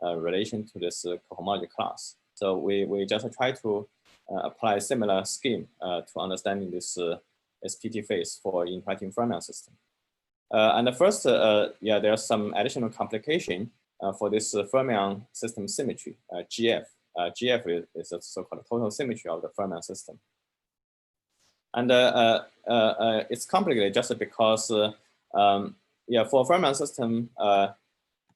relation to this cohomology class. So we just try to apply similar scheme to understanding this SPT phase for interacting fermion system. And the first, yeah, there's some additional complication for this fermion system symmetry, GF. GF is a so-called total symmetry of the fermion system. And it's complicated just because, yeah, for a fermion system,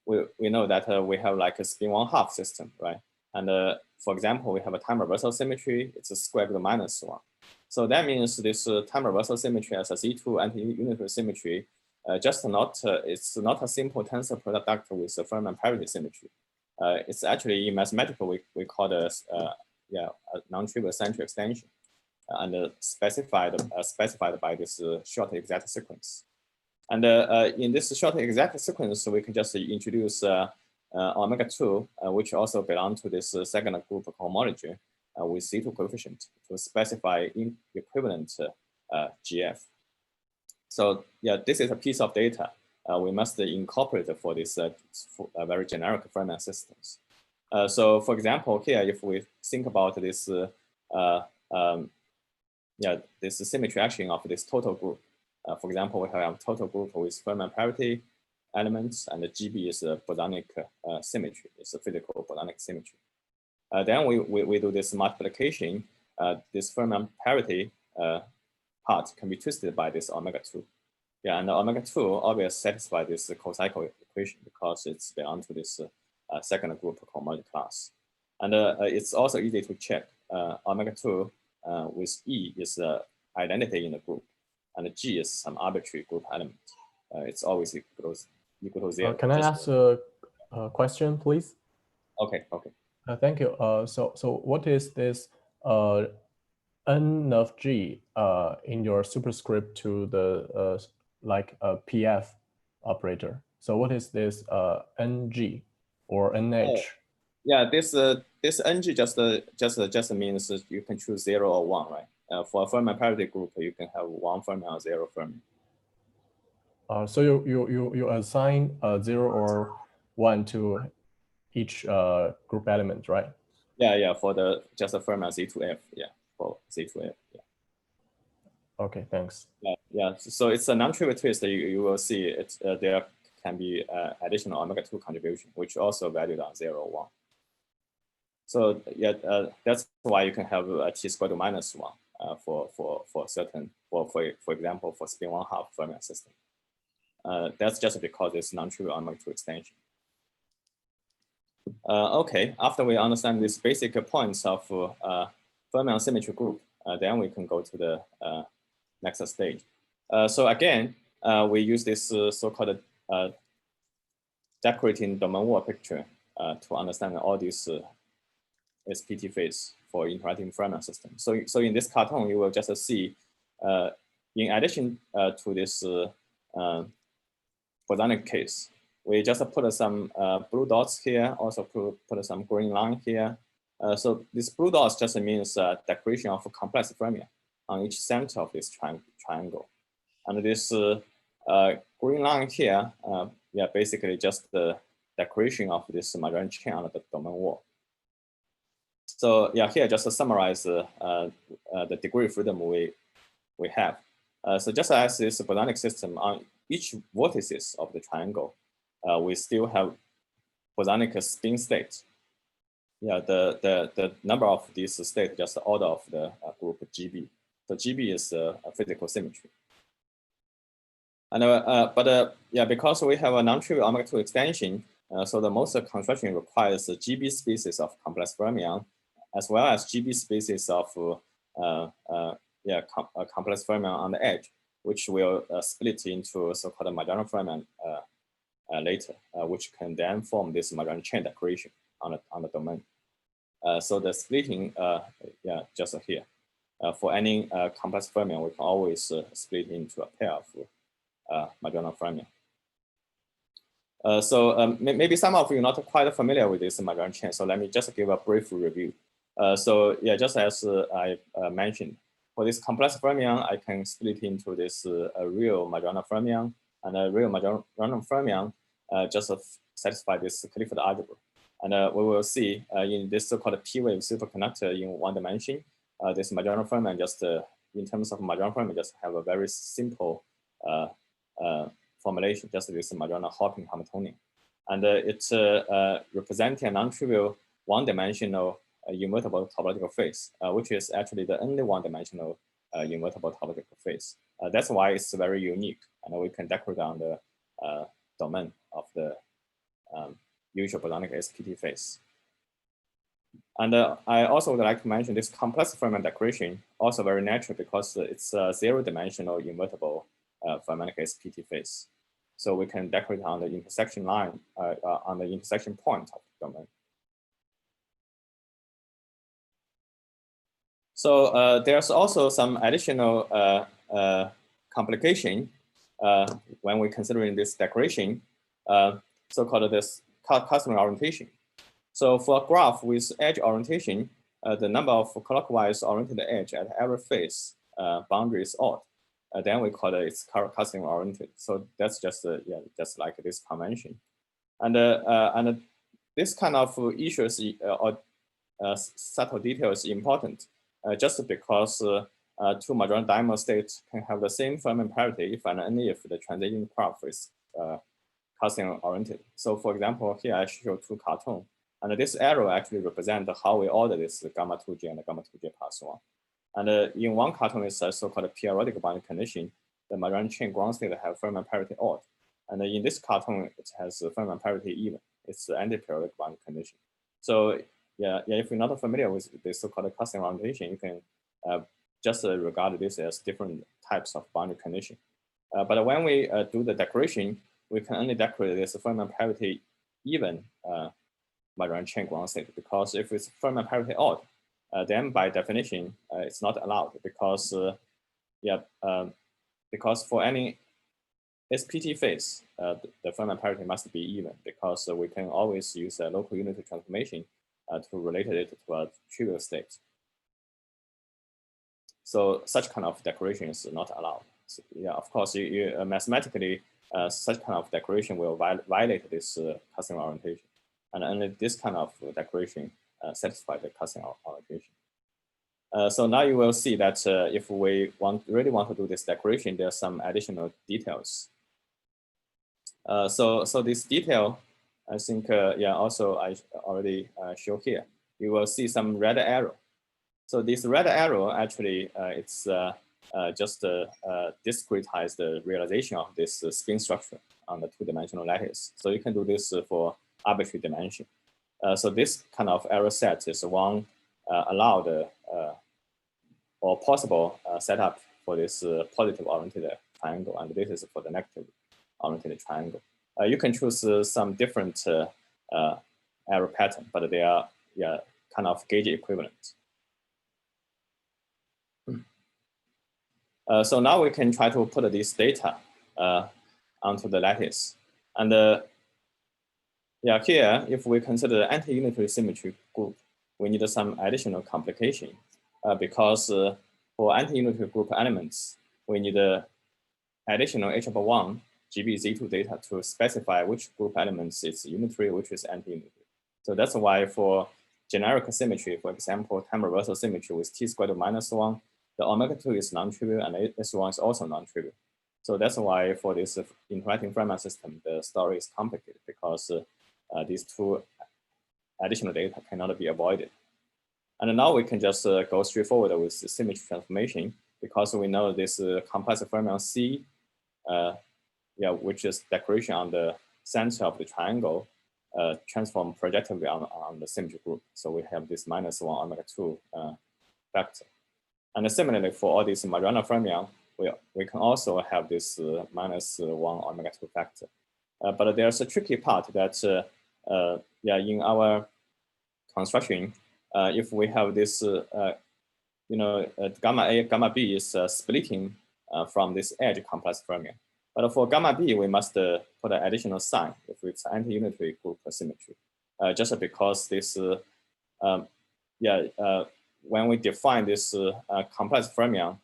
we know that we have like a spin 1/2 system, right? And for example, we have a time reversal symmetry. It's a square root minus 1. So that means this time reversal symmetry as a Z2 anti-unitary symmetry, just not, it's not a simple tensor product with a fermion parity symmetry. It's actually in mathematical, we call this, yeah, a non-trivial central extension and specified by this short exact sequence. And in this short exact sequence, we can just introduce omega 2, which also belong to this second group homology with C2 coefficient to specify equivalent GF. So yeah, this is a piece of data we must incorporate for this very generic fermion systems. So for example, here, if we think about this, yeah, this symmetry action of this total group. For example, we have a total group with fermion parity elements, and the GB is a bosonic symmetry. It's a physical bosonic symmetry. Then we do this multiplication. This fermion parity part can be twisted by this omega 2. Yeah, and the omega 2 obviously satisfies this co-cycle equation because it's belong to this second group homology class. And it's also easy to check. Omega 2 with E is identity in the group, and G is some arbitrary group element. It's always equal to 0. Can I ask a question, please? Okay, okay. Thank you. So what is this N of G in your superscript to the like a PF operator? So what is this NG or NH? Oh, yeah, this NG just means you can choose 0 or 1, right? For a fermion parity group, you can have 1 fermion or 0 fermion. So you assign 0 or 1 to each group element, right? Yeah, yeah, for the just a fermion Z2F, yeah, for Z2F, yeah. Okay, thanks. Yeah, yeah. So it's a non-trivial twist. You will see it. There can be additional omega 2 contribution, which also valued on 0 or 1. So yeah, that's why you can have a t squared minus 1 for certain, for example, for spin 1/2 fermion system. That's just because it's non-trivial omega 2 extension. Okay, after we understand these basic points of fermion symmetry group, then we can go to the next stage. So again, we use this so-called decorating domain wall picture to understand all these SPT phase for interacting fermion system. So in this cartoon, you will just see, in addition to this bosonic case, we just put some blue dots here, also put some green line here. So this blue dots just means decoration of complex fermion on each center of this triangle. And this green line here, yeah, basically just the decoration of this Majorana chain on the domain wall. So yeah, here just to summarize the degree of freedom we have. So just as this bosonic system, on each vertices of the triangle, we still have bosonic spin states. Yeah, the number of these states just the order of the group GB. So GB is a physical symmetry. And yeah, because we have a non-trivial omega 2 extension, so the most construction requires a GB species of complex fermion, as well as GB species of complex fermion on the edge, which will split into so-called Majorana fermion later, which can then form this Majorana chain decoration on the domain. So the splitting, yeah, just here. For any complex fermion, we can always split into a pair of Majorana fermion. So maybe some of you are not quite familiar with this Majorana chain, so let me just give a brief review. So yeah, just as I mentioned, for this complex fermion, I can split into this real Majorana fermion and a real Majorana fermion just satisfy this Clifford algebra. And we will see in this so-called P-wave superconductor in one dimension, this Majorana fermion just, in terms of Majorana fermion, just have a very simple formulation, just this Majorana hopping Hamiltonian. And it's representing a non-trivial one-dimensional invertible topological phase, which is actually the only one-dimensional invertible topological phase. That's why it's very unique, and we can decorate on the domain of the usual bosonic SPT phase. And I also would like to mention this complex fermion decoration, also very natural because it's a zero-dimensional invertible fermionic SPT phase. So we can decorate on the intersection line, on the intersection point of the domain. So there's also some additional complication when we're considering this decoration, so-called this clustering orientation. So for a graph with edge orientation, the number of clockwise oriented edge at every face boundary is odd. Then we call it clustering oriented. So that's just just like this convention. And this kind of issues or subtle details is important just because two Majorana diamond states can have the same fermion parity if and only if the transition graph is clustering oriented. So for example, here I show two cartoons. And this arrow actually represents how we order this gamma 2J and gamma 2J plus 1. And in one cartoon is a so-called periodic boundary condition. The Majorana chain ground state have fermion parity odd. And in this cartoon, it has fermion parity even. It's the anti-periodic boundary condition. So if you're not familiar with this so-called clustering orientation, you can just regard this as different types of boundary condition. But when we do the decoration, we can only decorate this fermion parity even Majorana chain ground state, because if it's fermion parity odd, then by definition it's not allowed because because for any SPT phase, the fermion parity must be even, because we can always use a local unitary transformation to relate it to a trivial state. So such kind of decoration is not allowed. So, of course, mathematically, such kind of decoration will violate this clustering orientation. And only this kind of decoration satisfies the clustering orientation. So now you will see that if we really want to do this decoration, there are some additional details. So this detail, I think, also I already show here. You will see some red arrow. So this red arrow actually, it's just discretize the realization of this spin structure on the two-dimensional lattice. So you can do this for arbitrary dimension. So this kind of error set is one allowed or possible setup for this positive oriented triangle, and this is for the negative oriented triangle. You can choose some different error pattern, but they are kind of gauge equivalent. So now we can try to put this data onto the lattice. And here, if we consider the anti-unitary symmetry group, we need some additional complication because for anti-unitary group elements, we need additional H1 GBZ2 data to specify which group elements is unitary, which is anti-unitary. So that's why for generic symmetry, for example, time reversal symmetry with t squared minus 1, the omega 2 is non-trivial and S1 is also non-trivial. So that's why for this interacting fermion system, the story is complicated because these two additional data cannot be avoided. And now we can just go straightforward with symmetry transformation because we know this complex fermion C, which is decoration on the center of the triangle, transform projectively on the symmetry group. So we have this minus 1 omega 2 factor. And similarly, for all these Majorana fermion, we can also have this minus 1 omega 2 factor. But there's a tricky part that, in our construction, if we have this, gamma A, gamma B is splitting from this edge complex fermion. But for gamma B, we must put an additional sign if it's anti-unitary group symmetry, just because this, when we define this complex fermion,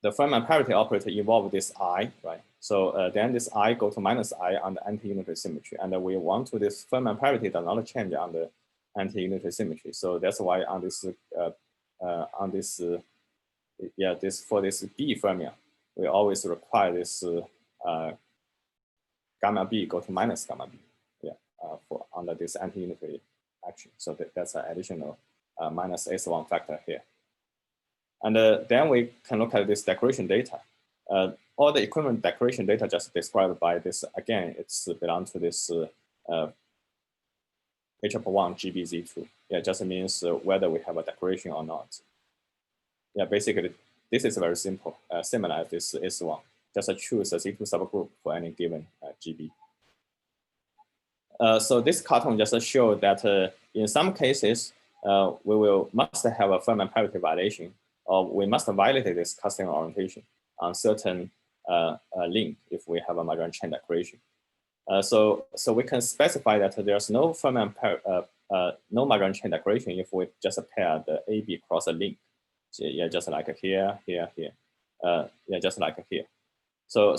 the Feynman parity operator involve this I, right? So then this I go to minus I on the anti-unitary symmetry, and we want to this Feynman parity does not change on the anti-unitary symmetry. So that's why on this this for this B fermion, we always require this gamma B go to minus gamma B, for under this anti-unitary action. So that's an additional minus S1 factor here. And then we can look at this decoration data. All the equivalent decoration data just described by this, again, it's belong to this H1 GBZ2. Yeah, just means whether we have a decoration or not. Yeah, basically, this is very simple, similar as this S1. Just choose a Z2 subgroup for any given GB. So this cartoon just shows that in some cases, we must have a Feynman parity violation, or we must violate this clustering orientation on certain link if we have a Majorana chain decoration. So we can specify that there's no Feynman no Majorana chain decoration if we just pair the AB cross a link. So, yeah, just like here, here, here. Yeah, just like here. So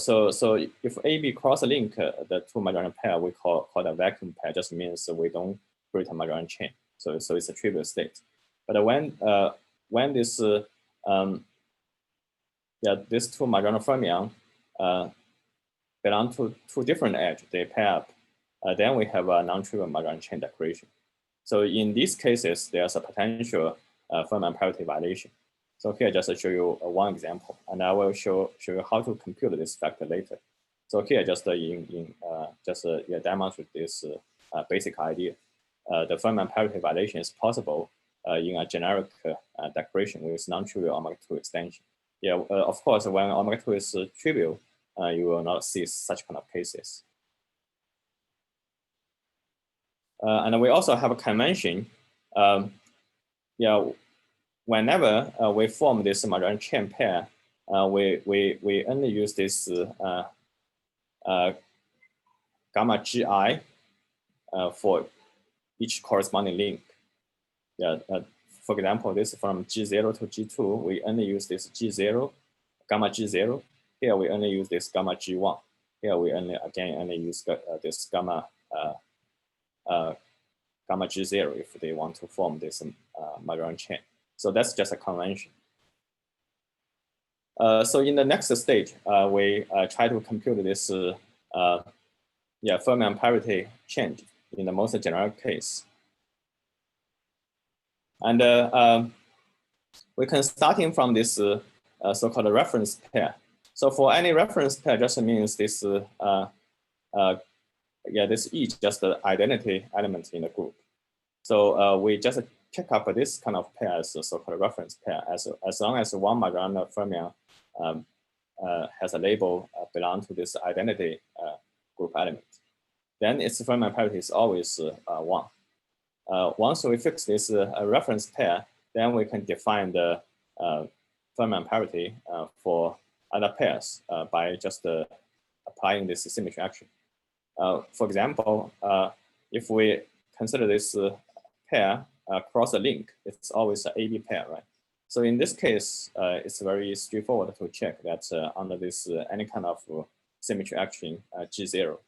if AB cross link the two Majorana pair, we call a vacuum pair. Just means we don't create a Majorana chain. So it's a trivial state. But when this this two Majorana fermion belong to two different edges, they pair up, then we have a non-trivial Majorana chain decoration. So in these cases, there's a potential Feynman parity violation. So here, just to show you one example, and I will show you how to compute this factor later. So here, just demonstrate this basic idea. The Feynman parity violation is possible in a generic decoration with non-trivial omega-2 extension. Yeah, of course, when omega-2 is trivial, you will not see such kind of cases. And we also have a convention. Whenever we form this Majorana chain pair, we only use this gamma GI for each corresponding link. Yeah, for example, this from G0 to G2, we only use this G0, gamma G0. Here we only use this gamma G1. Here we only use this gamma gamma G0 if they want to form this Majorana chain. So that's just a convention. So in the next stage, we try to compute this Feynman parity change in the most generic case. And we can starting from this so-called reference pair. So for any reference pair, just means this this each just the identity element in the group. So we just pick up this kind of pair as a so-called reference pair as long as one Majorana fermion has a label belong to this identity group element. Then its Feynman parity is always 1. Once we fix this reference pair, then we can define the Feynman parity for other pairs by just applying this symmetry action. For example, if we consider this pair cross a link, it's always an AB pair, right? So in this case, it's very straightforward to check that under this any kind of symmetry action G0,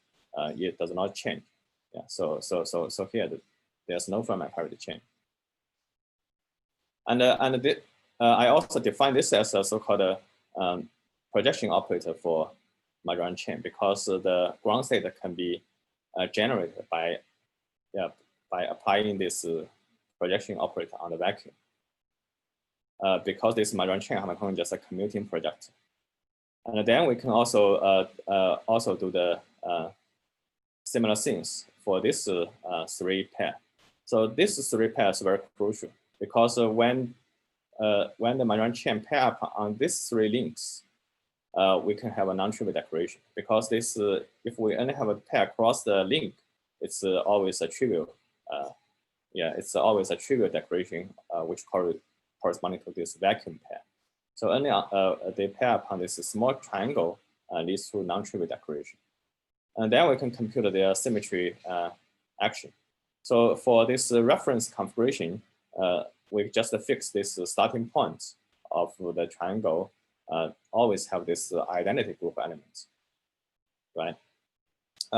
it does not change. Yeah. So here there's no Feynman parity change. And I also define this as a so-called projection operator for Majorana chain because the ground state can be generated by applying this projection operator on the vacuum. Because this Majorana chain Hamiltonian is just a commuting projector. And then we can also do the similar things for this 3 pair. So this 3 pair is very crucial because when the Majorana chain pair up on these 3 links, we can have a non-trivial decoration because this if we only have a pair across the link, it's always a trivial. It's always a trivial decoration which corresponding to this vacuum pair. So only the pair upon this small triangle leads to non-trivial decoration. And then we can compute their symmetry action. So for this reference configuration, we just fix this starting point of the triangle always have this identity group element, right?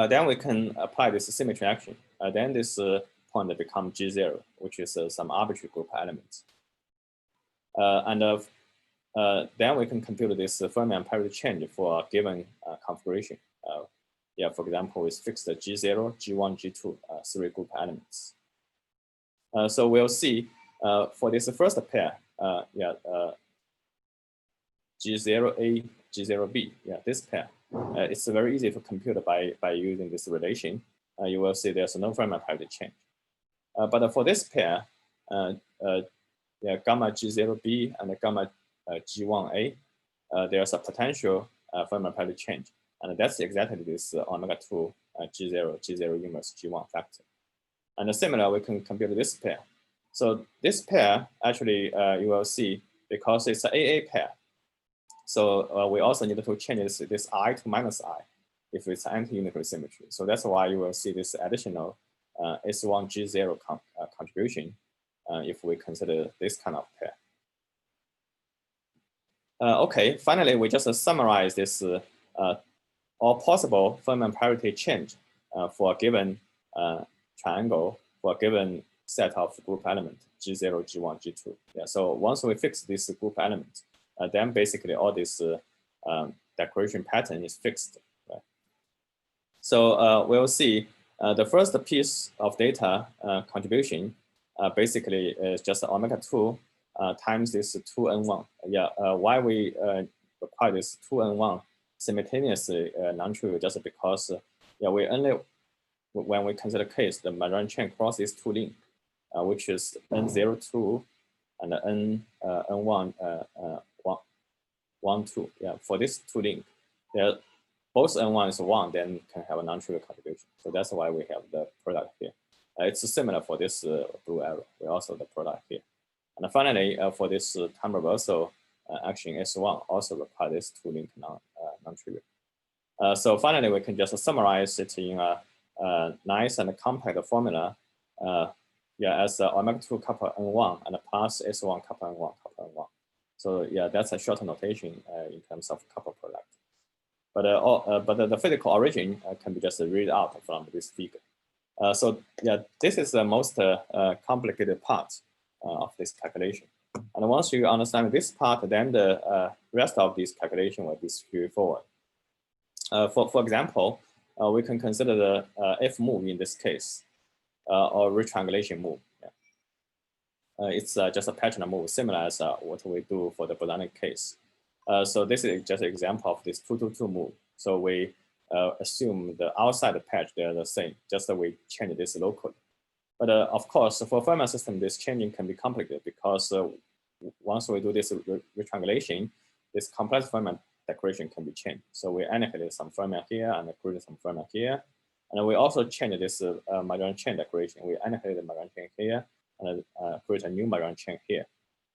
Then we can apply this symmetry action. Then this point becomes G0, which is some arbitrary group element. Then we can compute this Fermi parity change for a given configuration. Yeah, for example, with fixed G0, G1, G2, 3 group elements. So we'll see for this first pair, G0A, G0B, this pair. It's very easy to compute by using this relation. You will see there's no Fermi parity change. But for this pair, gamma G0B and gamma G1A, there's a potential Fermi parity change. And that's exactly this omega-2 G0 inverse G1 factor. And similar, we can compute this pair. So this pair, actually, you will see, because it's an AA pair, so we also need to change this I to minus I if it's anti-unitary symmetry. So that's why you will see this additional S1 G0 contribution if we consider this kind of pair. Okay, finally, we just summarize this all possible Fermi parity change for a given triangle, for a given set of group elements, G0, G1, G2. Yeah, so once we fix this group element, then basically all this declaration pattern is fixed. Right? So we'll see the first piece of data contribution basically is just omega-2 times this 2n1. Yeah, why we require this 2n1 simultaneously non-trivial, just because we only, when we consider case, the Majorana chain cross these two links, which is n02 and n1 1 2. Yeah, for this two link, both n1 is 1, then can have a non-trivial contribution. So that's why we have the product here. It's similar for this blue arrow. We also the product here. And finally, for this time reversal action S1 also require this two link non-trivial. So finally, we can just summarize it in a nice and compact formula. As omega-2 couple n1 and plus S1 couple n1. So yeah, that's a short notation in terms of couple product. But the physical origin can be just read out from this figure. So yeah, this is the most complicated part of this calculation. And once you understand this part, then the rest of this calculation will be straightforward. For example, we can consider the F move in this case, or retriangulation move. Yeah. It's just a pattern move, similar as what we do for the bosonic case. So this is just an example of this 2-2-2 move. So we assume the outside patch, they're the same, just that we change this locally. But of course, for Fermi system, this changing can be complicated because once we do this retriangulation, this complex Fermi decoration can be changed. So we annotated some Fermi here and created some Fermi here. And we also change this Majorana chain decoration. We annotated the Majorana chain here and create a new Majorana chain here.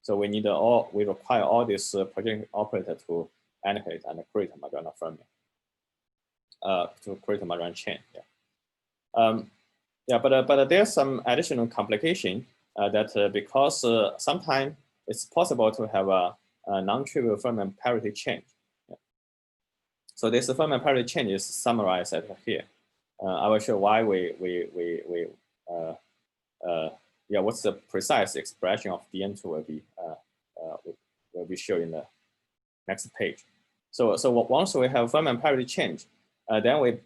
So we need we require all this projection operator to annotate and create a Majorana Fermi, to create a Majorana chain. Yeah. But there's some additional complication that because sometimes it's possible to have a non-trivial Fermi parity change. Yeah. So this Fermi parity change is summarized here. I will show why what's the precise expression of dn2 will be shown in the next page. So once we have Fermi parity change, then we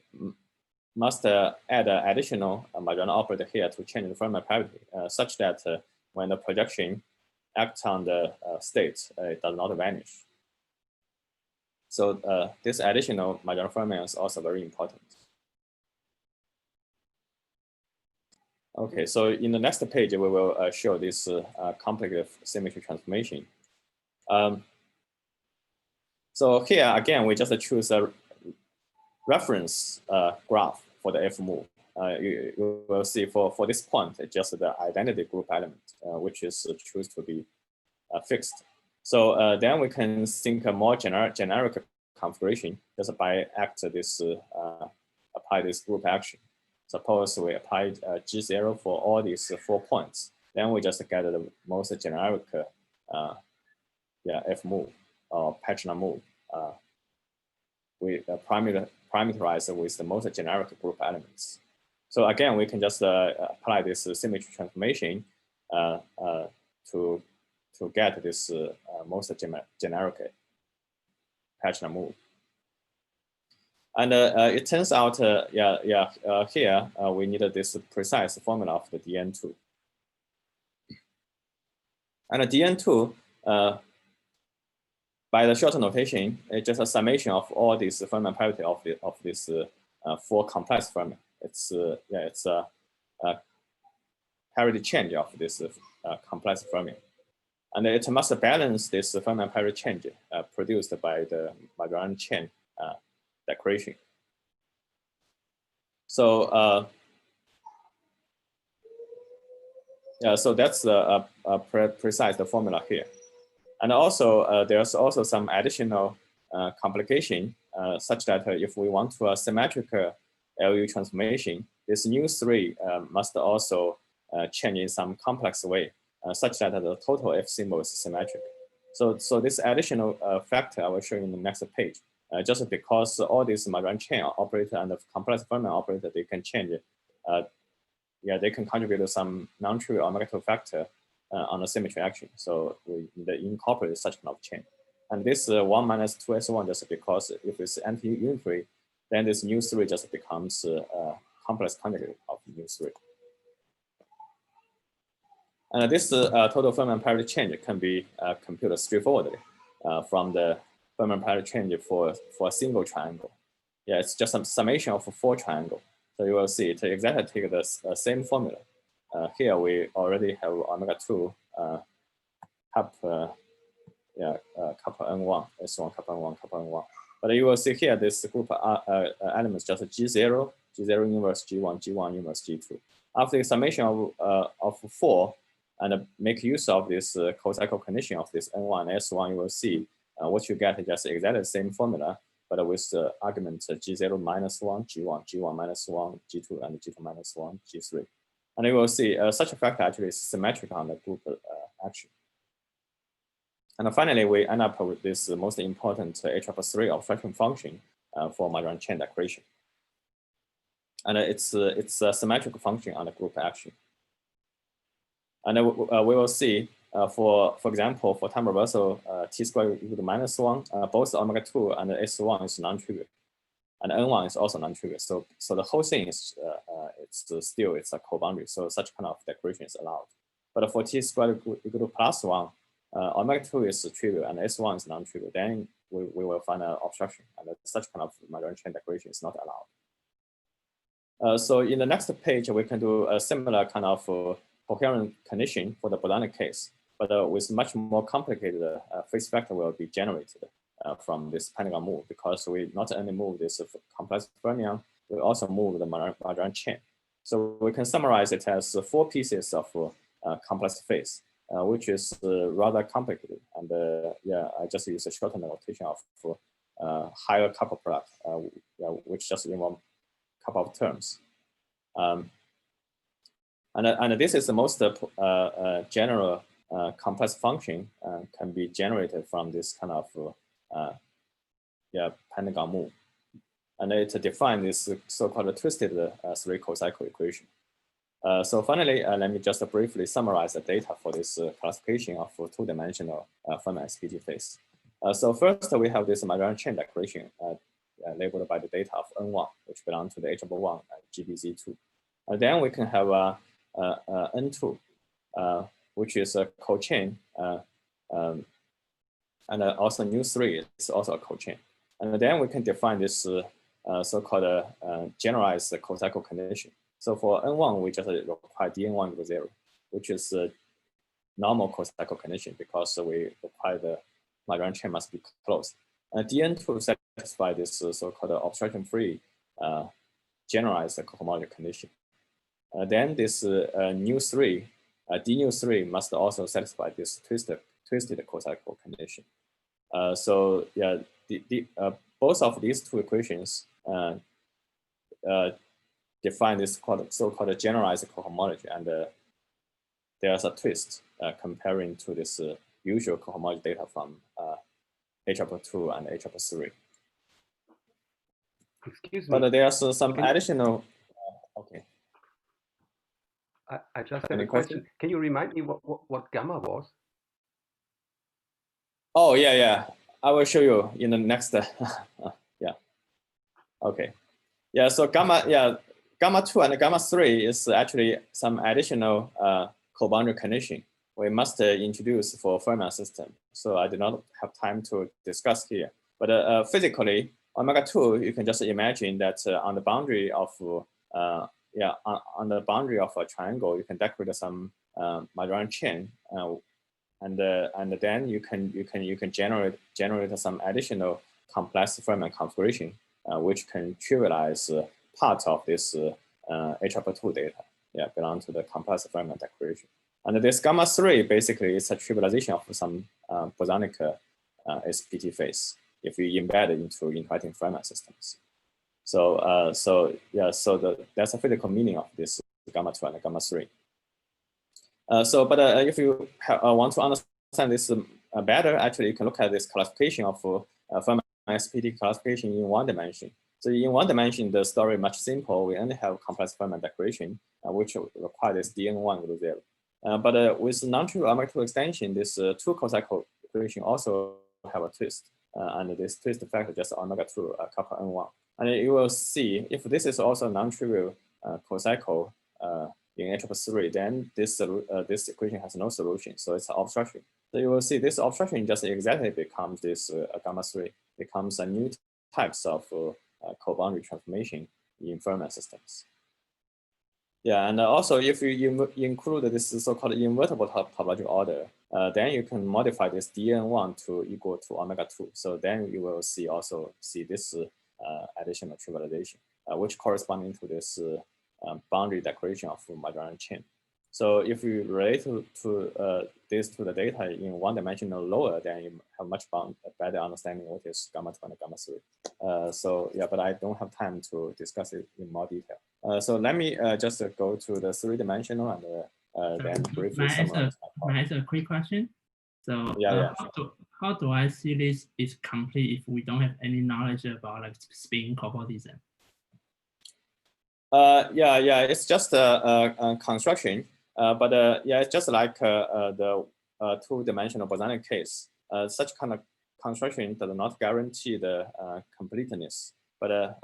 must add an additional Majorana operator here to change the Fermi parity, such that when the projection acts on the state, it does not vanish. So this additional Majorana Fermi is also very important. Okay, so in the next page, we will show this complicated symmetry transformation. So here, again, we just choose a reference graph for the F move. You will see for this point, it's just the identity group element, which is choose to be fixed. So then we can think a more generic configuration just by apply this group action. Suppose we applied G0 for all these 4 points, then we just get the most generic F move or Petrina move, we parameterize with the most generic group elements. So again, we can just apply this symmetry transformation to get this most generic Petrina move. And it turns out, here we needed this precise formula of the DN2. And the DN2, by the shorter notation, it's just a summation of all these Fermi parity of this 4 complex Fermi. It's it's a parity change of this complex Fermi, and it must balance this Fermi parity change produced by the Majorana chain decoration. So so that's a precise formula here. And also, there's also some additional complication, such that if we want to a symmetric LU transformation, this new 3 must also change in some complex way, such that the total F symbol is symmetric. So this additional factor I will show you in the next page, just because all these Majorana chain operator and the complex Fermi operator, they can change, they can contribute to some non-trivial omega-2 factor on the symmetry action. So we incorporate such kind of chain. And this 1 minus 2s1 just because if it's anti-unitary, then this new 3 just becomes a complex conjugate of new 3. And this total Fermi parity change can be computed straightforwardly from the Fermi parity change for a single triangle. Yeah, it's just a summation of 4 triangles. So you will see it exactly take the same formula. Here we already have omega-2 couple N1, S1 couple N1, couple N1. But you will see here this group elements just G0, G0 inverse G1, G1 inverse G2. After the summation of 4 and make use of this co-cycle condition of this N1 and S1, you will see what you get is just exactly the same formula, but with the argument G0 minus 1, G1, G1 minus 1, G2, and G2 minus 1, G3. And you will see such a factor actually is symmetric on the group action. And finally, we end up with this most important H3 abstraction function for Majorana chain decoration. And it's a symmetric function on the group action. And we will see, for example, for time reversal t squared equal to minus 1, both omega-2 and S1 is non-trivial. And N1 is also non-trivial. So the whole thing is it's a co-boundary. So such kind of decoration is allowed. But for t squared equal to plus 1, omega-2 is trivial and S1 is non-trivial. Then we will find an obstruction, and such kind of Majorana chain decoration is not allowed. So in the next page, we can do a similar kind of coherent condition for the botanic case, but with much more complicated phase vector will be generated from this pentagon move, because we not only move this complex fermion, we also move the Majorana chain. So we can summarize it as 4 pieces of complex phase, which is rather complicated. And I just use a shortened notation of higher couple product, which just involve a couple of terms. And this is the most general complex function can be generated from this kind of pentagon move. And it defines this so-called twisted 3 co-cycle equation. So finally, let me just briefly summarize the data for this classification of 2-dimensional Fermi SPT phase. So first, we have this Majorana chain decoration labeled by the data of N1, which belongs to the H1 and GBZ2. And then we can have N2, which is a co-chain, and also new 3 is also a co-chain. And then we can define this so-called generalized co-cycle condition. So for N1, we just require dN1 equals 0, which is a normal co-cycle condition because we require the Majorana chain must be closed. And dN2 satisfy this so-called obstruction-free generalized cohomology condition. Then this new 3, d new 3 must also satisfy this twisted co-cycle condition. So yeah, both of these 2 equations define this so-called generalized cohomology, and there's a twist comparing to this usual cohomology data from H2 and H3. Excuse me. But there's some additional. Okay. I just have Any a question. Can you remind me what gamma was? Oh, yeah. I will show you in the next. Yeah. Okay. Yeah. So gamma 2 and gamma 3 is actually some additional co-boundary condition we must introduce for Fermat system. So I did not have time to discuss here. But physically, omega 2, you can just imagine that on the boundary of on the boundary of a triangle, you can decorate some Majorana chain, and then you can generate some additional complex Fermat configuration, which can trivialize part of this H2 data. Yeah, belong to the complex Fermat declaration. And this gamma 3 basically is a trivialization of some bosonic SPT phase if we embed it into interacting Fermat systems. So that's a physical meaning of this gamma 2 and gamma 3. But if you want to understand this better, actually you can look at this classification of Fermat SPT classification in one dimension. So in one dimension, the story is much simple. We only have complex Fermat declaration, which require this dn1 equals 0. But with non-trivial omega 2 extension, this 2 co-cycle equation also have a twist. And this twist factor just omega 2 couple n1. And you will see if this is also non-trivial co-cycle in H3, then this equation has no solution. So it's an obstruction. So you will see this obstruction just exactly becomes this gamma 3, becomes a new types of co-boundary transformation in Fermat systems. Yeah, and also if you include this so-called invertible topological order, then you can modify this dn1 to equal to omega 2. So then you will also see this additional trivialization, which corresponding to this boundary declaration of Majorana chain. So if you relate this to the data in one-dimensional lower, then you have much better understanding what is gamma 2 and gamma 3. So yeah, but I don't have time to discuss it in more detail. So let me just go to the 3-dimensional and then briefly summarize. May I ask a quick question? So how do I see this is complete if we don't have any knowledge about like spin cobordism? Yeah, it's just a construction. Yeah, it's just like the 2-dimensional bosonic case. Such kind of construction does not guarantee the completeness. But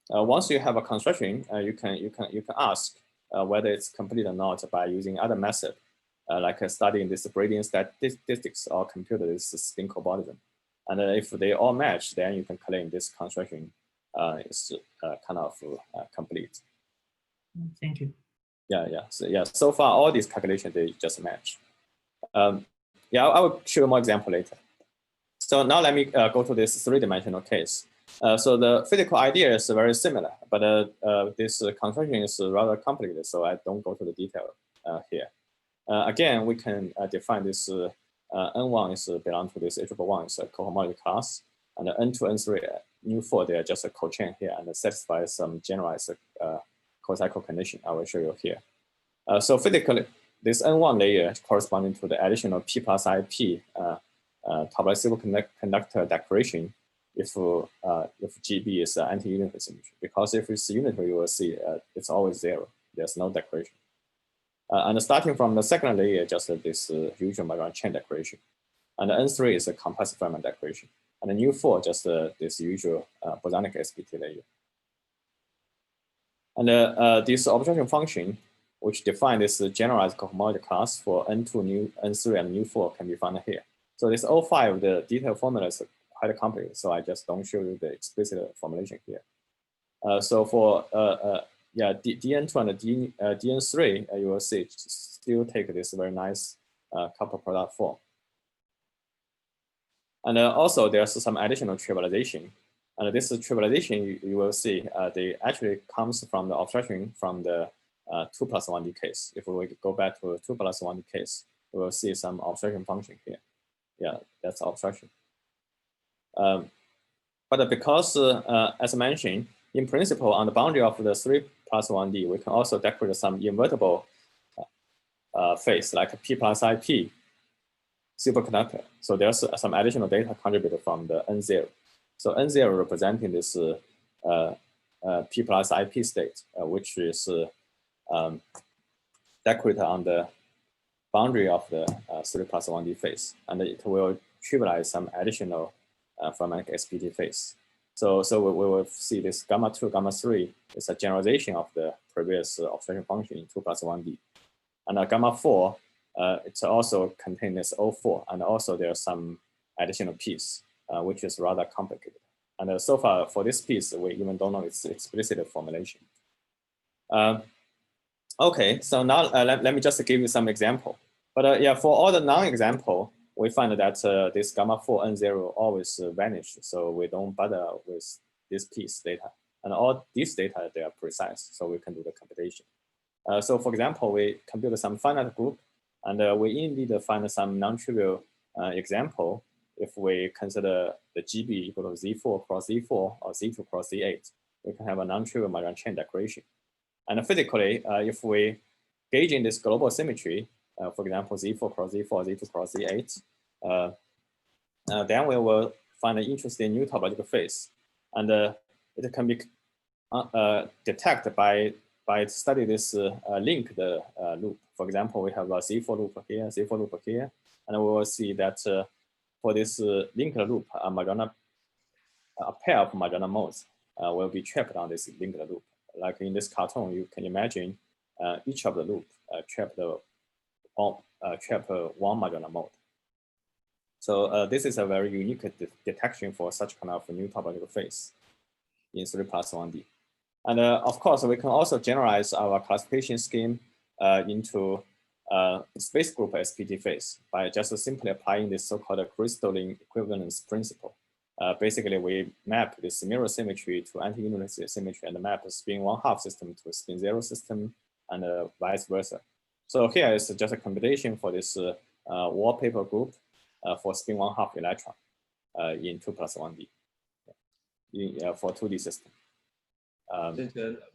once you have a construction, you can ask whether it's complete or not by using other method, like studying this Braydian statistics or computer this spin cobordism. And if they all match, then you can claim this construction is kind of complete. Thank you. Yeah. So far, all these calculations they just match. Yeah, I will show you more example later. So now let me go to this 3-dimensional case. So the physical idea is very similar, but this construction is rather complicated, so I don't go to the detail here. Again, we can define this N1 is belong to this H1 is a cohomology class, and N2, N3, nu4, they are just a co-chain here and satisfy some generalized co-cycle condition. I will show you here. So physically, this N1 layer corresponding to the additional P plus IP topological conductor declaration if GB is anti-unitary symmetry. Because if it's unitary, you will see it's always 0. There's no declaration. And starting from the second layer, just this usual Majorana chain declaration. And N3 is a complex Fermat declaration. And the nu4, just this usual bosonic SPT layer. And this obstruction function, which define this generalized cohomology class for N2, N3, and nu4 can be found here. So this O5, the detailed formula is quite complicated, so I just don't show you the explicit formulation here. So for dn2 and dn3, you will see still take this very nice couple product form. And also there's some additional trivialization. And this trivialization, you will see, they actually comes from the obstruction from the 2 plus 1D case. If we go back to a 2 plus 1D case, we will see some obstruction function here. Yeah, that's obstruction. But because, as I mentioned, in principle, on the boundary of the 3 plus 1D, we can also decorate some invertible phase like P plus IP. superconductor. So there's some additional data contributed from the N0. So N0 representing this P plus IP state, which is decorated on the boundary of the 3 plus 1D phase, and it will trivialize some additional fermatic SPT phase. So we will see this gamma 2, gamma 3 is a generalization of the previous observation function in 2 plus 1D. And gamma 4, it also contains this O4, and also there's some additional piece, which is rather complicated. And so far for this piece, we even don't know its explicit formulation. Okay, so now let me just give you some example. But yeah, for all the non-example, we find that this gamma 4 N0 always vanish, so we don't bother with this piece data. And all these data, they are precise, so we can do the computation. So for example, we compute some finite group, and we indeed find some non-trivial example if we consider the GB equal to Z4 cross Z4 or Z2 cross Z8. We can have a non-trivial Majorana chain decoration. And physically, if we gauge in this global symmetry, for example, Z4 cross Z4, Z2 cross Z8, then we will find an interesting new topological phase. And it can be detected by study this linked loop. For example, we have a Z4 loop here, Z4 loop here, and we will see that for this linked loop, a pair of Majorana modes will be trapped on this linked loop. Like in this cartoon, you can imagine each of the loop trap one Majorana mode. So this is a very unique detection for such kind of new topological phase in 3 plus 1D. And of course, we can also generalize our classification scheme into space group SPT phase by just simply applying this so-called crystalline equivalence principle. Basically, we map this mirror symmetry to anti-unit symmetry and map a spin 1/2 system to a spin 0 system and vice versa. So here is just a computation for this wallpaper group for spin 1/2 electron in 2 plus 1D for 2D system.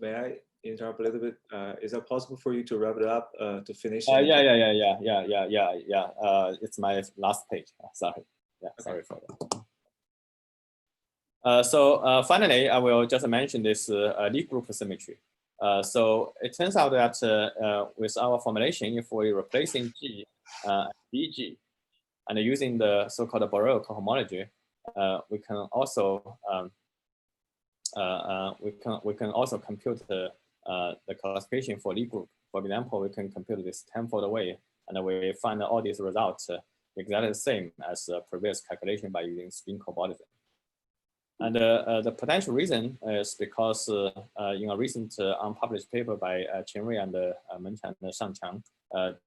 May I interrupt a little bit? Is it possible for you to wrap it up to finish? Yeah. It's my last page. Sorry. Yeah, okay. Sorry for that. So finally, I will just mention this Lie group symmetry. So it turns out that with our formulation, if we replacing G and BG and using the so-called Borel cohomology, we can also compute the classification for Lie group. For example, we can compute this tenfold away, and we find all these results exactly the same as the previous calculation by using spin cobordism. And the potential reason is because in a recent unpublished paper by Chen Wei and Menqiang and Shangqiang,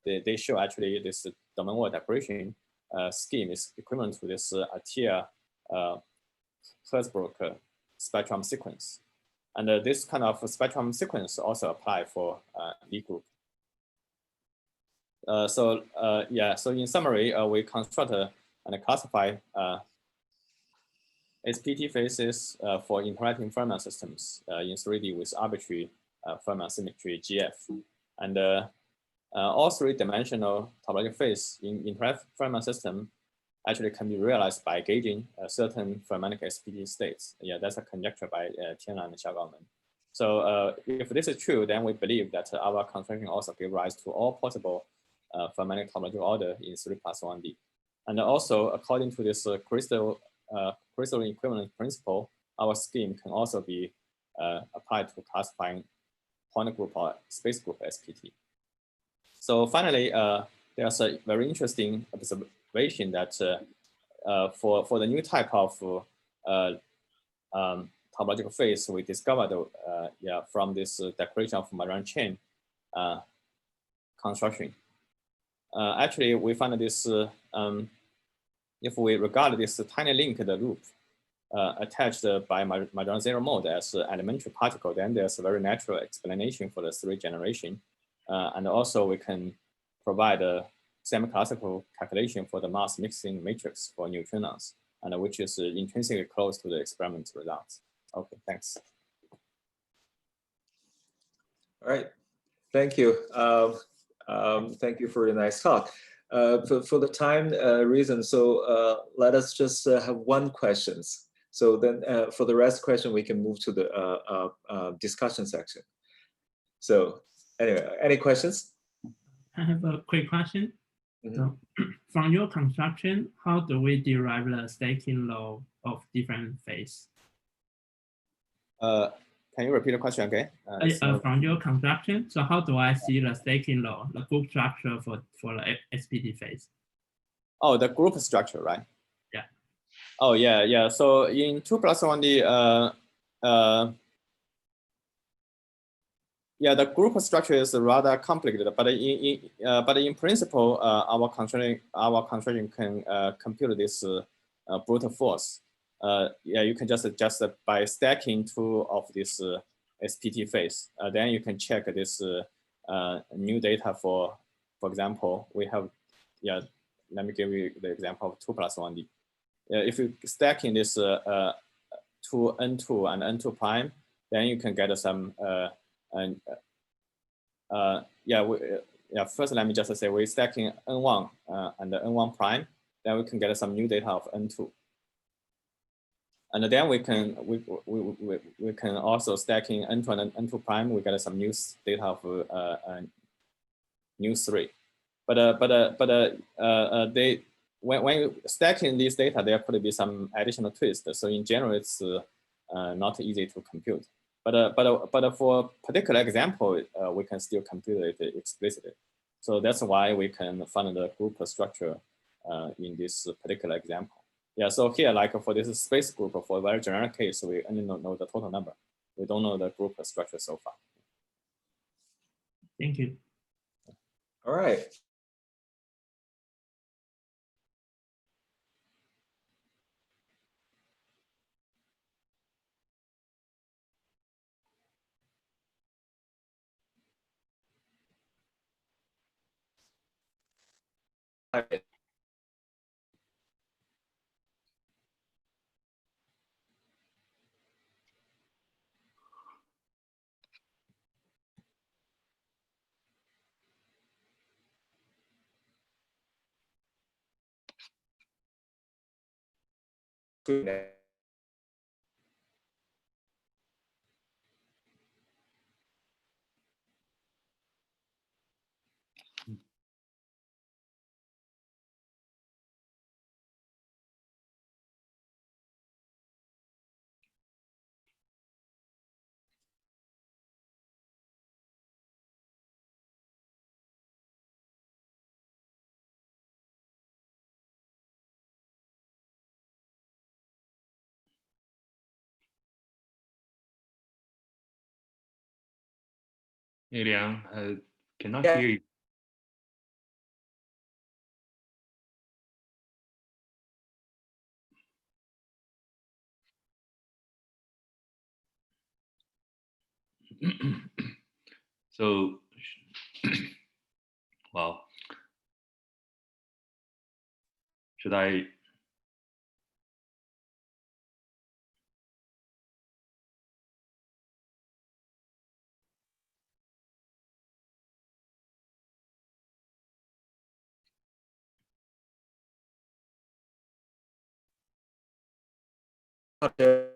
they show actually this domain wall decoration scheme is equivalent to this Atiyah Herzberg spectrum sequence. And this kind of spectrum sequence also apply for Lie group. So in summary, we construct and classify SPT phases for interacting Fermat systems in 3D with arbitrary Fermat symmetry GF. And all three-dimensional topological phase in interactive Fermat system actually can be realized by gauging certain fermatic SPT states. Yeah, that's a conjecture by Tianlan and Xiaogaomen. So if this is true, then we believe that our construction also gives rise to all possible fermatic topological order in 3 plus 1D. And also, according to this crystalline equivalence principle, our scheme can also be applied to classifying point group or space group SPT. So finally, there's a very interesting observation that for the new type of topological phase we discovered from this decoration of Majorana chain construction. Actually, we found this if we regard this tiny linked loop attached by Majorana 0 mode as an elementary particle, then there's a very natural explanation for the 3 generation. And also we can provide a semi-classical calculation for the mass mixing matrix for neutrinos, and which is intrinsically close to the experiment results. Okay, thanks. All right, thank you. Thank you for your nice talk. For the time reason, so let us just have one questions. So then for the rest question, we can move to the discussion section. So anyway, any questions? I have a quick question. Mm-hmm. So, from your construction, how do we derive the staking law of different phase? Can you repeat the question again? From your construction, so how do I see the staking law, the group structure for the SPT phase? Oh, the group structure, right? Yeah. Oh, yeah. So in 2+1D, yeah, the group structure is rather complicated, but in principle, our construction can compute this brute force. Yeah, you can just by stacking two of this SPT phase, then you can check this new data for example, we have, yeah, let me give you the example of 2+1D. If you stack in this 2 N2 and N2 prime, then you can get some first let me just say we're stacking N1 and N1 prime, then we can get some new data of N2. And then we can also stacking N2 and N2 prime, we get some new data of new 3. But when you stacking these data, there could be some additional twist. So in general, it's not easy to compute. But for particular example, we can still compute it explicitly. So that's why we can find the group structure in this particular example. Yeah, so here, like for this space group, for a very generic case, we only know the total number. We don't know the group structure so far. Thank you. All right. Good. Hey, Liang, cannot hear you. So, well, should I? Okay.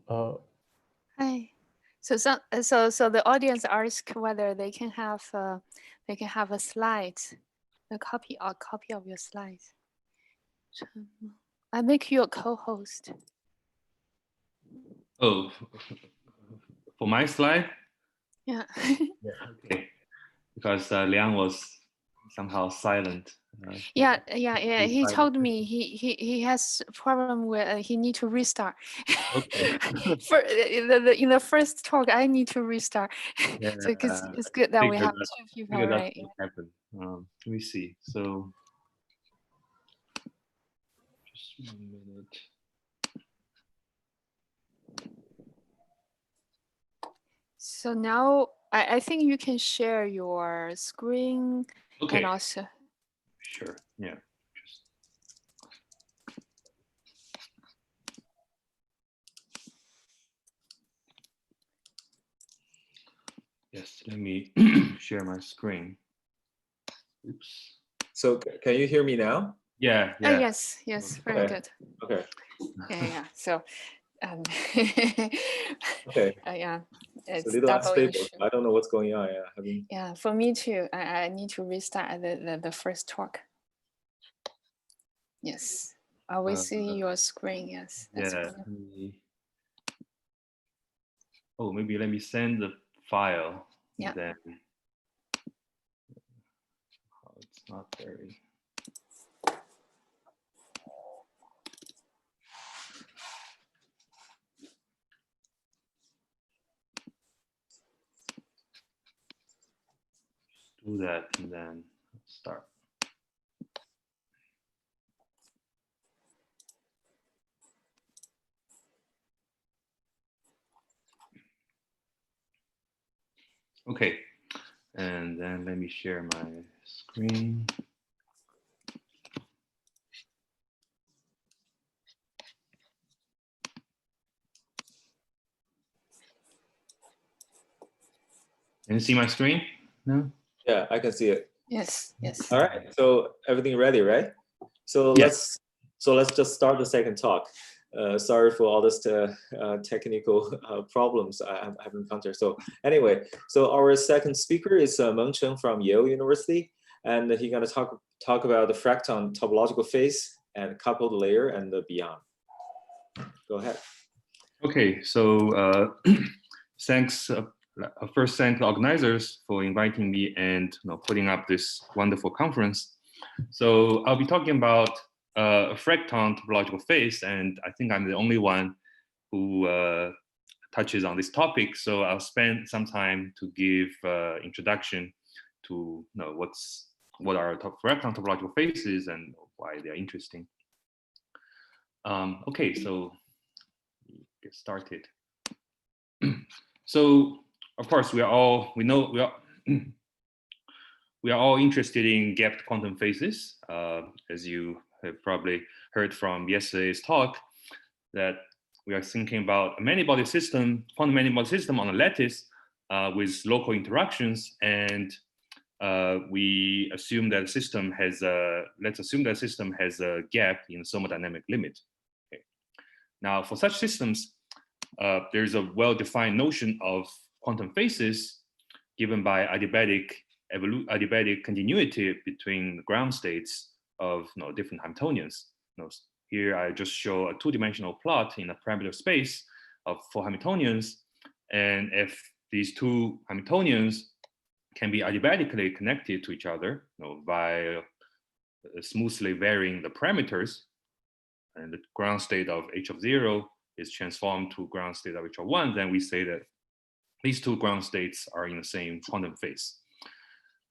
Hi. So the audience asked whether they can have a slide, a copy of your slides. I make you a co-host. Oh, for my slide? Yeah. Okay. Because Liang was somehow silent. Yeah. He told me he has a problem where he need to restart. Okay. For in the first talk, I need to restart. Yeah, So it's good that we have two people, right? What happened. Let me see. So just 1 minute. So now I think you can share your screen. Okay. And also. Sure. Yeah. Just... Yes. Let me share my screen. Oops. So can you hear me now? Yeah. Yes. Very good. Okay. Yeah. So. Okay. Yeah. It's It's a little double unstable. issue. I don't know what's going on. Yeah. Yeah, for me too. I need to restart the first talk. Yes. I will see your screen. Yes. That's yeah. wonderful. Oh, maybe let me send the file. Yeah. Then it's not very. Do that and then start. Okay, and then let me share my screen. Can you see my screen? No? Yeah, I can see it. Yes. All right. So everything ready, right? So Yes. let's just start the second talk. Sorry for all this technical problems I've encountered. So anyway, so our second speaker is Meng Cheng from Yale University, and he's gonna talk about the fractal topological phase and coupled layer and beyond. Go ahead. Okay, so thanks. First, thank the organizers for inviting me and putting up this wonderful conference. So I'll be talking about a fractal topological phase, and I think I'm the only one who touches on this topic. So I'll spend some time to give introduction to what are fractal topological phases and why they're interesting. Okay, so get started. So of course we are all interested in gapped quantum phases, as you have probably heard from yesterday's talk, that we are thinking about a many-body system, quantum many-body system on a lattice with local interactions, and we assume that the system has let's assume that the system has a gap in the thermodynamic limit. Okay. Now, for such systems, there's a well-defined notion of quantum phases given by adiabatic continuity between the ground states of different Hamiltonians. Here I just show a two-dimensional plot in a parameter space of 4 Hamiltonians, and if these two Hamiltonians can be adiabatically connected to each other by smoothly varying the parameters, and the ground state of h of 0 is transformed to ground state of h of 1, then we say that these two ground states are in the same quantum phase.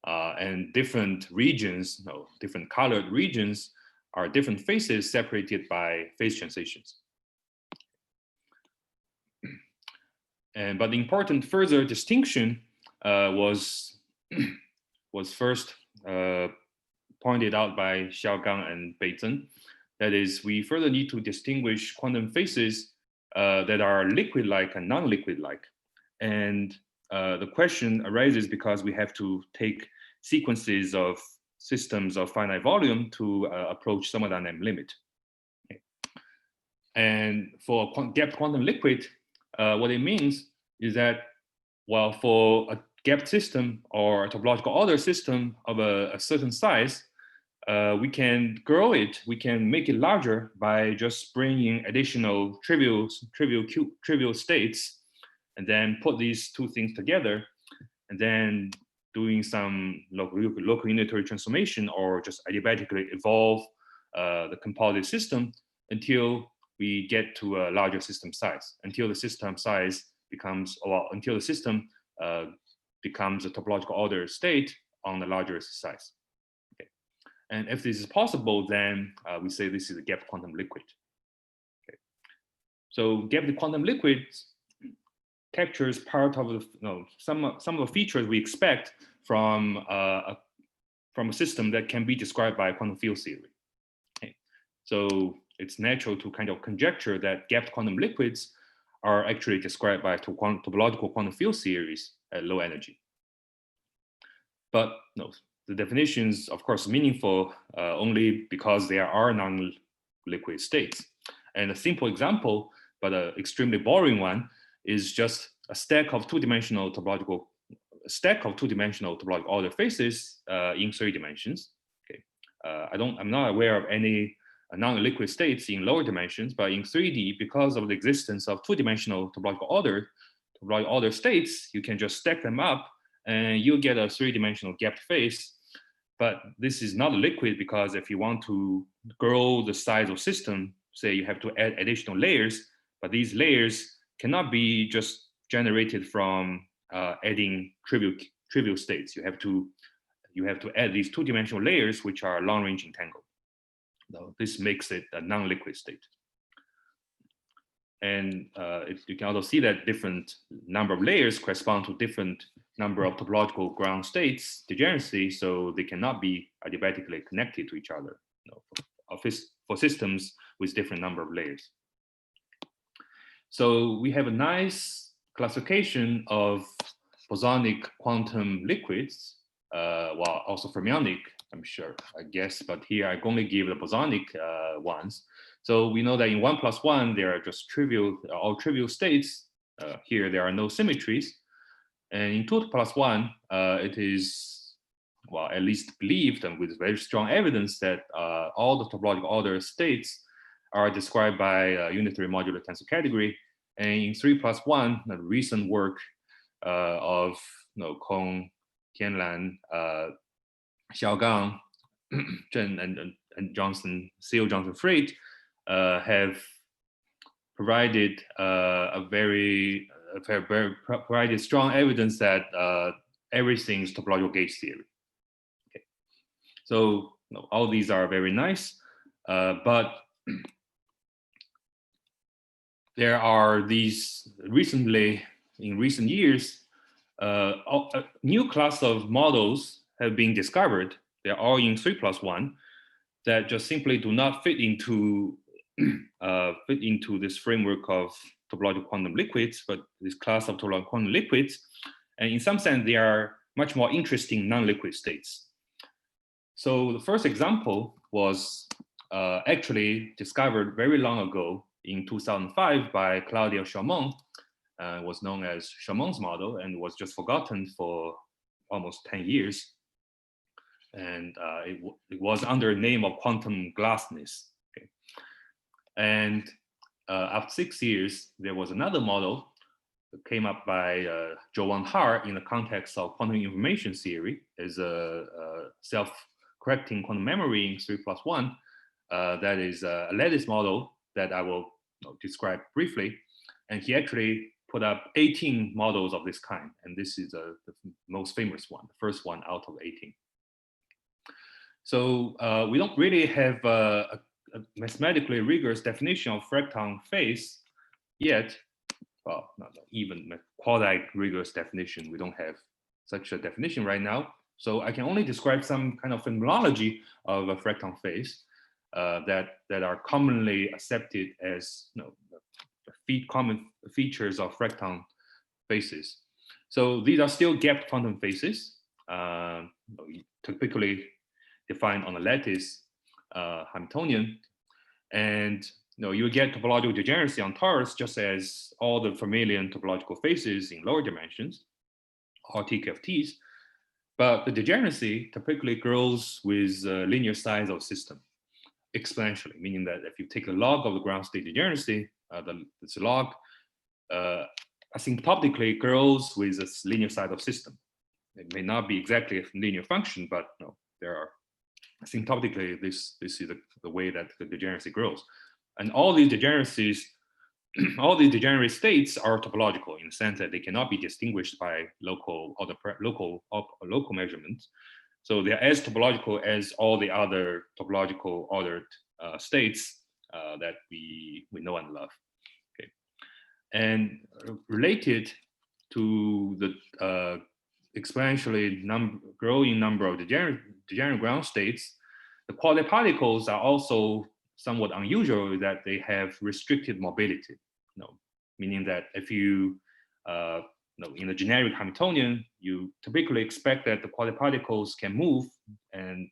And different regions, different colored regions, are different phases separated by phase transitions. But the important further distinction was first pointed out by Xiaogang and Beizhen. That is, we further need to distinguish quantum phases that are liquid-like and non-liquid-like. And the question arises because we have to take sequences of systems of finite volume to approach thermodynamic limit. Okay. And for gapped quantum liquid, what it means is that, well, for a gapped system or a topological order system of a certain size, we can grow it, we can make it larger by just bringing additional trivial states, and then put these two things together, and then doing some local unitary transformation, or just adiabatically evolve the composite system until we get to a larger system size, until the system size becomes, or until the system becomes a topological order state on the larger size. Okay. And if this is possible, then we say this is a gapped quantum liquid. Okay. So gapped quantum liquid captures part of the, some of the features we expect from a system that can be described by a quantum field theory. Okay. So it's natural to kind of conjecture that gapped quantum liquids are actually described by topological quantum field series at low energy. But no, the definitions, of course, meaningful only because there are non-liquid states. And a simple example, but an extremely boring one, is just a stack of two-dimensional topological order faces in 3 dimensions. Okay, I'm not aware of any non-liquid states in lower dimensions, but in 3D, because of the existence of two-dimensional topological order states, you can just stack them up and you get a 3-dimensional gapped face. But this is not a liquid, because if you want to grow the size of system, say you have to add additional layers, but these layers cannot be just generated from adding trivial states. You have to add these 2-dimensional layers, which are long-range entangled. So this makes it a non-liquid state. And you can also see that different number of layers correspond to different number of topological ground states degeneracy, so they cannot be adiabatically connected to each other, for systems with different number of layers. So we have a nice classification of bosonic quantum liquids, well, also fermionic, I'm sure, I guess, but here I only give the bosonic ones. So we know that in 1+1, there are just all trivial states. Here, there are no symmetries. And in 2+1, it is, well, at least believed, and with very strong evidence, that all the topological order states are described by a unitary modular tensor category. And in 3+1, the recent work of Kong, Tianlan, Xiaogang, Zheng, and Johnson, Seal, Johnson, Freight have provided provided strong evidence that everything is topological gauge theory. Okay. So all these are very nice, but there are these in recent years, a new class of models have been discovered. They're all in 3+1 that just simply do not fit into this framework of topological quantum liquids, but this class of topological quantum liquids. And in some sense, they are much more interesting non-liquid states. So the first example was actually discovered very long ago in 2005 by Claudia Chaumont, was known as Chaumont's model, and was just forgotten for almost 10 years. And it was under the name of quantum glassness. Okay. And after 6 years, there was another model that came up by Jo-Won Har in the context of quantum information theory as a self-correcting quantum memory in 3+1. That is a lattice model that I will describe briefly. And he actually put up 18 models of this kind. And this is the most famous one, the first one out of 18. So we don't really have a mathematically rigorous definition of Fractal phase yet. Well, not even quasi-rigorous definition. We don't have such a definition right now. So I can only describe some kind of phenomenology of a Fractal phase that are commonly accepted as common features of Fractal phases. So these are still gapped quantum phases, typically defined on a lattice Hamiltonian. And you get topological degeneracy on torus just as all the Fermalian topological faces in lower dimensions, or TQFTs. But the degeneracy typically grows with linear size of system exponentially, meaning that if you take the log of the ground state degeneracy, this log asymptotically grows with this linear size of system. It may not be exactly a linear function, but there are asymptotically this is the way that the degeneracy grows. And all these degeneracies, all these degenerate states are topological in the sense that they cannot be distinguished by local measurements. So they're as topological as all the other topological ordered states that we know and love. Okay, and related to the exponentially growing number of degenerate ground states, the quasi-particles are also somewhat unusual, that they have restricted mobility. Meaning that if you, in a generic Hamiltonian, you typically expect that the quasi-particles can move, and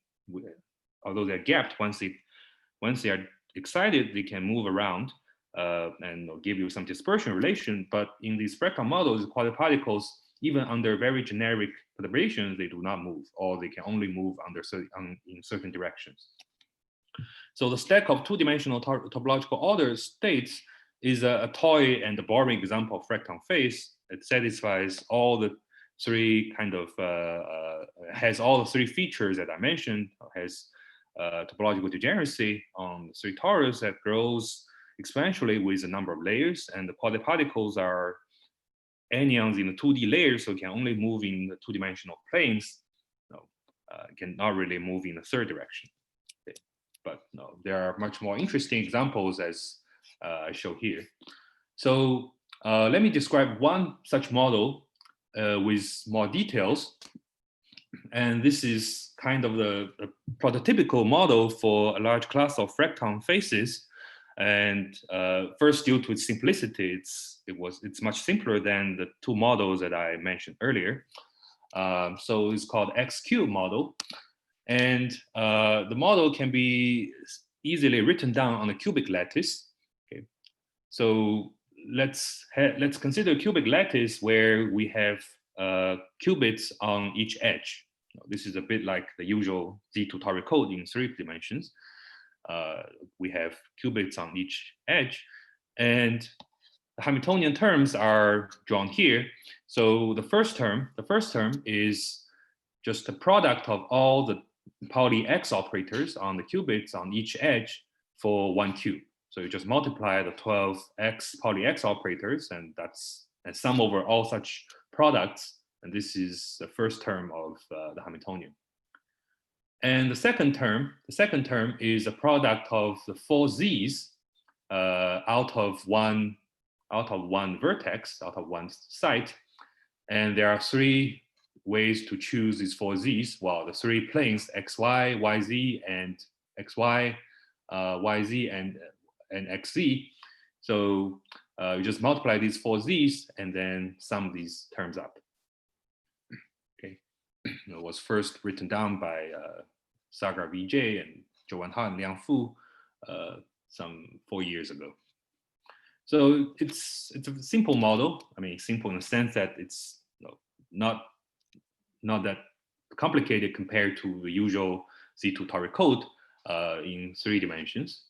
although they're gapped, once they are excited, they can move around and give you some dispersion relation. But in these fractal models, the quasi-particles, even under very generic perturbations, they do not move, or they can only move in certain directions. So the stack of two-dimensional topological order states is a toy and a boring example of fractal phase. It satisfies all the three has all the three features that I mentioned, has topological degeneracy on the three torus that grows exponentially with the number of layers, and the quasi-particles are anyons in the 2D layers, so it can only move in the two-dimensional planes. Cannot really move in the third direction. Okay. But there are much more interesting examples as I show here. So let me describe one such model with more details. And this is kind of the prototypical model for a large class of fractal faces. And first, due to its simplicity, it's much simpler than the two models that I mentioned earlier. So it's called X-cube model. And the model can be easily written down on a cubic lattice. Okay. So let's consider a cubic lattice where we have qubits on each edge. This is a bit like the usual Z2 Tori code in 3 dimensions. We have qubits on each edge, and the Hamiltonian terms are drawn here. So the first term is just the product of all the Pauli X operators on the qubits on each edge for one cube. So you just multiply the 12X Pauli X operators, and that's a sum over all such products. And this is the first term of the Hamiltonian. And the second term is a product of the 4 Z's out of one vertex, out of one site. And there are 3 ways to choose these 4 Z's. Well, the 3 planes, XY, YZ, and XY, YZ, and XZ. So you just multiply these 4 Z's and then sum these terms up. Okay, it was first written down by Sagar Vijay and Zhou Wenhao and Liang Fu some 4 years ago. So it's a simple model. I mean, simple in the sense that it's not that complicated compared to the usual Z2 Tori code in 3 dimensions.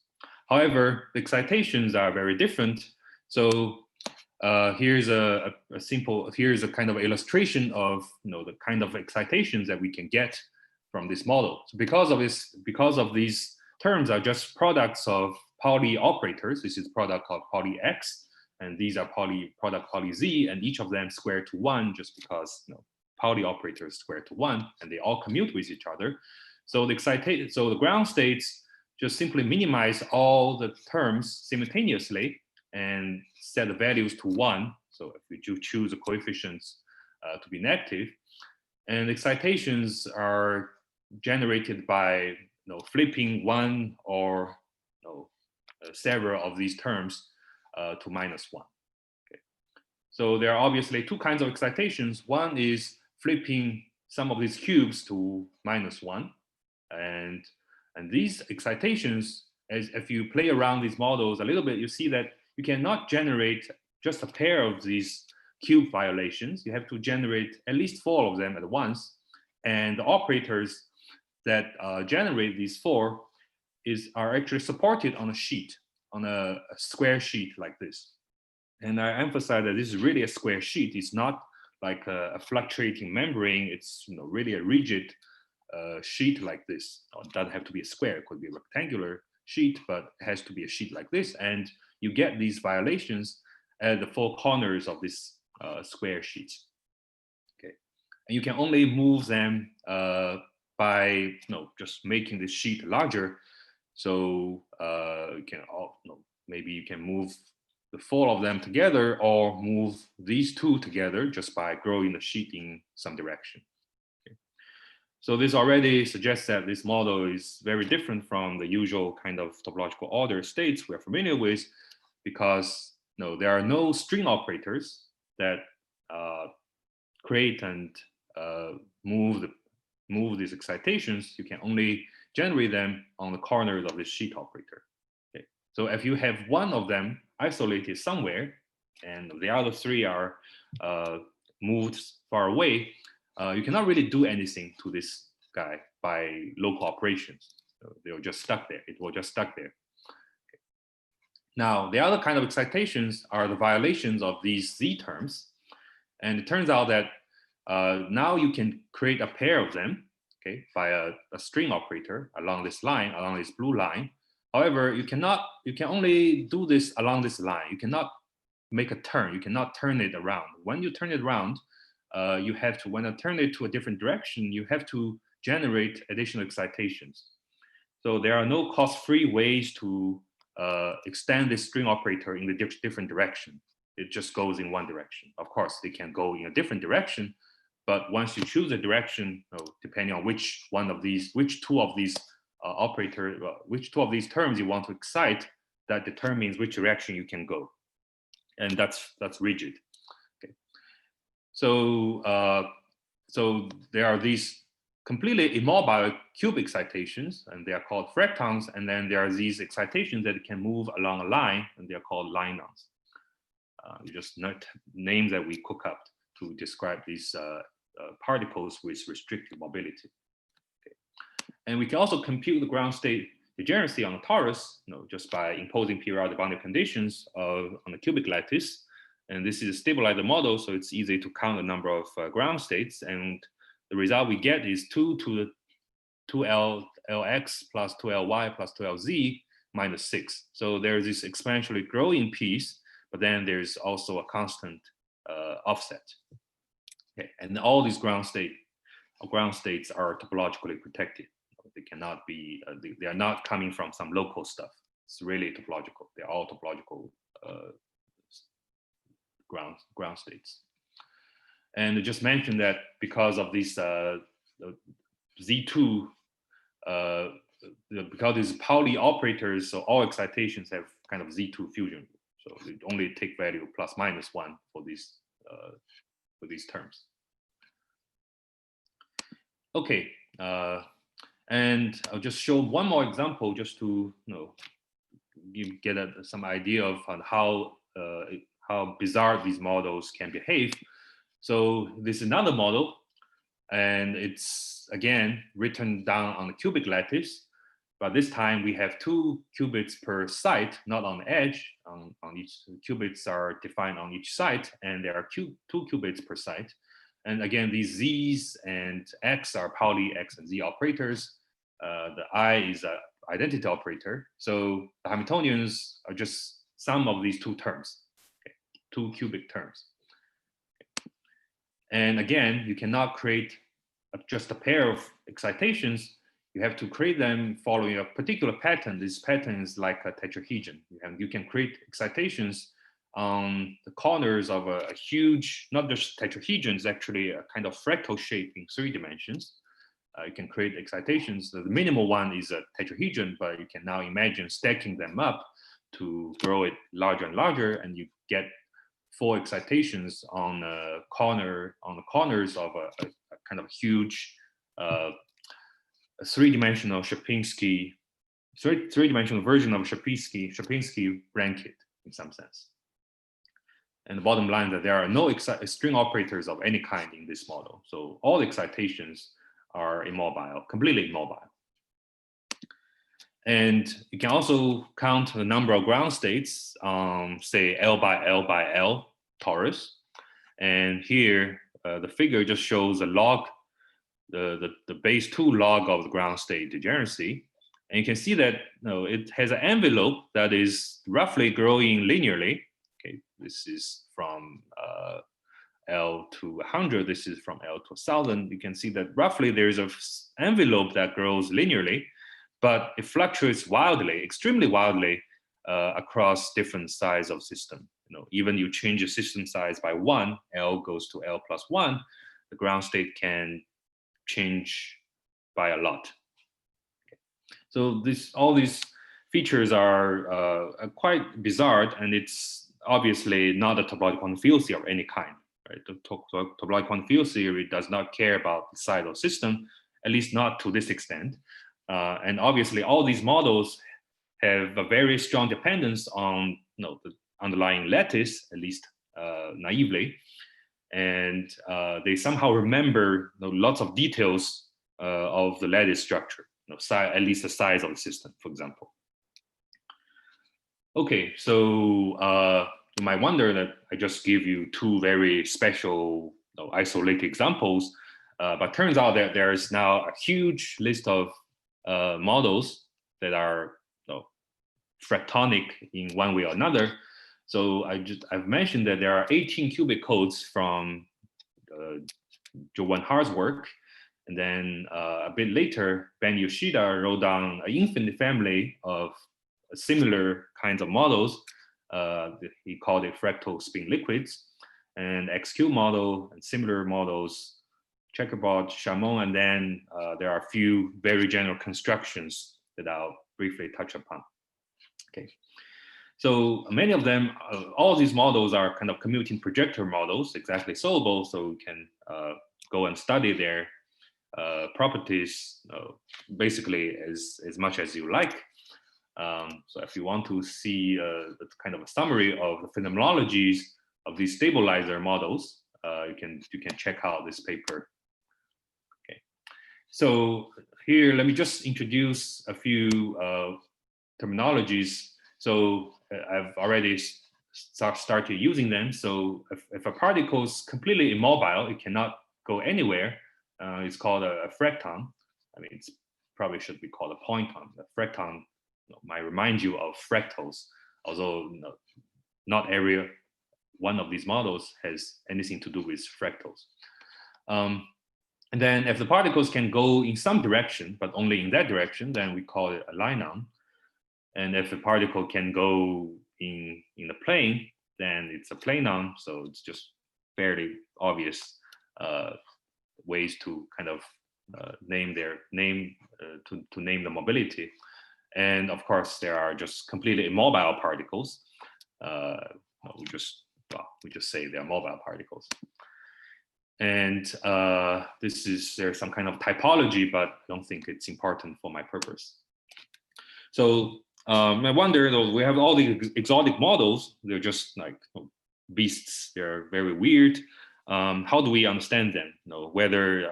However, the excitations are very different. So here's a kind of illustration of the kind of excitations that we can get from this model. So because of these terms are just products of Pauli operators. This is product of Pauli X, and these are product Pauli Z, and each of them square to 1 just because Pauli operators square to 1, and they all commute with each other. So the ground states just simply minimize all the terms simultaneously and set the values to 1. So if we choose the coefficients to be negative, and excitations are generated by flipping one or several of these terms to -1. Okay. So there are obviously 2 kinds of excitations. One is flipping some of these cubes to -1, and these excitations if you play around these models a little bit, you see that you cannot generate just a pair of these cube violations. You have to generate at least 4 of them at once. And the operators that generate these 4 are actually supported on a sheet, on a square sheet like this. And I emphasize that this is really a square sheet. It's not like a fluctuating membrane. It's really a rigid sheet like this. It doesn't have to be a square. It could be a rectangular sheet, but it has to be a sheet like this. And you get these violations at the 4 corners of this square sheet. Okay, and you can only move them by just making the sheet larger. So you can maybe you can move the 4 of them together, or move these 2 together just by growing the sheet in some direction. Okay. So this already suggests that this model is very different from the usual kind of topological order states we're familiar with, because there are no string operators that create and move these excitations. You can only generate them on the corners of the sheet operator. Okay. So if you have one of them isolated somewhere, and the other 3 are moved far away, you cannot really do anything to this guy by local operations. So they're just stuck there. It will just stuck there. Okay. Now, the other kind of excitations are the violations of these Z terms. And it turns out that now you can create a pair of them, okay, by a string operator along this line, along this blue line. However, you can only do this along this line. You cannot make a turn. You cannot turn it around. When you turn it around, you have to, when I turn it to a different direction, you have to generate additional excitations. So there are no cost-free ways to extend this string operator in the different direction. It just goes in one direction. Of course, they can go in a different direction, but once you choose a direction, depending on which two of these which 2 of these terms you want to excite, that determines which direction you can go, and that's rigid. Okay. So so there are these completely immobile cube excitations, and they are called fractons, and then there are these excitations that can move along a line, and they are called linons. Just names that we cook up to describe these particles with restricted mobility. Okay. And we can also compute the ground state degeneracy on a torus, just by imposing periodic boundary conditions on the cubic lattice. And this is a stabilizer model, so it's easy to count the number of ground states. And the result we get is 2 to the 2Lx plus 2Ly plus 2Lz minus 6. So there's this exponentially growing piece, but then there's also a constant offset. Okay. And all these ground states are topologically protected. They cannot be, they are not coming from some local stuff. It's really topological. They're all topological ground states. And I just mentioned that because of these Z2, because these Pauli operators, so all excitations have kind of Z2 fusion. So they only take value plus minus 1 for these terms. Okay, and I'll just show one more example just to get some idea of how bizarre these models can behave. So this is another model, and it's again written down on the cubic lattice, but this time we have 2 qubits per site, not on the edge. On each qubits are defined on each site, and there are 2 qubits per site. And again, these Z's and X are Pauli X and Z operators. The I is an identity operator. So the Hamiltonians are just sum of these 2 terms, okay, 2 cubic terms. And again, you cannot create just a pair of excitations. You have to create them following a particular pattern. This pattern is like a tetrahedron. You can create excitations on the corners of a huge, not just tetrahedron, it's actually a kind of fractal shape in 3 dimensions. You can create excitations. The minimal one is a tetrahedron, but you can now imagine stacking them up to grow it larger and larger, and you get 4 excitations on the corners of a kind of huge 3-dimensional Sierpinski three-dimensional version of Sierpinski rankit in some sense. And the bottom line that there are no string operators of any kind in this model. So all excitations are immobile, completely immobile. And you can also count the number of ground states, say L by L by L torus. And here, the figure just shows a log, the base 2 log of the ground state degeneracy. And you can see that it has an envelope that is roughly growing linearly. Okay, this is from L to 100. This is from L to 1,000. You can see that roughly there's an envelope that grows linearly, but it fluctuates wildly, extremely wildly, across different size of system. Even you change the system size by 1, L goes to L plus 1, the ground state can change by a lot. Okay. So all these features are quite bizarre, and it's obviously not a topological quantum field theory of any kind. Right? The topological quantum field theory does not care about the size of system, at least not to this extent. And obviously, all these models have a very strong dependence on the underlying lattice, at least naively, and they somehow remember lots of details of the lattice structure, at least the size of the system, for example. Okay, so you might wonder that I just give you 2 very special isolated examples, but turns out that there's now a huge list of models that are fractonic in one way or another. So I've mentioned that there are 18 qubit codes from Joe Wanhar's work, and then a bit later, Ben Yoshida wrote down an infinite family of similar kinds of models. He called it fractal spin liquids, and XQ model and similar models, checkerboard, Chamon, and then there are a few very general constructions that I'll briefly touch upon. Okay, so many of them, all these models are kind of commuting projector models, exactly solvable, so we can go and study their properties basically as much as you like. So if you want to see kind of a summary of the phenomenologies of these stabilizer models, you can check out this paper. Okay, so here let me just introduce a few terminologies. So I've already started using them. So if a particle is completely immobile, it cannot go anywhere. It's called a fracton. I mean, it's probably should be called a pointon. A fracton might remind you of fractals, although not every one of these models has anything to do with fractals. And then if the particles can go in some direction, but only in that direction, then we call it a linon. And if a particle can go in the plane, then it's a planon. So it's just fairly obvious ways to kind of name to name the mobility. And of course, there are just completely immobile particles. We just say they're mobile particles. And there's some kind of typology, but I don't think it's important for my purpose. So I wonder, though, we have all the exotic models. They're just like beasts. They're very weird. How do we understand them? Whether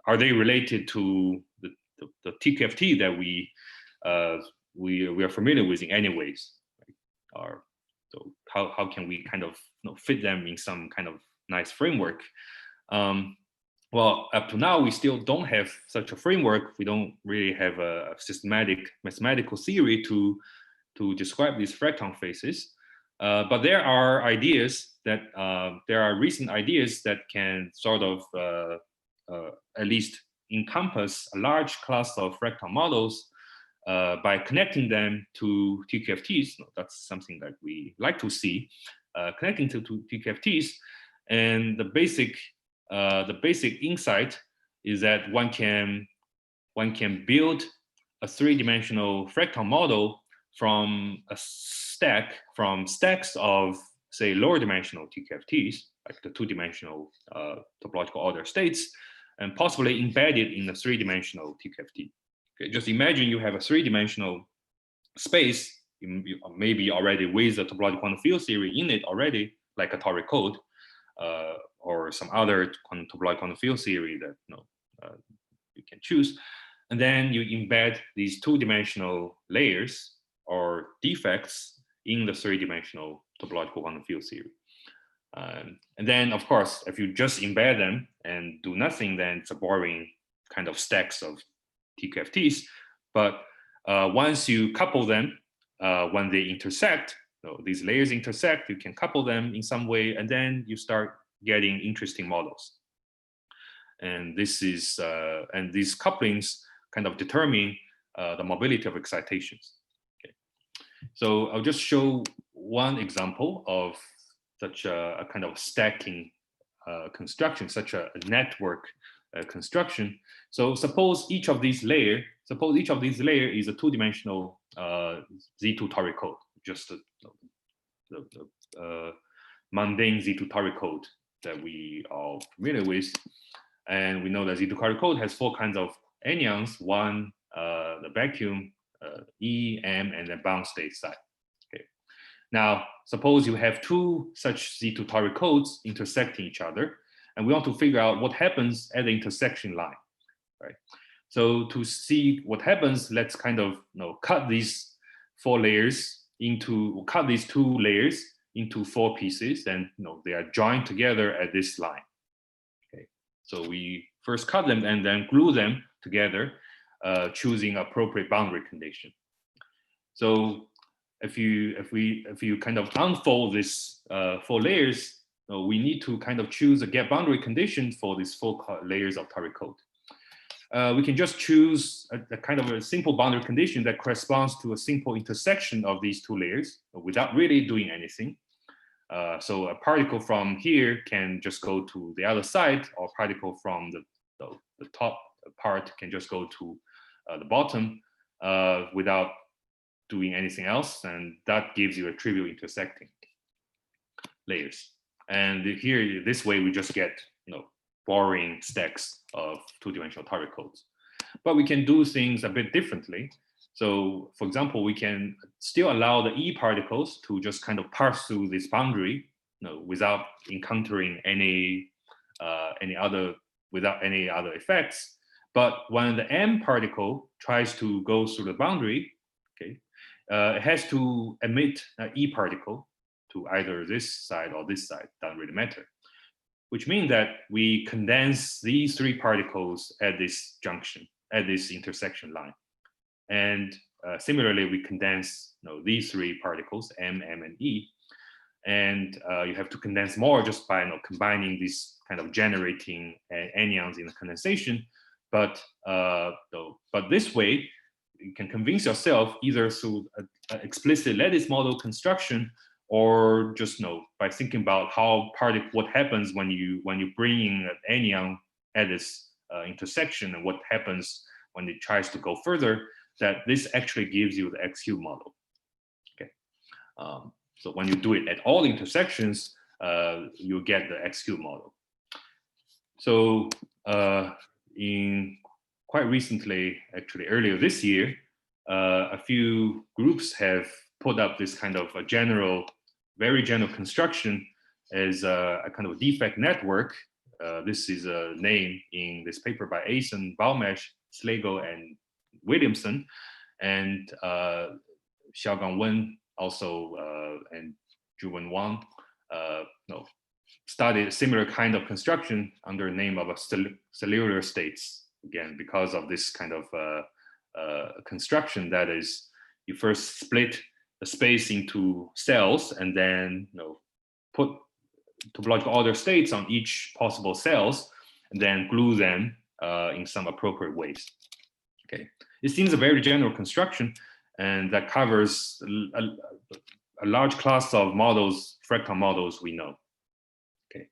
are they related to the TQFT that we are familiar with in any ways? Or so how can we kind of fit them in some kind of nice framework? Well, up to now, we still don't have such a framework. We don't really have a systematic mathematical theory to describe these fracton phases. But there are ideas that there are recent ideas that can sort of at least encompass a large class of fractal models by connecting them to TQFTs. That's something that we like to see, connecting to TQFTs. And the basic insight is that one can build a 3-dimensional fractal model from stacks of, say, lower dimensional TQFTs, like the 2-dimensional topological order states, and possibly embed it in a 3-dimensional TQFT. Okay, just imagine you have a 3-dimensional space, maybe already with a topological quantum field theory in it already, like a toric code, or some other topological quantum field theory that you can choose. And then you embed these two-dimensional layers or defects in the three-dimensional topological quantum field theory. And then, of course, if you just embed them and do nothing, then it's a boring kind of stacks of TQFTs. But once you couple them, when they intersect, these layers intersect, you can couple them in some way, and then you start getting interesting models. And this is and these couplings kind of determine the mobility of excitations. Okay. So I'll just show one example of such a kind of stacking construction, such a network construction. So suppose each of these layer is a two-dimensional Z2 toric code, just the mundane Z2 toric code that we are familiar with. And we know that Z2 toric code has four kinds of anyons: one, the vacuum, E, M, and the bound state side. Okay. Now, suppose you have two such Z2 toric codes intersecting each other, and we want to figure out what happens at the intersection line, right? So to see what happens, let's kind of cut these two layers into four pieces, and they are joined together at this line. Okay, so we first cut them and then glue them together, choosing appropriate boundary condition. So if you kind of unfold this four layers, we need to kind of choose a gap boundary condition for these four layers of toric code. We can just choose a kind of a simple boundary condition that corresponds to a simple intersection of these two layers without really doing anything. So a particle from here can just go to the other side, or a particle from the top part can just go to the bottom without doing anything else, and that gives you a trivial intersecting layers. And here, this way, we just get boring stacks of two-dimensional toric codes. But we can do things a bit differently. So, for example, we can still allow the E particles to just kind of pass through this boundary, without encountering any other effects. But when the M particle tries to go through the boundary, okay, it has to emit an E particle to either this side or this side, doesn't really matter. Which means that we condense these three particles at this junction, at this intersection line. And similarly, we condense these three particles, M, and E. And you have to condense more just by combining these kind of generating anyons in the condensation. But this way, you can convince yourself either through an explicit lattice model construction, or just by thinking about what happens when you bring in an anyon at this intersection, and what happens when it tries to go further, that this actually gives you the X-cube model. Okay, so when you do it at all intersections, you get the X-cube model. So quite recently, actually earlier this year, a few groups have put up this kind of a very general construction as a kind of defect network. This is a name in this paper by Asen, Baumesh, Slagle, and Williamson, and Xiaogang Wen also, and Zhuwen Wang studied a similar kind of construction under the name of a cellular states, again, because of this kind of construction, that is, you first split the space into cells and then put topological order states on each possible cells and then glue them in some appropriate ways. Okay, it seems a very general construction, and that covers a large class of models, fractal models we know. Okay,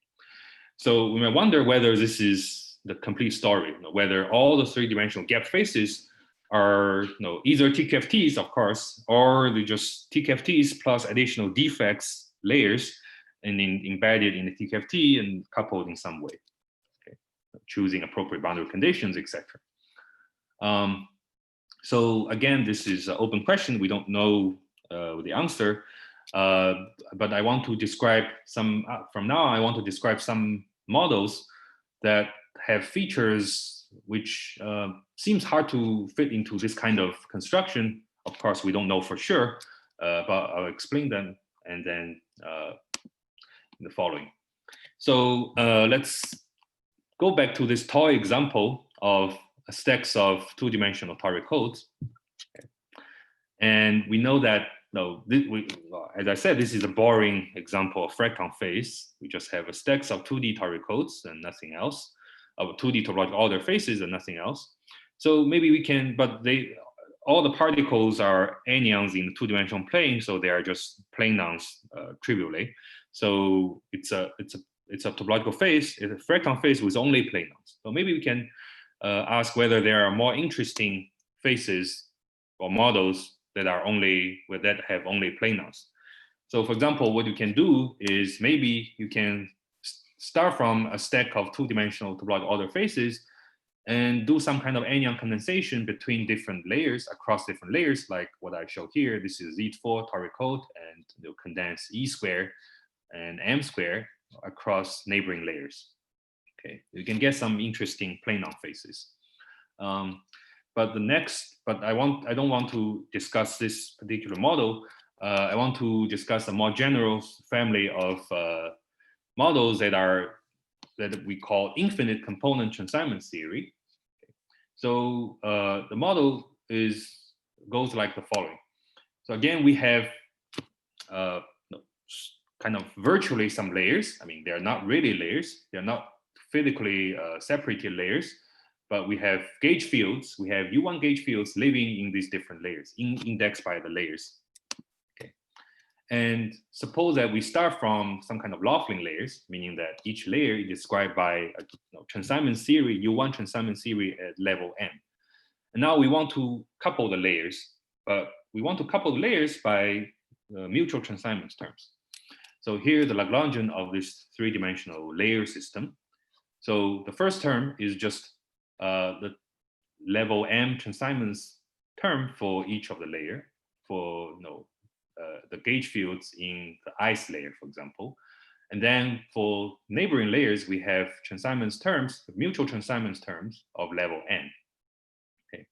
so we may wonder whether this is the complete story, whether all the three-dimensional gap faces are either TQFTs, of course, or they're just TQFTs plus additional defects layers and embedded in the TQFT and coupled in some way. Okay, choosing appropriate boundary conditions, etc. So again, this is an open question. We don't know the answer, but I want to describe some, from now on, I want to describe some models that have features which seems hard to fit into this kind of construction. Of course, we don't know for sure, but I'll explain them and then the following. So let's go back to this toy example of stacks of two-dimensional Tory codes. And we know that, as I said, this is a boring example of Fractal phase. We just have a stacks of 2D Tory codes and nothing else, of 2D topological order faces and nothing else. So maybe we can, but all the particles are anyons in the two-dimensional plane, so they are just planons trivially. So it's a topological phase, it's a Fractal phase with only planons. So maybe we can ask whether there are more interesting phases or models that are that have only planons. So for example, what you can do is maybe you can start from a stack of two-dimensional topological order faces and do some kind of anyon condensation between different layers, across different layers, like what I show here. This is Z4 Tory code, and they'll condense E square and M square across neighboring layers. Okay, you can get some interesting planon faces. But I don't want to discuss this particular model. I want to discuss a more general family of models that we call infinite component consignment theory. So the model goes like the following. So again, we have kind of virtually some layers. I mean, they're not really layers. They're not physically separated layers, but we have gauge fields. We have U1 gauge fields living in these different layers, indexed by the layers. Okay. And suppose that we start from some kind of Laughlin layers, meaning that each layer is described by a consignment theory, U1 consignment theory at level M. And now we want to couple the layers, but we want to couple the layers by mutual consignment terms. So here, the Lagrangian of this three-dimensional layer system. So the first term is just the level M consignments term for each of the layer, for the gauge fields in the ice layer, for example. And then for neighboring layers, we have consignments terms, mutual consignments terms of level N. Okay.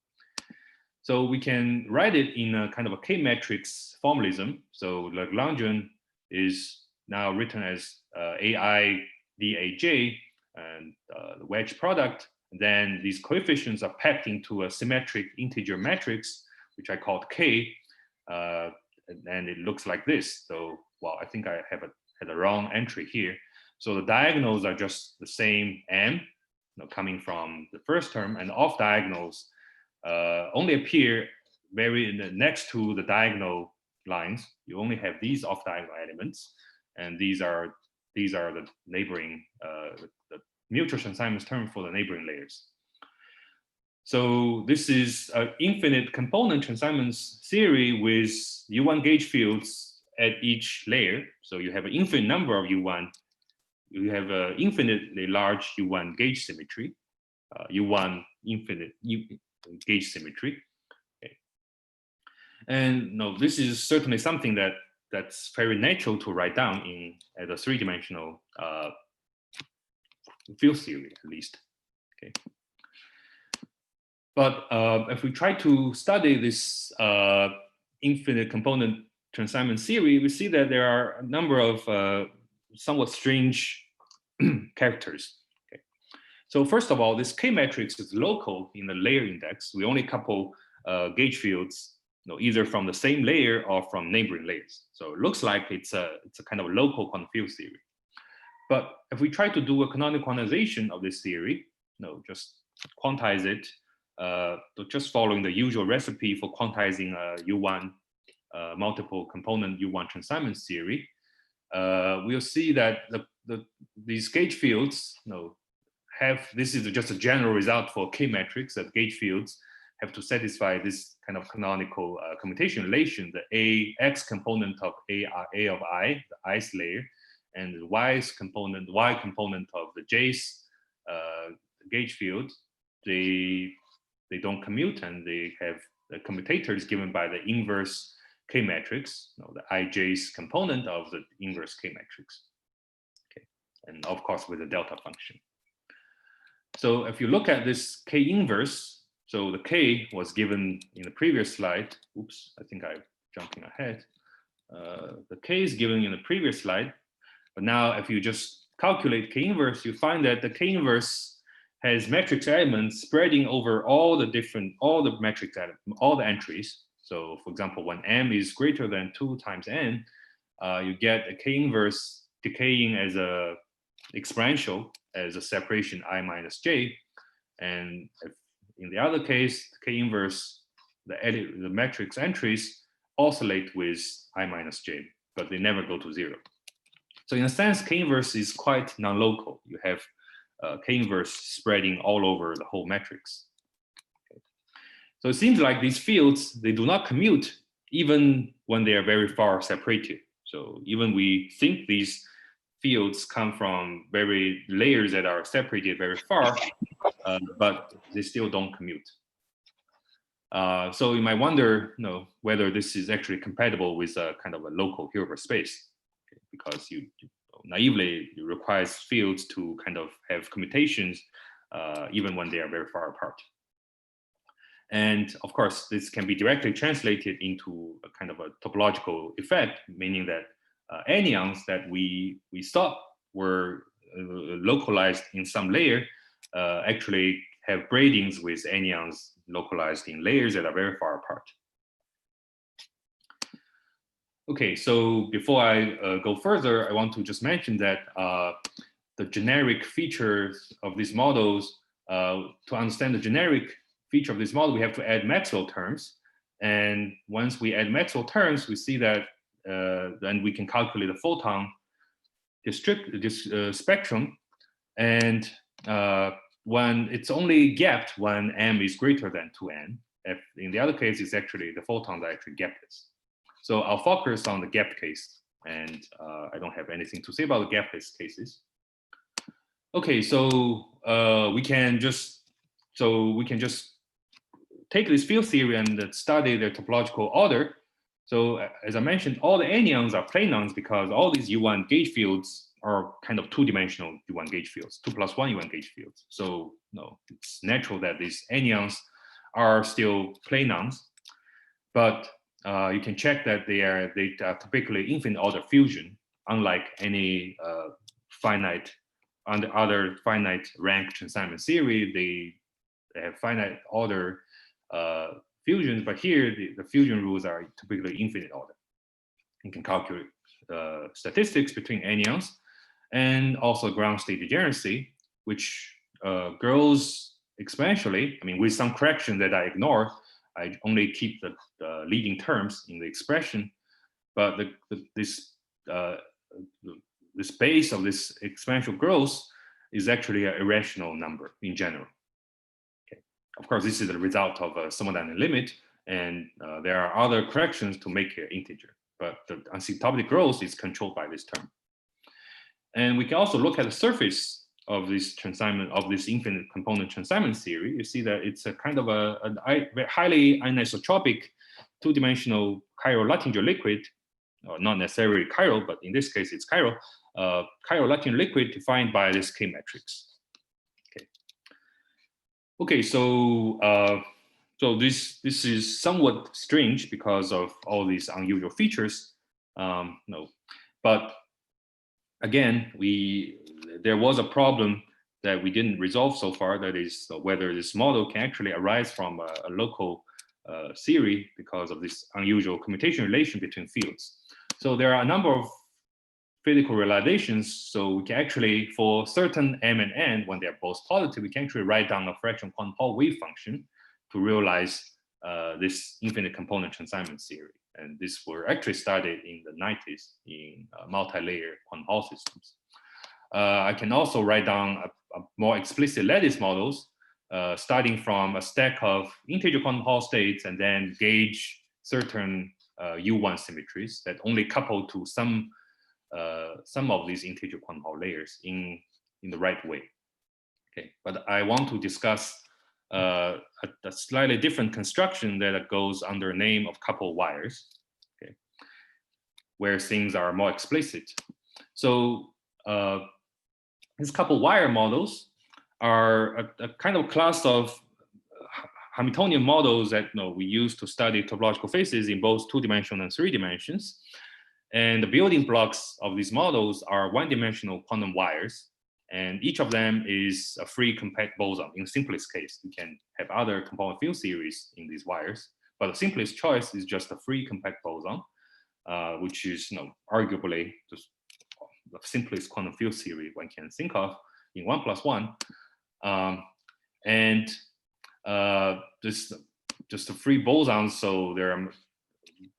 So we can write it in a kind of a K-matrix formalism. So Lagrangian is now written as AI dAj, and the wedge product. Then these coefficients are packed into a symmetric integer matrix, which I called K, and it looks like this. So, well, I think I had a wrong entry here. So the diagonals are just the same M, coming from the first term, and off diagonals only appear next to the diagonal lines. You only have these off diagonal elements, and these are the neighboring the mutual consignment term for the neighboring layers. So this is an infinite component consignments theory with U1 gauge fields at each layer. So you have an infinite number of U1. You have an infinitely large U1 gauge symmetry, U1 infinite gauge symmetry. Okay. And no, this is certainly something that's very natural to write down as a three-dimensional field theory, at least. Okay. But if we try to study this infinite component consignment theory, we see that there are a number of somewhat strange characters. Okay. So first of all, this K matrix is local in the layer index. We only couple gauge fields, either from the same layer or from neighboring layers. So it looks like it's a kind of local quantum field theory. But if we try to do a canonical quantization of this theory, just quantize it, just following the usual recipe for quantizing U1 multiple component U1 consignment theory, we'll see that these gauge fields, this is just a general result for K matrix, that gauge fields have to satisfy this kind of canonical commutation relation, the AX component of A of I, the I's layer, and the Y component of the J's gauge field. They don't commute, and they have the commutator is given by the inverse K matrix, the ij's component of the inverse K matrix. Okay, and of course with the delta function. So if you look at this K inverse, so the K was given in the previous slide. Oops, I think I'm jumping ahead. The K is given in the previous slide, but now if you just calculate K inverse, you find that the K inverse has matrix elements spreading over all the matrix elements, all the entries. So for example, when m is greater than 2 times n, you get a K inverse decaying as a exponential, as a separation I minus j. And if in the other case, K inverse, the matrix entries oscillate with I minus j, but they never go to 0. So in a sense, K inverse is quite non-local. You have K inverse spreading all over the whole matrix. Okay. So it seems like these fields, they do not commute even when they are very far separated. So even we think these fields come from very layers that are separated very far, but they still don't commute. So you might wonder, whether this is actually compatible with a kind of a local Hilbert space, okay, because naively it requires fields to kind of have commutations even when they are very far apart. And of course, this can be directly translated into a kind of a topological effect, meaning that anyons that we thought were localized in some layer actually have braidings with anyons localized in layers that are very far apart. Okay, so before I go further, I want to just mention that the generic features of these models, to understand the generic feature of this model, we have to add Maxwell terms. And once we add Maxwell terms, we see that then we can calculate the photon spectrum. And when it's only gapped when m is greater than 2n. If in the other case, it's actually the photons are actually gapless. So I'll focus on the gapped case, and I don't have anything to say about the gapless cases. Okay, so we can just take this field theory and study their topological order. So as I mentioned, all the anyons are planons because all these U1 gauge fields are kind of two-dimensional U1 gauge fields, 2 + 1 U1 gauge fields. So it's natural that these anyons are still planons, but you can check that they are typically infinite order fusion, unlike any other finite rank consignment theory. They have finite order fusions, but here the fusion rules are typically infinite order. You can calculate statistics between anyons and also ground state degeneracy, which grows exponentially. I mean, with some correction that I ignore, I only keep the leading terms in the expression, but the space of this exponential growth is actually an irrational number in general. Okay. Of course, this is the result of a thermodynamic limit, and there are other corrections to make it integer, but the asymptotic growth is controlled by this term. And we can also look at the surface of this consignment, of this infinite component consignment theory. You see that it's a kind of a highly anisotropic two-dimensional chiral Luttinger liquid, or not necessarily chiral, but in this case it's chiral, chiral Luttinger liquid defined by this K matrix. Okay, so this is somewhat strange because of all these unusual features. But again, there was a problem that we didn't resolve so far. That is whether this model can actually arise from a local theory because of this unusual commutation relation between fields. So there are a number of physical realizations. So we can actually, for certain m and n, when they're both positive, we can actually write down a fraction quantum Hall wave function to realize this infinite component consignment theory. And this were actually studied in the 90s in multi-layer quantum Hall systems. I can also write down a more explicit lattice models, starting from a stack of integer quantum Hall states and then gauge certain U1 symmetries that only couple to some of these integer quantum Hall layers in the right way. Okay, but I want to discuss a slightly different construction that goes under name of coupled wires, okay, where things are more explicit. So these coupled wire models are a kind of class of Hamiltonian models that we use to study topological phases in both 2 dimensions and 3 dimensions. And the building blocks of these models are 1-dimensional quantum wires. And each of them is a free compact boson. In the simplest case, you can have other component field series in these wires, but the simplest choice is just a free compact boson, which is arguably just the simplest quantum field theory one can think of in 1+1. And just the free bosons, so they're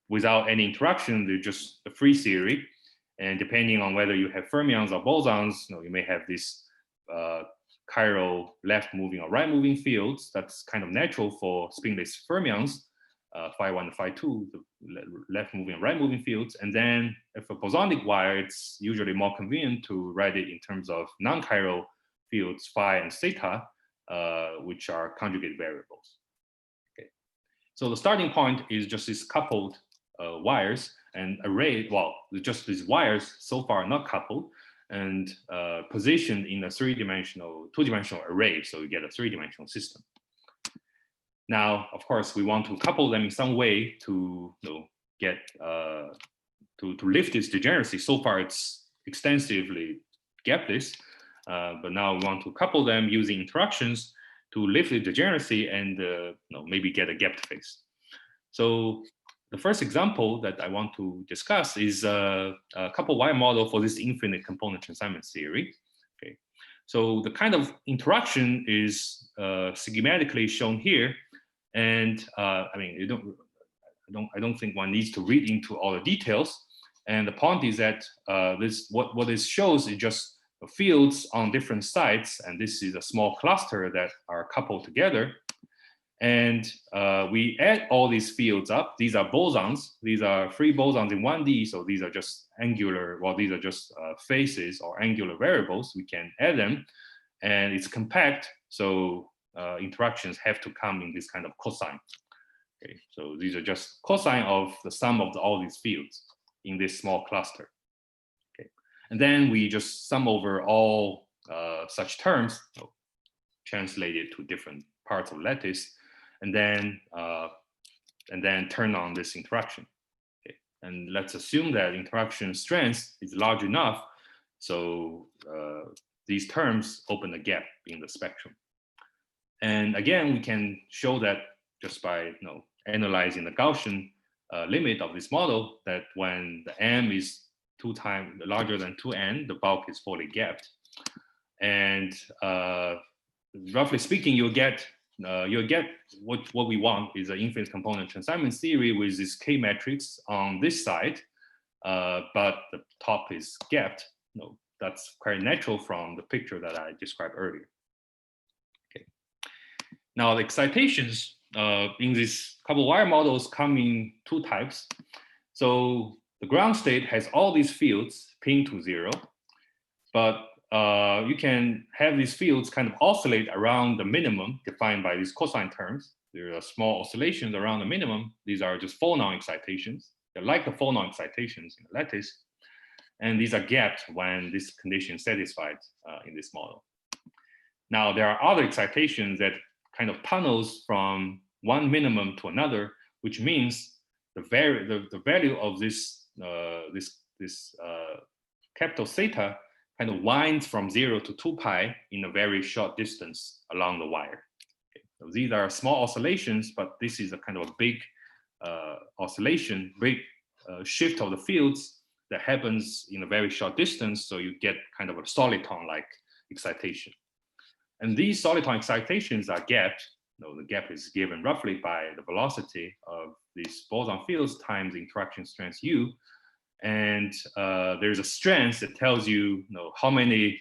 without any interaction, they're just a free theory. And depending on whether you have fermions or bosons, you may have this chiral left moving or right moving fields. That's kind of natural for spinless fermions, phi 1 and phi 2, the left moving and right moving fields. And then if a bosonic wire, it's usually more convenient to write it in terms of non-chiral fields, phi and theta, which are conjugate variables. Okay. So the starting point is just these coupled wires and array, well, just these wires so far not coupled and positioned in a 3-dimensional, 2-dimensional array. So you get a 3-dimensional system. Now, of course, we want to couple them in some way to get to lift this degeneracy. So far, it's extensively gapless, but now we want to couple them using interactions to lift the degeneracy and maybe get a gapped phase. So the first example that I want to discuss is a coupled wire model for this infinite component consignment theory. Okay, so the kind of interaction is schematically shown here, and I mean, I don't think one needs to read into all the details. And the point is that what this shows is just fields on different sites, and this is a small cluster that are coupled together. And we add all these fields up. These are bosons. These are free bosons in 1D. So these are just angular, well, these are just phases or angular variables. We can add them, and it's compact. So interactions have to come in this kind of cosine. Okay, so these are just cosine of the sum of all these fields in this small cluster. Okay, and then we just sum over all such terms, translate it to different parts of lattice, and then turn on this interaction. Okay. And let's assume that interaction strength is large enough, so these terms open a gap in the spectrum. And again, we can show that just by analyzing the Gaussian limit of this model, that when the m is 2 times larger than 2n, the bulk is fully gapped. And roughly speaking, you'll get what we want is an infinite component consignment theory with this K matrix on this side, but the top is gapped. That's quite natural from the picture that I described earlier. Okay. Now the excitations in these coupled wire models come in 2 types. So the ground state has all these fields pinned to 0, but you can have these fields kind of oscillate around the minimum defined by these cosine terms. There are small oscillations around the minimum. These are just phonon excitations. They're like the phonon excitations in the lattice. And these are gapped when this condition is satisfied in this model. Now, there are other excitations that kind of tunnels from one minimum to another, which means the value of this capital theta kind of winds from 0 to 2 pi in a very short distance along the wire. Okay. So these are small oscillations, but this is a kind of a big oscillation, big shift of the fields that happens in a very short distance. So you get kind of a soliton-like excitation. And these soliton excitations are gapped. The gap is given roughly by the velocity of these boson fields times the interaction strength u. And there's a strength that tells you, how many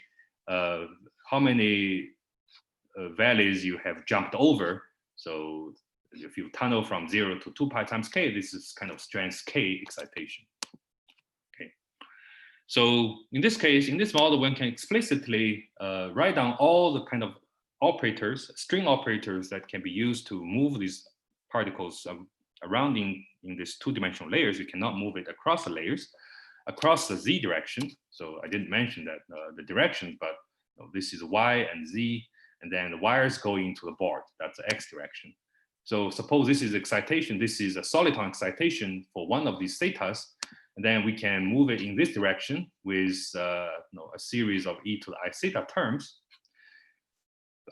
values you have jumped over. So if you tunnel from 0 to 2 pi times k, this is kind of strength k excitation. Okay. So in this case, in this model, one can explicitly write down all the kind of operators, string operators that can be used to move these particles around in these two-dimensional layers. You cannot move it across the layers, across the z direction. So I didn't mention that the direction, but this is y and z, and then the wires going into the board. That's the x direction. So suppose this is excitation. This is a soliton excitation for one of these thetas, and then we can move it in this direction with a series of e to the I theta terms.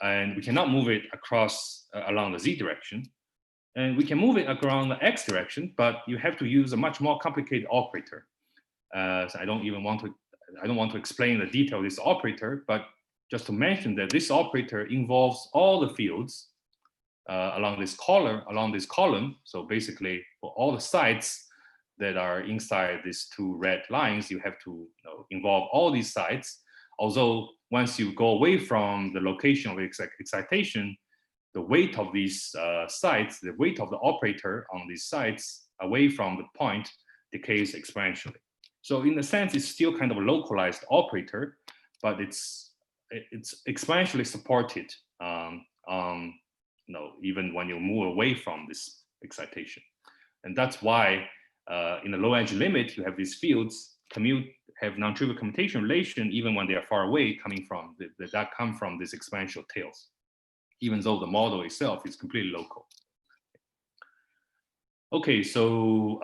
And we cannot move it across along the z direction. And we can move it around the x direction, but you have to use a much more complicated operator. So I don't want to explain the detail of this operator, but just to mention that this operator involves all the fields along this column. So basically, for all the sites that are inside these two red lines, you have to involve all these sites. Although once you go away from the location of excitation, the weight of these sites, the weight of the operator on these sites away from the point decays exponentially. So in a sense, it's still kind of a localized operator, but it's exponentially supported even when you move away from this excitation. And that's why in the low energy limit, you have these fields have non-trivial commutation relation even when they are far away, coming from that come from these exponential tails, even though the model itself is completely local. Okay, so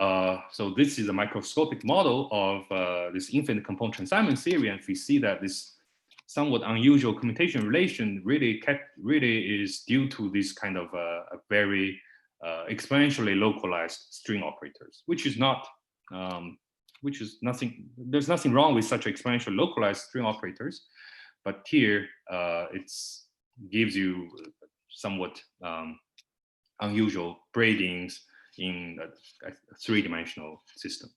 this is a microscopic model of this infinite component consignment theory, and we see that this somewhat unusual commutation relation really is due to this kind of a very exponentially localized string operators, which is nothing. There's nothing wrong with such exponentially localized string operators, but here it gives you somewhat unusual braidings in a three-dimensional system.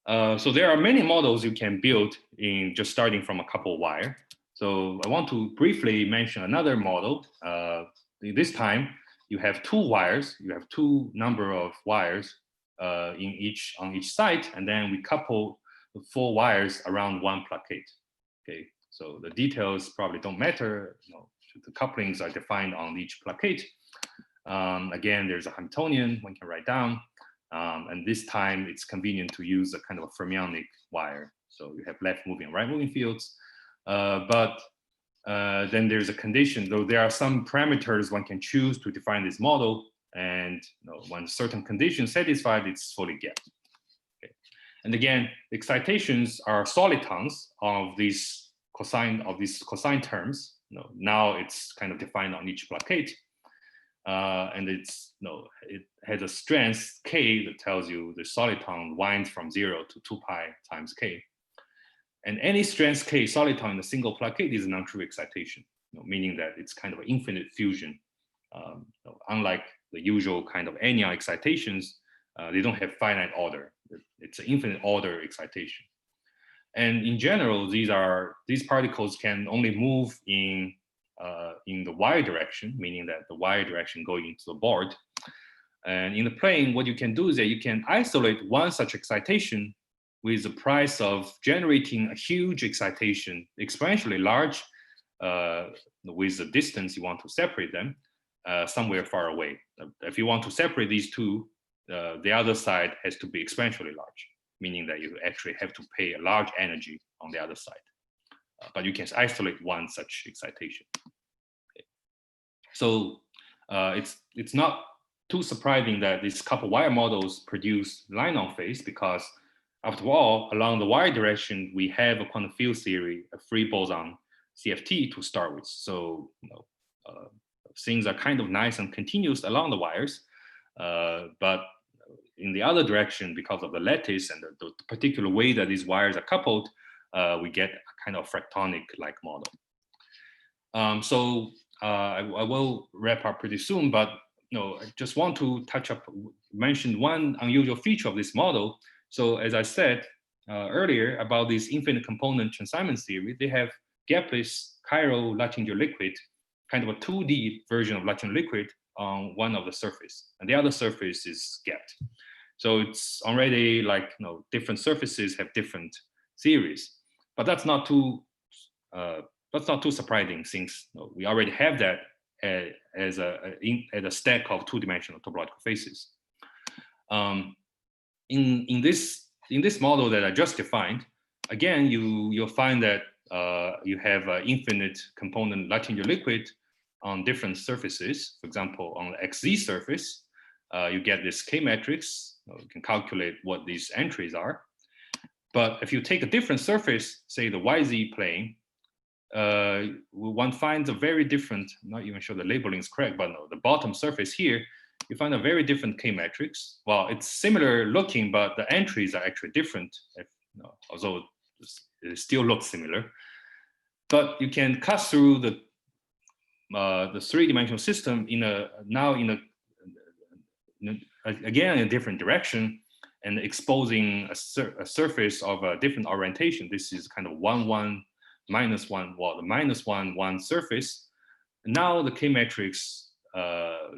So there are many models you can build in just starting from a couple wire. So I want to briefly mention another model. This time you have two wires. You have two number of wires on each side, and then we couple the four wires around one plaquette. Okay, so the details probably don't matter. The couplings are defined on each plaquette. Again, there's a Hamiltonian one can write down. And this time it's convenient to use a kind of a fermionic wire. So you have left moving and right moving fields. But then there's a condition, though there are some parameters one can choose to define this model. And when certain conditions satisfied, it's fully gapped. Okay. And again, excitations are solitons of these cosine terms. Now it's kind of defined on each plaquette. And it has a strength k that tells you the soliton winds from 0 to 2 pi times k. And any strength k soliton in a single plaquette is a non-trivial excitation, meaning that it's kind of an infinite fusion. Unlike the usual kind of anyon excitations, they don't have finite order. It's an infinite order excitation. And in general, these particles can only move in the y direction, meaning that the y direction going into the board. And in the plane, what you can do is that you can isolate one such excitation with the price of generating a huge excitation, exponentially large, with the distance you want to separate them somewhere far away. If you want to separate these two, the other side has to be exponentially large, meaning that you actually have to pay a large energy on the other side. But you can isolate one such excitation. Okay. So it's not too surprising that these couple wire models produce line-on phase, because after all, along the y direction, we have a quantum field theory, a free boson CFT to start with. So things are kind of nice and continuous along the wires, but in the other direction, because of the lattice and the particular way that these wires are coupled, we get a kind of fractonic-like model. I will wrap up pretty soon, but I just want to mention one unusual feature of this model. So as I said earlier about this infinite component consignment theory, they have gapless chiral Luttinger liquid, kind of a 2D version of Luttinger liquid on one of the surface, and the other surface is gapped. So it's already like different surfaces have different theories, but that's not too that's not too surprising since we already have that as a stack of two-dimensional topological faces. In this model that I just defined, again, you'll find that you have infinite component Latinger liquid on different surfaces. For example, on the XZ surface, you get this K matrix. You can calculate what these entries are. But if you take a different surface, say the YZ plane, one finds a very different, I'm not even sure the labeling is correct, but no, the bottom surface here, you find a very different K matrix. Well, it's similar looking, but the entries are actually different, although it still looks similar. But you can cut through the three-dimensional system again in a different direction, and exposing a surface of a different orientation. This is kind of 1, 1, -1, well, the -1, 1 surface. And now the K matrix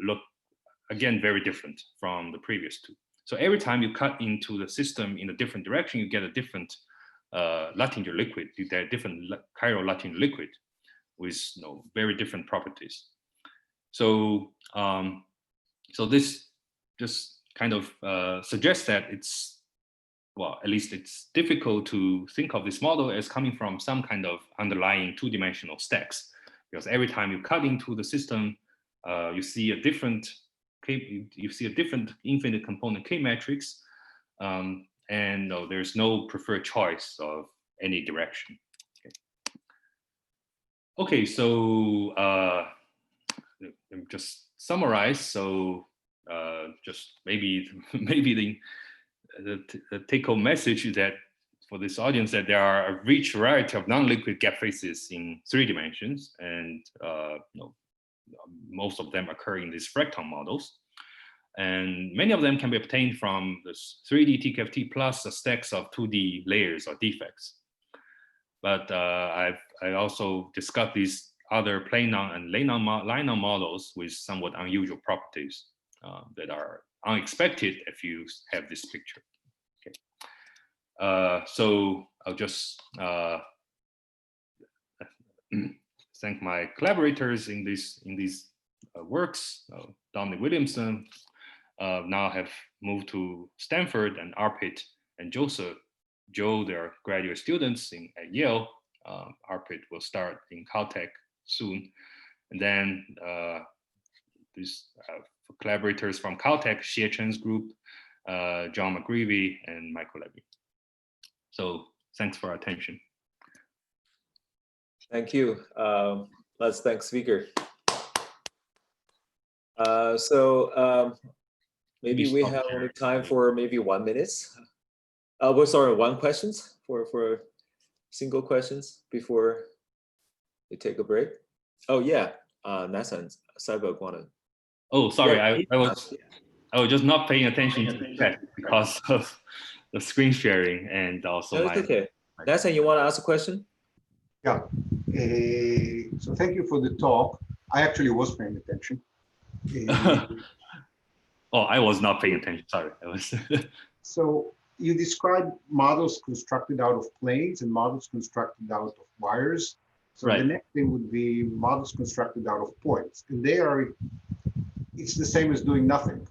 look again very different from the previous two. So every time you cut into the system in a different direction, you get a different Latinger liquid. You get a different chiral Latinger liquid with very different properties. So so this just kind of suggests that it's, well, at least it's difficult to think of this model as coming from some kind of underlying two-dimensional stacks, because every time you cut into the system, you see a different infinite component K matrix, and there's no preferred choice of any direction. Okay, so let me just summarize. So just maybe the take-home message is that for this audience, that there are a rich variety of non-liquid gap faces in 3 dimensions, and most of them occur in these fractal models, and many of them can be obtained from this 3D TKFT plus the stacks of 2D layers or defects. But I also discussed these other planar and linear models with somewhat unusual properties that are unexpected if you have this picture. Okay. So I'll just thank my collaborators in these works. Dominic Williamson now have moved to Stanford, and Arpit and Joe, they're graduate students at Yale. Arpit will start in Caltech soon. And then these collaborators from Caltech, Xie Chen's group, John McGreevy, and Michael Levy. So thanks for your attention. Thank you. Let's thank speaker. Maybe we have only time for maybe 1 minute. We're sorry, 1 questions for single questions before we take a break. Oh yeah, NASA and Cyber wanted. Oh, sorry, yeah. I was just not paying attention to the chat because of the screen sharing, and also no, it's okay. NASA, you want to ask a question? Yeah. So thank you for the talk. I actually was paying attention. Oh, I was not paying attention. Sorry, I was. So you described models constructed out of planes and models constructed out of wires. So right. The next thing would be models constructed out of points, and it's the same as doing nothing,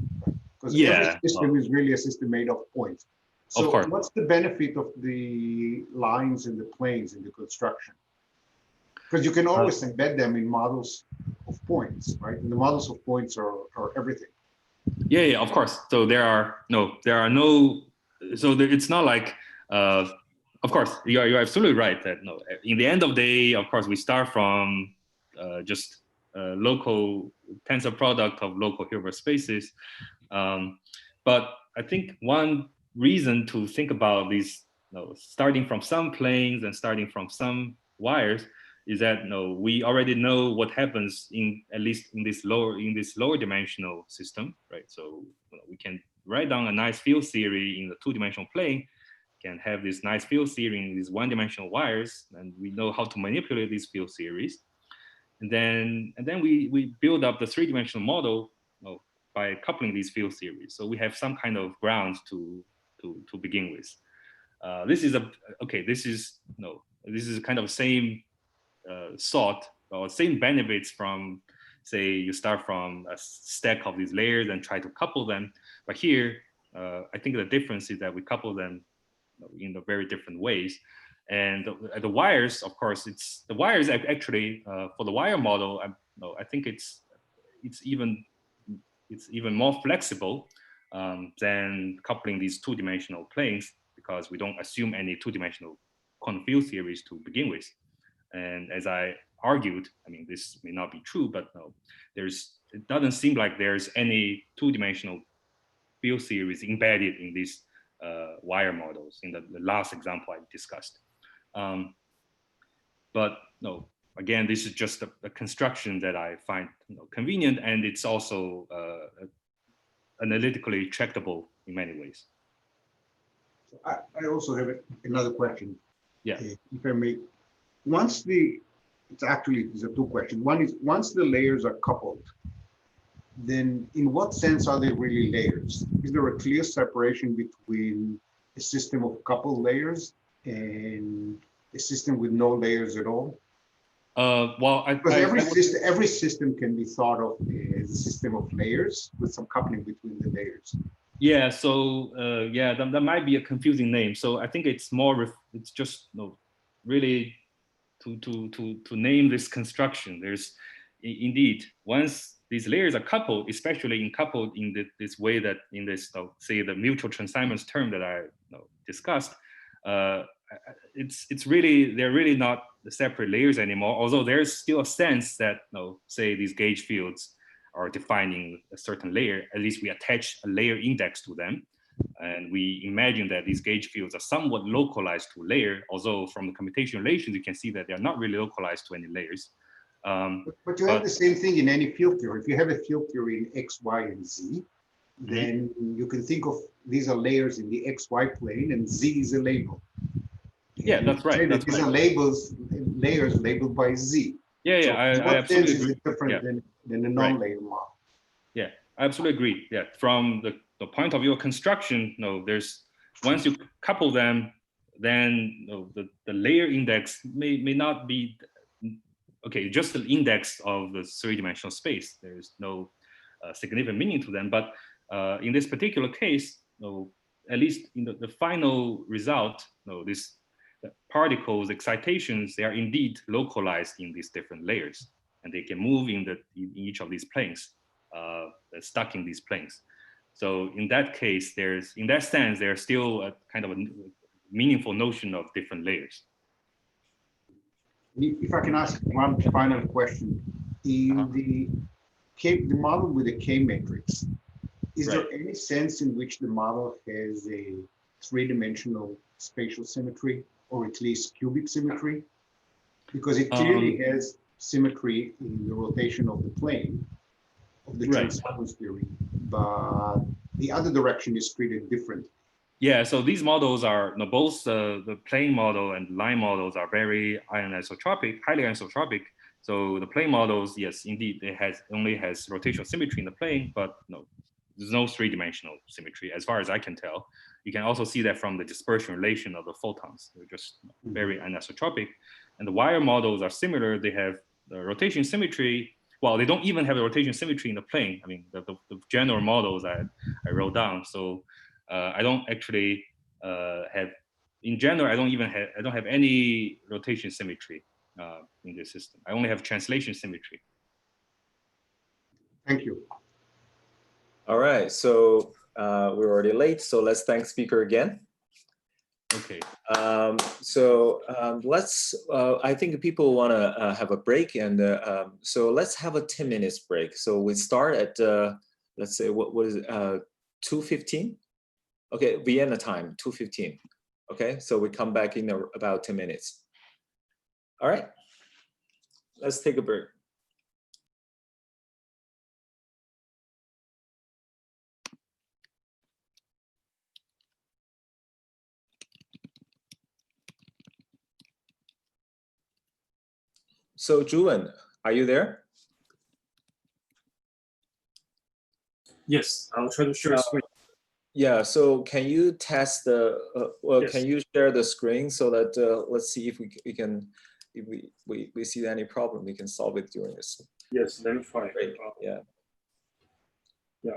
because every system is really a system made of points. So what's the benefit of the lines and the planes in the construction? Because you can always embed them in models of points, right? And the models of points are everything. Yeah, of course. So there are no, so it's not like, of course, you're absolutely right that in the end of the day, of course, we start from just local tensor product of local Hilbert spaces. But I think one reason to think about these, starting from some planes and starting from some wires, is that we already know what happens at least in this lower dimensional system, right? So we can write down a nice field theory in the 2-dimensional plane, can have this nice field theory in these 1-dimensional wires, and we know how to manipulate these field theories. And then we build up the 3-dimensional model by coupling these field theories. So we have some kind of grounds to begin with. This is kind of same sought or same benefits from, say, you start from a stack of these layers and try to couple them. But here, I think the difference is that we couple them in very different ways. And the wires, of course, the wires actually for the wire model. I think it's even more flexible than coupling these two-dimensional planes, because we don't assume any two-dimensional quantum field theories to begin with. And as I argued, I mean, this may not be true, but no, it doesn't seem like there's any two-dimensional field theories embedded in these wire models in the last example I discussed. But no, again, this is just a construction that I find convenient, and it's also analytically tractable in many ways. I also have another question. Yeah. If I may, these are two questions. One is, once the layers are coupled, then in what sense are they really layers? Is there a clear separation between a system of coupled layers and a system with no layers at all? Well, because every system can be thought of as a system of layers with some coupling between the layers. Yeah, so yeah, that might be a confusing name. So I think it's it's just really to name this construction. There's indeed, once these layers are coupled, especially coupled in this way that in this say the mutual transaminance term that I discussed, it's really, they're really not the separate layers anymore. Although there's still a sense that say these gauge fields are defining a certain layer. At least we attach a layer index to them, and we imagine that these gauge fields are somewhat localized to a layer. Although from the computation relations, you can see that they're not really localized to any layers. But you have the same thing in any field theory. If you have a field theory in X, Y, and Z, then you can think of these are layers in the XY plane, and Z is a label. Yeah, that's right. These are layers labeled by Z. Yeah, yeah, so I absolutely agree. Is it different than a non-layer model? Yeah, I absolutely agree. Yeah, from the point of view of construction, there's once you couple them, then the layer index may not be okay. Just the index of the three-dimensional space. There's no significant meaning to them. But in this particular case, at least in the final result, this particles excitations, they are indeed localized in these different layers, and they can move in each of these planes, stuck in these planes. So in that case, in that sense, there's still a kind of a meaningful notion of different layers. If I can ask one final question, in the model with the K matrix, is there any sense in which the model has a three-dimensional spatial symmetry, or at least cubic symmetry? Because it clearly has symmetry in the rotation of the plane of the transaminance theory, but the other direction is treated different. Yeah, so these models are both the plane model and line models are very anisotropic, highly anisotropic. So the plane models, yes, indeed, it only has rotational symmetry in the plane, but there's no three-dimensional symmetry as far as I can tell. You can also see that from the dispersion relation of the photons. They're just very anisotropic. And the wire models are similar. They have the rotation symmetry. Well, they don't even have the rotation symmetry in the plane. I mean, the general models I wrote down. So I don't actually have, in general, I don't have any rotation symmetry in this system. I only have translation symmetry. Thank you. All right, so we're already late, so let's thank speaker again. Okay. Let's, I think people want to have a break, and so let's have a 10 minutes break. So we start at, let's say, what is it, 2:15? Okay, Vienna time, 2:15. Okay, so we come back in about 10 minutes. All right, let's take a break. So Julian, are you there? Yes, I'll try to share screen. Yeah, so can you test the, Yes. Can you share the screen so that, let's see if we can if we see any problem, we can solve it during this. Yes, let me try. Break. Yeah. Yeah.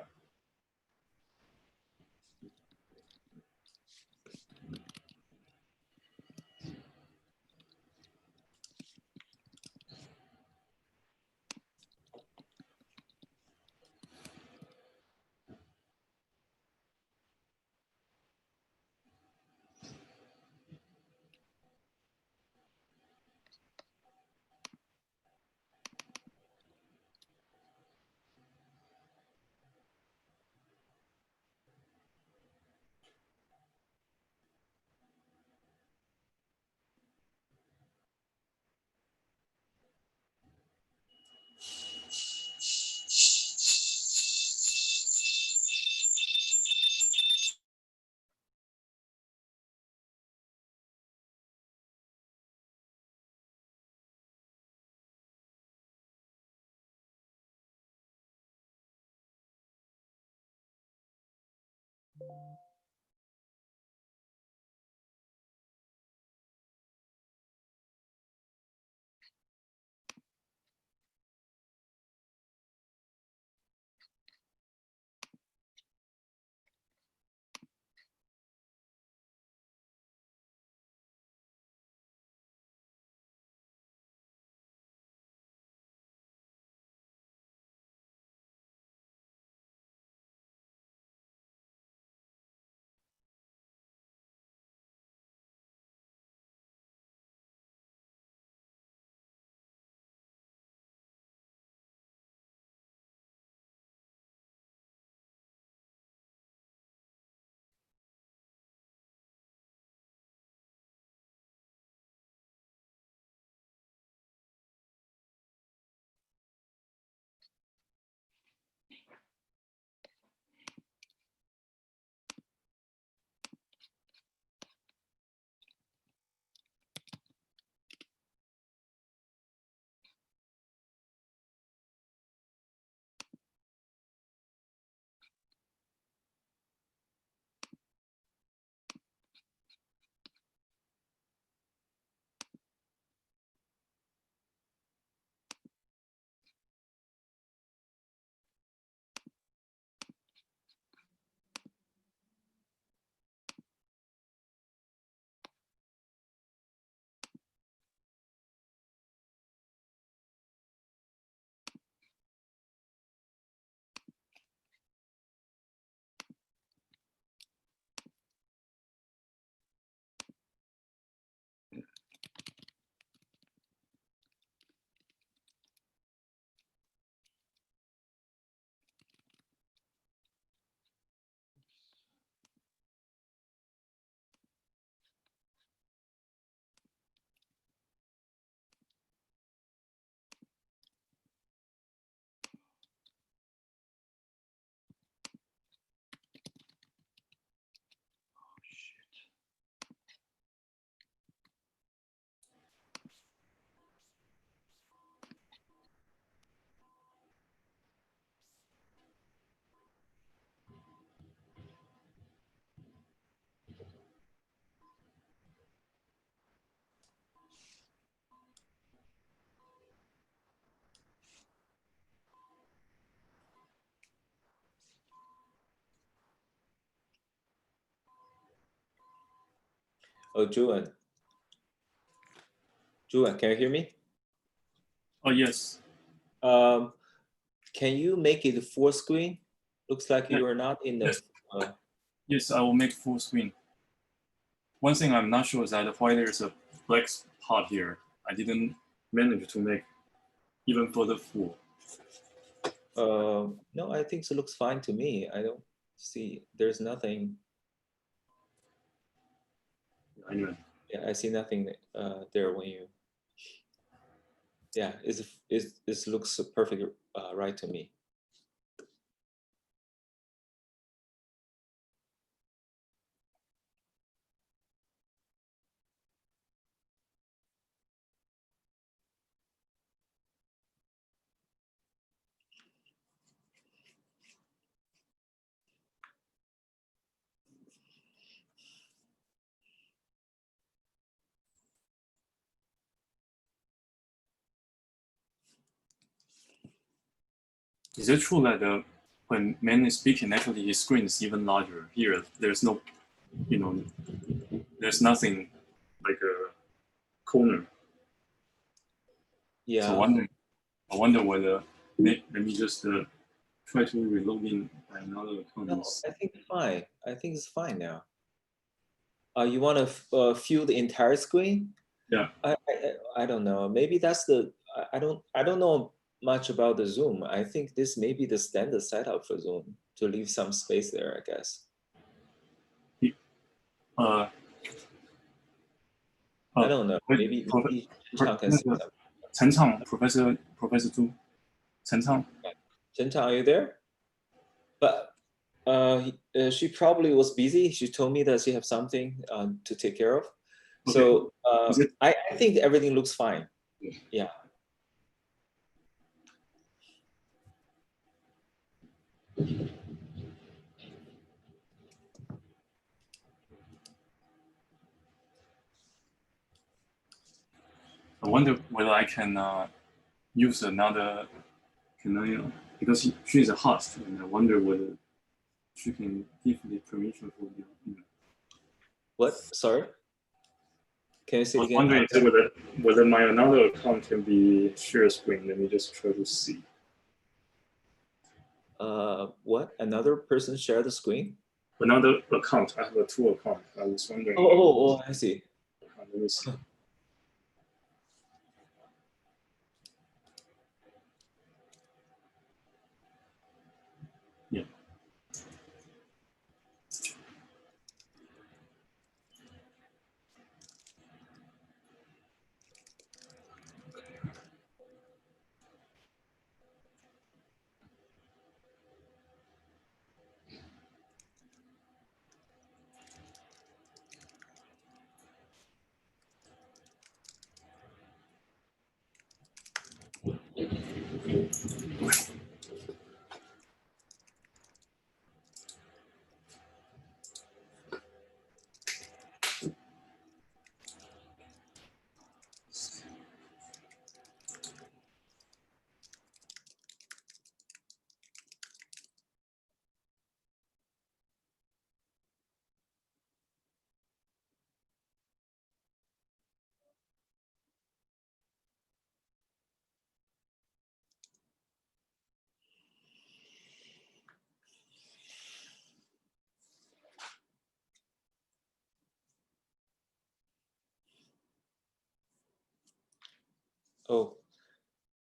Oh, Juan, can you hear me? Oh, yes. Can you make it full screen? Looks like Yeah. you are not in the. Yes. Yes, I will make full screen. One thing I'm not sure is that why there's a black spot here. I didn't manage to make even further full. No, I think it looks fine to me. I don't see, there's nothing. Anyway. Yeah, I see nothing there when you. Yeah, it looks perfect, right to me. Is it true that when man is speaking, actually his screen is even larger? Here, there's no, there's nothing like a corner. Yeah. So I wonder whether let me just try to reload in another account. No, I think fine. I think it's fine now. You want to view the entire screen? Yeah. I don't know. Maybe that's the I don't know much about the Zoom. I think this may be the standard setup for Zoom to leave some space there, I guess. I don't know. Maybe Chen Chang, Professor Zhu. Chen Chang. Chen Chang, are you there? But she probably was busy. She told me that she have something to take care of. Okay. So I think everything looks fine. Yeah. I wonder whether I can use another, because she's a host, and I wonder whether she can give me permission for the. What? Sorry? Can you say again? I'm wondering whether my another account can be share screen. Let me just try to see. What? Another person share the screen? Another account. I have two accounts. I was wondering. Oh, I see. Let me see. Yeah.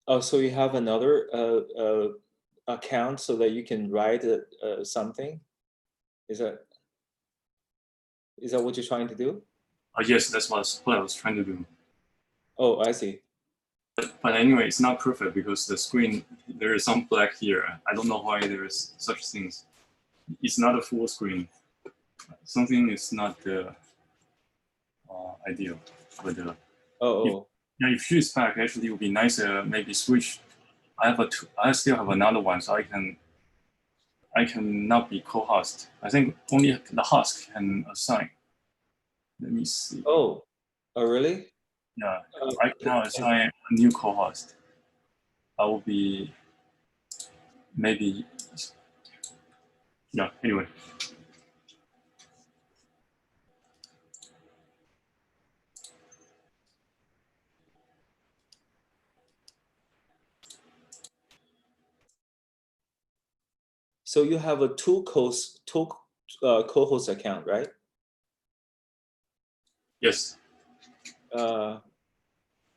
Oh, so you have another account so that you can write something? Is that what you're trying to do? Yes, that's what I was trying to do. Oh, I see. But anyway, it's not perfect because the screen, there is some black here. I don't know why there is such things. It's not a full screen. Something is not ideal. But if she's back, actually it would be nicer. Maybe switch. I still have another one, so I can not be co-host. I think only the host can assign. Let me see. Oh, really? Yeah, I can now assign a new co-host. I will be maybe. Yeah. Anyway. So you have a two co-host account, right? Yes.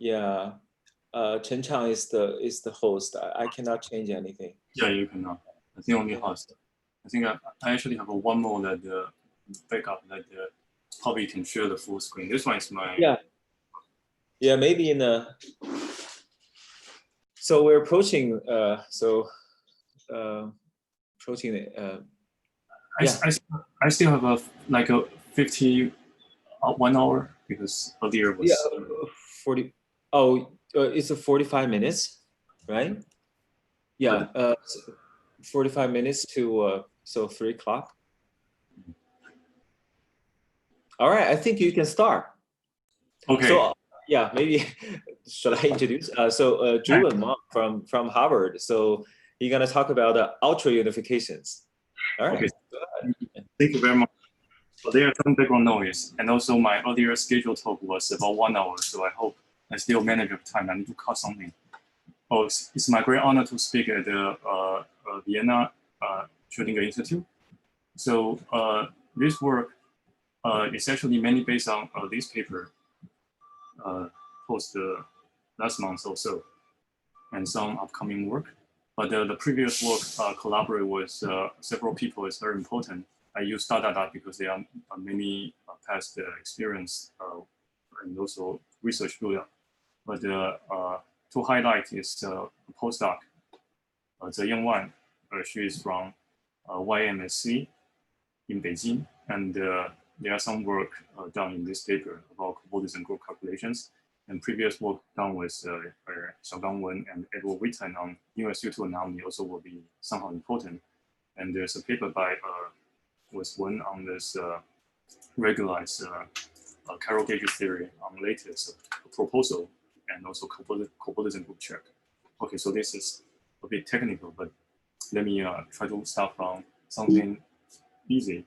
Yeah. Chen Chang is the host. I cannot change anything. Yeah, you cannot. I think only host. I think I actually have one more that backup that probably can share the full screen. This one is my. Yeah, maybe in a. So we're approaching. Approaching the. I still have a 1 hour because earlier was 40. Oh, it's a 45 minutes, right? Yeah, 45 minutes to so 3 o'clock. All right, I think you can start. Okay. So yeah, maybe should I introduce? So Drew and Mark from Harvard. So He's gonna talk about the ultra unifications. All right. Okay. Thank you very much. So there are some background noise, and also my earlier scheduled talk was about 1 hour, so I hope I still manage of time. I need to cut something. Oh, it's my great honor to speak at the Vienna Schrödinger Institute. So this work is actually mainly based on this paper posted last month or so, and some upcoming work. But the previous work collaborate with several people is very important. I use data because there are many past experience and also research build-up. But to highlight is a postdoc, Zhe Wan. She is from YMSC in Beijing, and there are some work done in this paper about cobordism group calculations, and previous work done with Xiaogang Wen and Edward Witten on USU2 anomaly also will be somehow important. And there's a paper by with Wen on this regularized chiral gauge theory on latest proposal and also cobordism group check. Okay, so this is a bit technical, but let me try to start from something easy.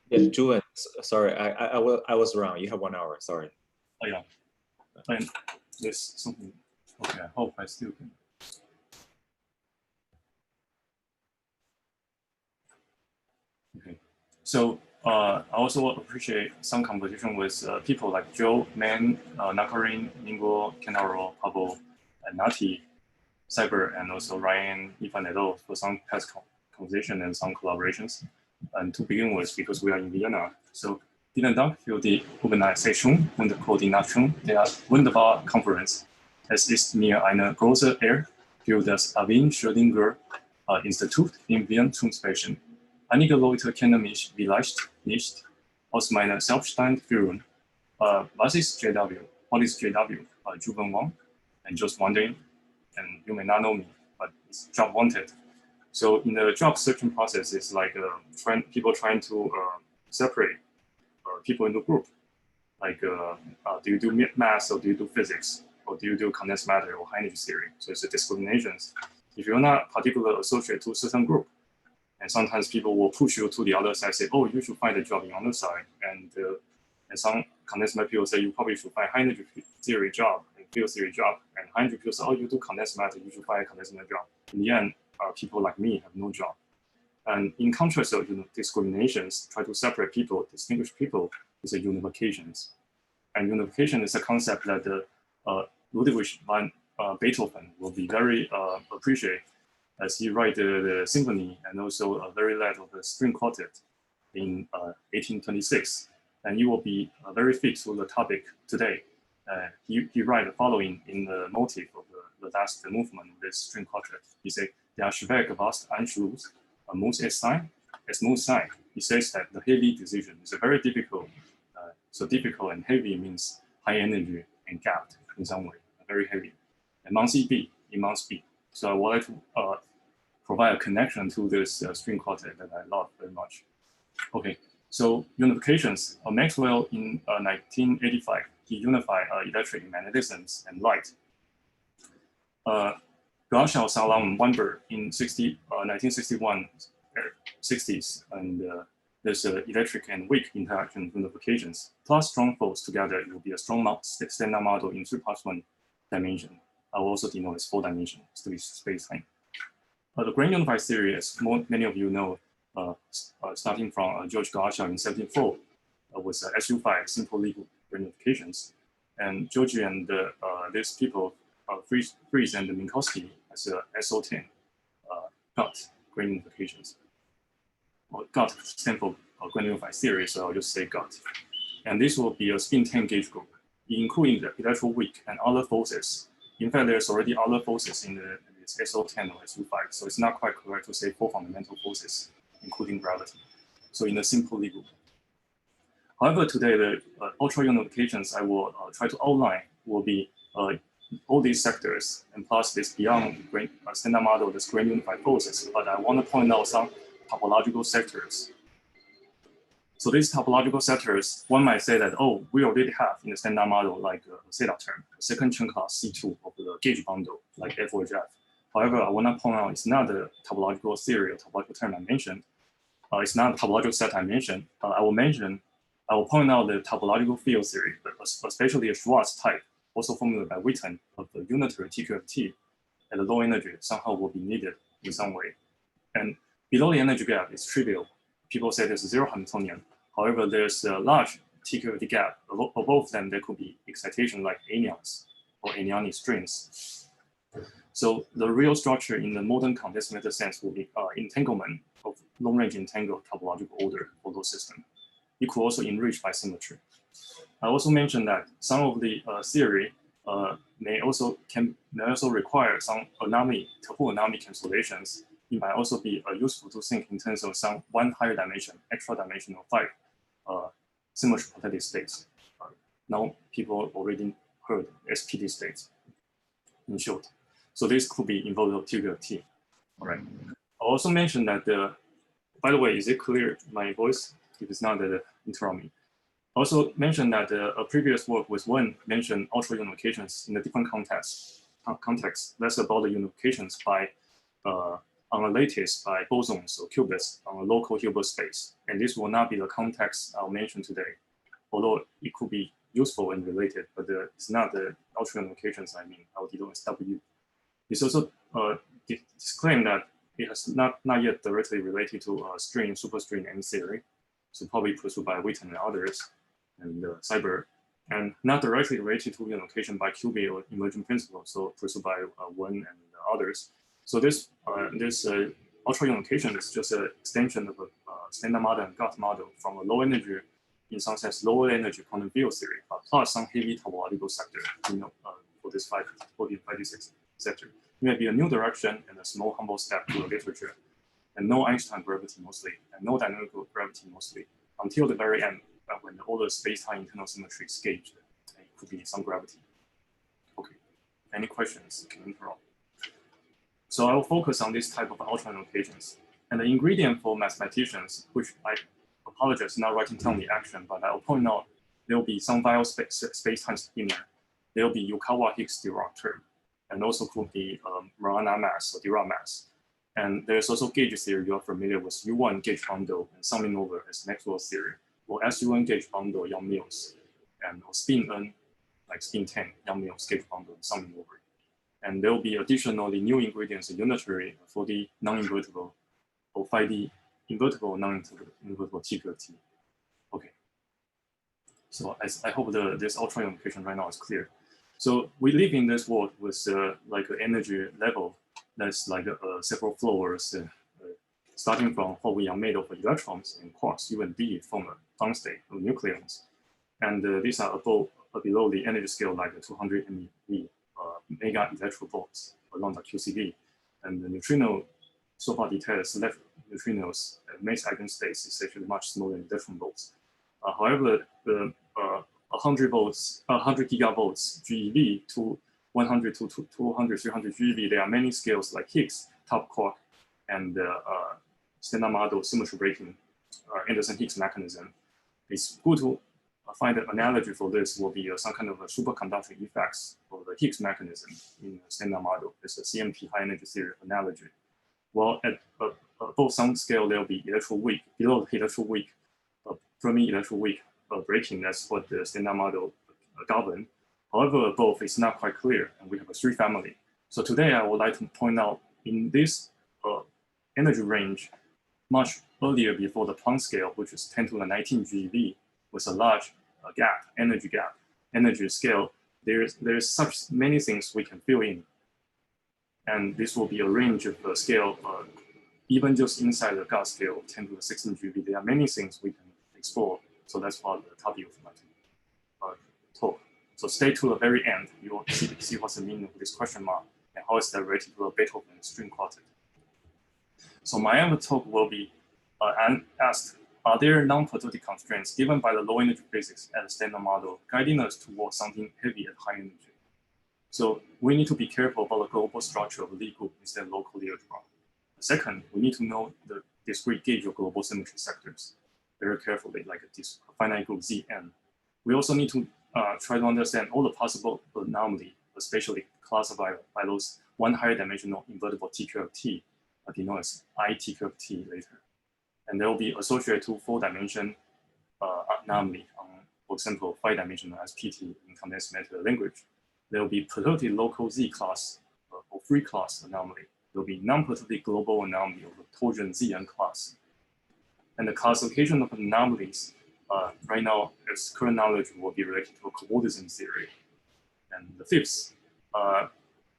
Yeah, Juan, sorry, I was wrong. You have 1 hour. Sorry. Oh yeah, and there's something. Okay, I hope I still can. Okay, so I also appreciate some conversation with people like Joe, Man, Nakarin, Ningo, Kenaro, Pablo, and Nati, Cyber, and also Ryan, Ivan, et al. For some past conversation and some collaborations. And to begin with, because we are in Vienna, so vielen Dank für die Organisation und Koordination der wunderbaren Konferenz. Es ist mir eine große Ehre, für das Erwin Schrödinger Institut in Wien zu sprechen. Einige Leute kennen mich vielleicht nicht aus meiner Selbstständigkeit. Was ist JW? What is JW? Juven Wang, and just wondering, and you may not know me, but it's job wanted. So in the job searching process, it's like people trying to separate people into group. Like, do you do math or do you do physics? Or do you do condensed matter or high energy theory? So it's a discriminations. If you're not particularly associated to a certain group, and sometimes people will push you to the other side, say, oh, you should find a job on the other side. And some condensed matter people say, you probably should find high energy theory job and field theory job. And high energy people say, oh, you do condensed matter, you should find a condensed matter job. In the end, people like me have no job. And in contrast to discriminations, try to separate people, distinguish people, is a unifications. And unification is a concept that Ludwig van Beethoven will be very appreciate as he write the symphony and also a very late of the string quartet in 1826. And he will be very fit to the topic today. He write the following in the motive of the last movement of this string quartet. He said, Der schwere was Anschluss muss es sein. Es muss sein. He says that the heavy decision is a very difficult. So difficult and heavy means high energy and gapped in some way, very heavy. And must be, it must be. So I would like to provide a connection to this string quartet that I love very much. Okay, so unifications. Maxwell in 1985, he unified electric magnetisms and light. Gaussian Salam Weinberg in 1961, 60s, and there's electric and weak interaction unifications. Plus strong force together, it will be a strong standard model in 3+1 dimension. I will also denote as 4 dimension space-time. The grand unified theory, as many of you know, starting from George Gaussian in 1974, was SU5 simple legal grand unifications. And George and these people, Fries and Minkowski, as SO10 got grand unifications. Or got stand for grand unified theory, so I'll just say got. And this will be a spin 10 gauge group, including the electro weak and other forces. In fact, there's already other forces in this SO10 or SU5, so it's not quite correct to say 4 fundamental forces, including gravity. So in a simple legal. However, today the ultra unifications I will try to outline will be all these sectors and plus this beyond standard model, this grand unified forces. But I want to point out some topological sectors. So these topological sectors, one might say that, oh, we already have in the standard model like a theta term, a second chunk class C2 of the gauge bundle, like F or F. However, I want to point out it's not the topological theory or topological term I mentioned. It's not the topological set I mentioned. I will point out the topological field theory, but especially a Schwartz type, also formulated by Witten, of the unitary TQFT at a low energy somehow will be needed in some way. And below the energy gap is trivial. People say there's 0 Hamiltonian. However, there's a large TQFT gap. Above them, there could be excitation like anyons or anyonic strings. So the real structure in the modern condensed matter sense will be entanglement of long-range entangled topological order for those systems. It could also enrich by symmetry. I also mentioned that some of the theory may also require some anomaly, tuple anomaly cancellations. It might also be useful to think in terms of some one higher dimension, extra dimensional 5 symmetry protected states. Now people already heard SPD states in short. So this could be involved with TQFT. All right. I also mentioned that by the way, is it clear my voice? If it's not, interrupt me. Also mentioned that a previous work with one mentioned ultra unifications in a different context. That's about the unifications by on a lattice by bosons or qubits on a local Hilbert space. And this will not be the context I'll mention today, although it could be useful and related, but it's not the ultra unifications I mean, LD SW. It's also disclaimed that it has not yet directly related to string, superstring, and theory. So probably pursued by Witten and others, and Cyber, and not directly related to unification by qubit or emergent principle, so pursued by Wen and others. So this ultra unification is just an extension of a standard model and gut model from a low energy, in some sense, lower energy quantum field theory, plus some heavy topological sector, for this 556 sector. It may be a new direction and a small humble step to the literature, and no Einstein gravity mostly, and no dynamical gravity mostly, until the very end, when all the space-time internal symmetry is gauged, it could be some gravity. Okay, any questions? Can interrupt. So I will focus on this type of ultra notations. And the ingredient for mathematicians, which I apologize not writing down the action, but I'll point out there will be some vial space-time in there. There will be Yukawa-Hicks-Dirac term, and also could be Marana mass or Dirac mass. And there's also gauge theory. You're familiar with U1 gauge bundle and summing over as Maxwell's theory, or SU1 gauge bundle, Young-Mills, and or spin N, like spin 10, Young-Mills gauge bundle and summing over. And there will be additionally new ingredients in unitary, 4D non-invertible, or 5D invertible non-invertible TQFT. Okay. So I hope this ultra unification right now is clear. So we live in this world with like an energy level that's like several floors, starting from what we are made of electrons and quarks, U and D from a bound state of nucleons. And these are below the energy scale, like 200 MeV, mega electrovolts along the QCD. And the neutrino, so far detected select neutrinos at mass eigenstates is actually much smaller than electron volts. However, the 100 volts, 100 gigavolts GeV to 100 to 200, 300 GeV, there are many scales like Higgs, top quark, and standard model symmetry breaking Anderson-Higgs mechanism. It's good to find an analogy for this will be some kind of a superconducting effects for the Higgs mechanism in the standard model. It's a CMP high energy theory analogy. Well, at above some scale, there will be electroweak. Below the electroweak, Fermi electroweak breaking, that's what the standard model govern. However, above is not quite clear, and we have a 3 family. So today I would like to point out in this energy range, much earlier before the Planck scale, which is 10 to the 19 GeV, with a large energy scale, there's such many things we can fill in. And this will be a range of scale, even just inside the gut scale, 10 to the 16 GeV, there are many things we can explore. So that's what the topic of my talk. So stay to the very end. You will see what's the meaning of this question mark and how it's related to a Beethoven string quartet. So my other talk will be asked, are there non-productive constraints given by the low energy physics at the standard model guiding us towards something heavy at high energy? So we need to be careful about the global structure of Lie group instead of local electron. Second, we need to know the discrete gauge of global symmetry sectors very carefully, like a finite group Zn. We also need to try to understand all the possible anomaly spatially classified by those one higher dimensional invertible TQ of T, denoted as ITQ of T later. And there will be associated to 4-dimension anomaly on, for example, 5-dimensional SPT in condensed matter language. There will be perturbative local Z class or free class anomaly. There will be non-perturbative global anomaly of the torsion ZN class. And the classification of anomalies right now, its current knowledge will be related to coordination theory. And the fifth,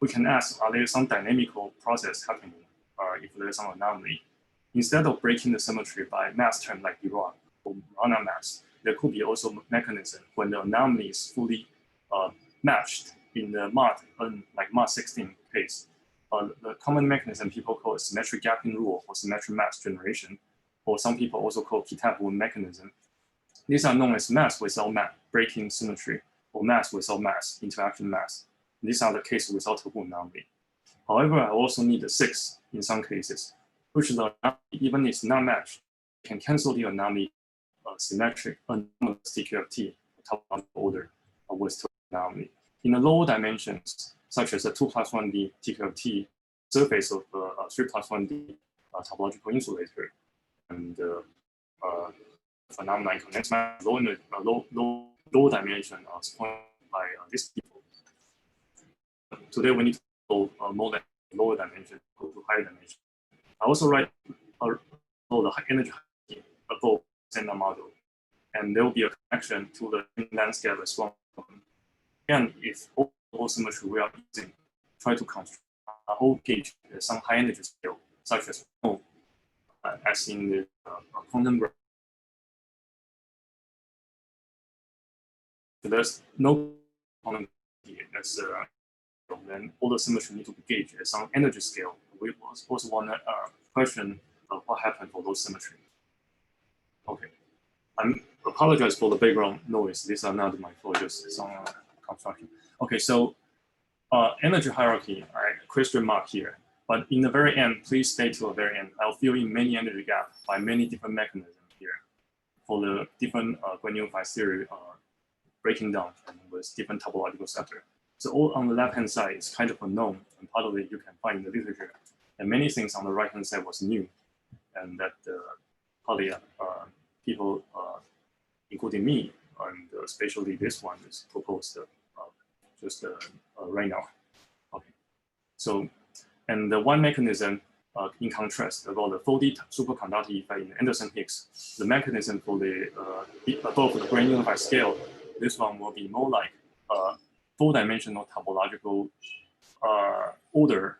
we can ask, are there some dynamical process happening if there is some anomaly? Instead of breaking the symmetry by mass term like Dirac or Rana mass, there could be also mechanism when the anomaly is fully matched in the MOD, like MOD 16 case. The common mechanism people call symmetric gapping rule or symmetric mass generation, or some people also call Kitab-Wu mechanism. These are known as mass without mass breaking symmetry or mass without mass interaction mass. These are the cases without Topological anomaly. However, I also need the 6 in some cases, which the anomaly, even if it's not matched, can cancel the anomaly symmetric anomalous TQFT topological order with Topological anomaly. In the lower dimensions, such as the 2+1D TQFT surface of the 3+1D topological insulator, and phenomena in condensed matter low dimension explained by these people. Today we need to go more than lower dimension, go to higher dimension. I also write the energy above standard model, and there will be a connection to the landscape as well. And if all symmetry we are using, try to construct a whole gauge some high energy scale, such as in the quantum. There's no quantum as then all the symmetry need to be gauged at some energy scale. We also want to question what happened for those symmetry. Okay, I apologize for the background noise. These are not my fault, just some construction. Okay, so energy hierarchy, I question mark here. But in the very end, please stay to the very end. I'll fill in many energy gaps by many different mechanisms here for the different granular theory breaking down and with different topological sector. So all on the left-hand side is kind of unknown, and part of it you can find in the literature. And many things on the right-hand side was new, and that probably people, including me, and especially this one is proposed just right now. Okay, so, and the one mechanism in contrast about the 4D superconductor effect in Anderson-Higgs, the mechanism for the above the grand unified scale, this one will be more like 4-dimensional topological order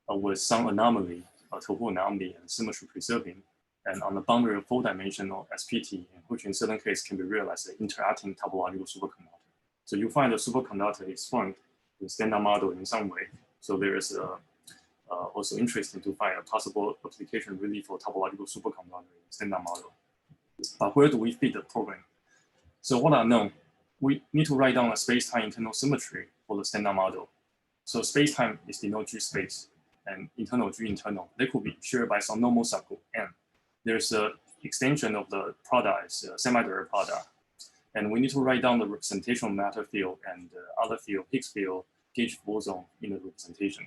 with some anomaly, Topological anomaly and symmetry preserving, and on the boundary of 4-dimensional SPT, which in certain cases can be realized as interacting topological superconductor. So you find the superconductor is formed in standard model in some way. So there is also interesting to find a possible application really for topological superconductor in standard model. But where do we fit the program? So what are known? We need to write down a space-time internal symmetry for the standard model. So space-time is denoted G space and internal G internal. They could be shared by some normal subgroup N. There's an extension of the product is a semi-direct product. And we need to write down the representational matter field and other field, Higgs field, gauge boson in the representation.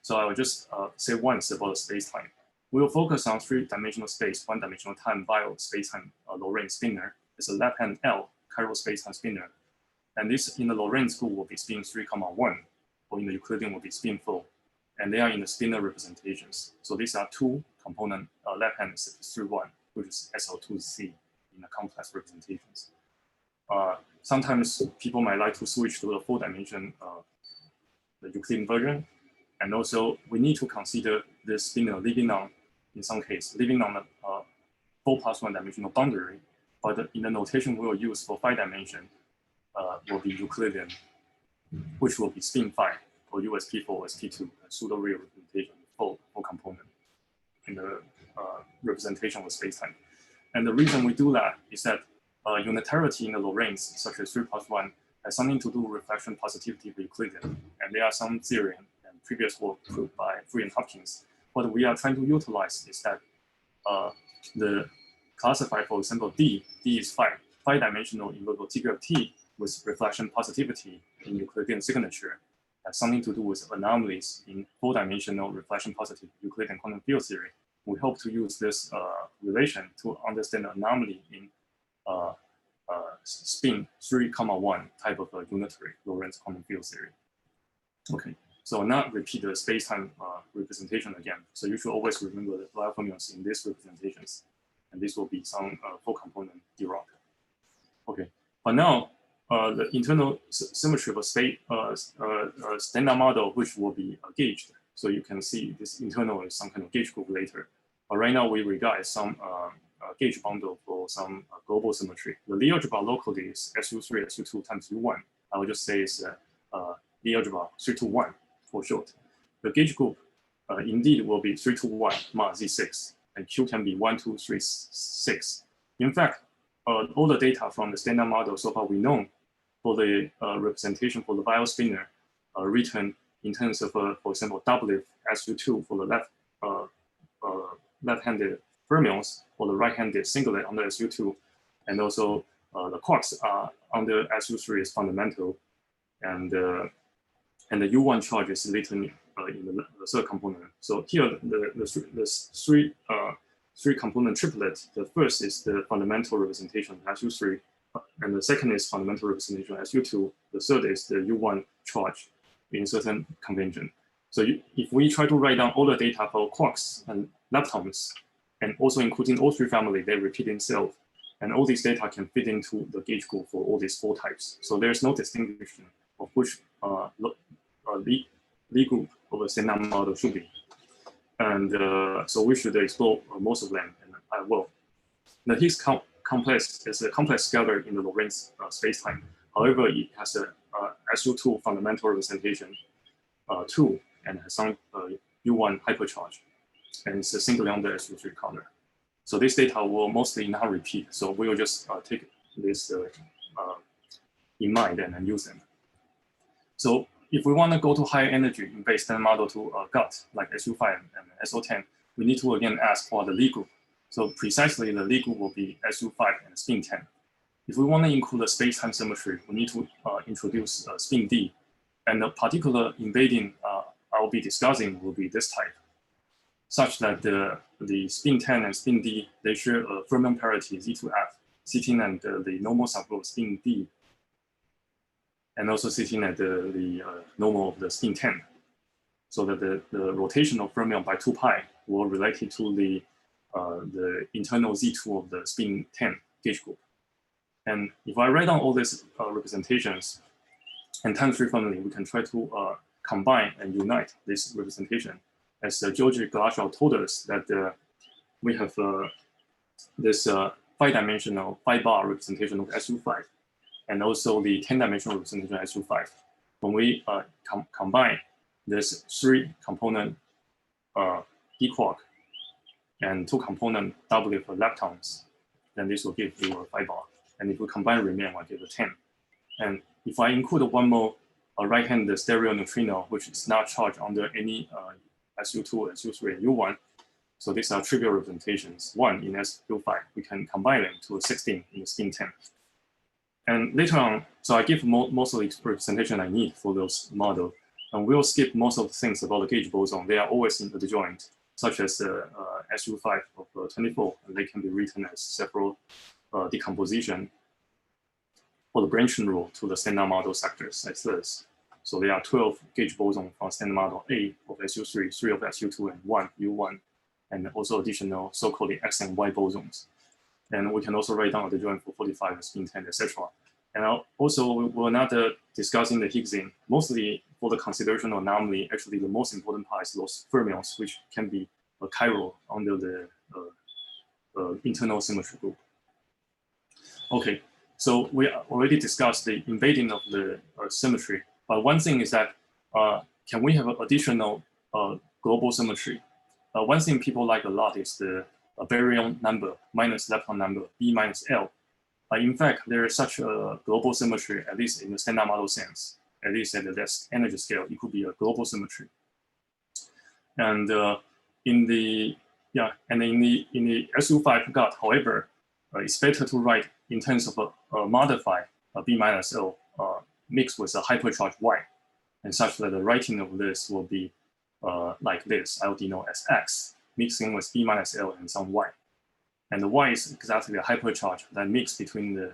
So I will just say once about the space-time. We will focus on 3-dimensional space, 1-dimensional time via space-time Lorentz spinner. It's a left-hand L chiral space-time spinner. And this in the Lorentz school will be spin 3,1, or in the Euclidean will be spin 4. And they are in the spinner representations. So these are 2 component, left-hand is 3,1, which is SO2C in the complex representations. Sometimes people might like to switch to the 4-dimension, the Euclidean version. And also we need to consider this spinner living on, in some case, living on the 4+1-dimensional boundary. But in the notation we will use for 5-dimension will be Euclidean, which will be spin 5 for USP4, USP2, pseudo-real representation for component in the representation of space-time. And the reason we do that is that unitarity in the Lorentz, such as 3+1, has something to do with reflection positivity of Euclidean. And there are some theory and previous work proved by Free and Hopkins. What we are trying to utilize is that the classify, for example, D is 5-dimensional invertible TQ of T with reflection positivity in Euclidean signature has something to do with anomalies in 4-dimensional reflection positive Euclidean quantum field theory. We hope to use this relation to understand the anomaly in spin 3,1 type of unitary Lorentz quantum field theory. Okay, so I'll not repeat the space-time representation again. So you should always remember the Weyl fermions in these representations, and this will be some 4-component Dirac. Okay, but now the internal symmetry of a standard model, which will be gauged. So you can see this internal is some kind of gauge group later. But right now we regard some gauge bundle for some global symmetry. The Lie algebra locally is SU3, SU2 times U1. I will just say it's Lie algebra 321 for short. The gauge group indeed will be 321 ma Z6, and Q can be 1, 2, 3, 6. In fact, all the data from the standard model so far we know for the representation for the biospinner written in terms of, for example, doublet SU2 for the left-handed fermions, or the right-handed singlet under SU2, and also the quarks are under SU3 is fundamental, and the U1 charge is latent in the third component. So here the three-component triplet. The first is the fundamental representation SU3, and the second is fundamental representation SU2. The third is the U1 charge in certain convention. So if we try to write down all the data for quarks and leptons, and also including all 3 family, they repeat themselves, and all these data can fit into the gauge group for all these 4 types. So there's no distinction of which Lie group of a standard model should be. And so we should explore most of them, and I will. The Higgs complex is a complex scalar in the Lorentz spacetime. However, it has a SU2 fundamental representation 2, and has some U1 hypercharge, and it's a singularly under SU3 color. So this data will mostly not repeat. So we will just take this in mind and then use them. So if we want to go to higher energy in base standard model to gut, like SU5 and SO10, we need to again ask for the Lie group. So precisely the Lie group will be SU5 and spin 10. If we want to include the space-time symmetry, we need to introduce spin D. And the particular embedding I'll be discussing will be this type, such that the spin 10 and spin D, they share a fermion parity Z2F, sitting at the normal subgroup spin D, and also sitting at the normal of the spin 10, so that the rotational fermion by 2 pi will relate to the internal Z2 of the spin 10 gauge group. And if I write down all these representations and time 3 family, we can try to combine and unite this representation. As George Glashow told us that we have this 5-dimensional 5-bar representation of SU5, and also the 10-dimensional representation of SU5. When we combine this 3-component D quark and 2-component doublet for leptons, then this will give you a 5-bar. And if we combine remain, we'll give a 10. And if I include one more right-hand stereo neutrino, which is not charged under any SU2, SU3, and U1, so these are trivial representations. 1 in SU5, we can combine them to a 16 in the spin 10. And later on, so I give most of the representation I need for those models, and we'll skip most of the things about the gauge boson. They are always in the joint, such as SU5 of 24, and they can be written as several decomposition for the branching rule to the standard model sectors as this. So there are 12 gauge boson from standard model A of SU3, 3 of SU2, and 1 U1, and also additional so-called X and Y bosons. And we can also write down the joint for 45, spin 10, etc. And also, we're not discussing the Higgsing, mostly for the consideration of anomaly. Actually, the most important part is those fermions, which can be a chiral under the internal symmetry group. Okay, so we already discussed the embedding of the symmetry, but one thing is that can we have an additional global symmetry? One thing people like a lot is the baryon number minus lepton number B minus L. In fact, there is such a global symmetry, at least in the standard model sense, at least at the less energy scale, it could be a global symmetry. And in the SU5 gut, however, it's better to write in terms of a modify B minus L mixed with a hypercharged y, and such that the writing of this will be like this. I will denote as x, mixing with b minus L and some y. And the y is exactly the hypercharge that mix between the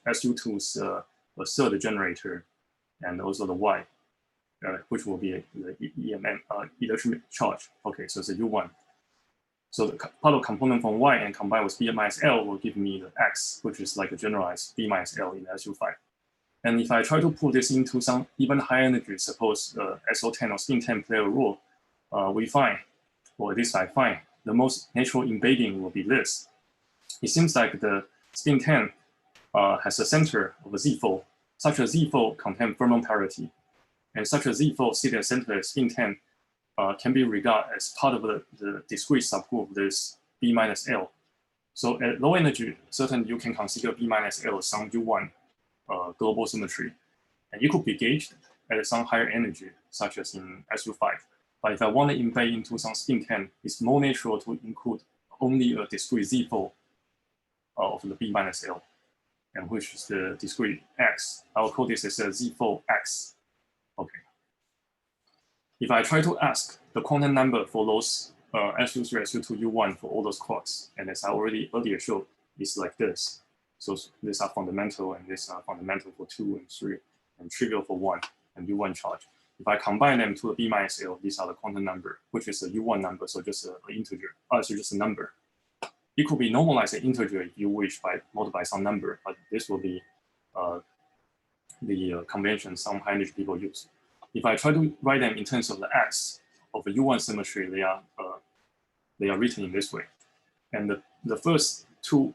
SU2's third generator and also the y, which will be the EMM, electric charge. Okay, so it's a U1. So the part of component from y and combined with b minus L will give me the x, which is like a generalized b minus L in SU5. And if I try to put this into some even higher energy, suppose SO10 or spin 10 play a role, we find, or at least I find, the most natural embedding will be this. It seems like the spin 10 has a center of a Z-fold. Such a Z-fold contains fermion parity. And such a Z-fold sitting at the center of spin 10 can be regarded as part of the discrete subgroup of this B minus L. So at low energy, certainly you can consider B minus L as some U1 global symmetry. And it could be gauged at some higher energy, such as in SU5. But if I want to embed into some spin 10, it's more natural to include only a discrete Z-fold of the B minus L, and which is the discrete X. I will call this as a Z-fold X. Okay. If I try to ask the quantum number for those SU3, SU2, U1 for all those quarks, and as I already earlier showed, it's like this. So these are fundamental, and these are fundamental for 2 and 3, and trivial for 1, and U1 charge. If I combine them to the B minus L, these are the quantum number, which is a U1 number, so just an integer, so just a number. It could be normalized an integer if you wish by multiply some number, but this will be the convention some high energy people use. If I try to write them in terms of the X of a U1 symmetry, they are written in this way. And the first two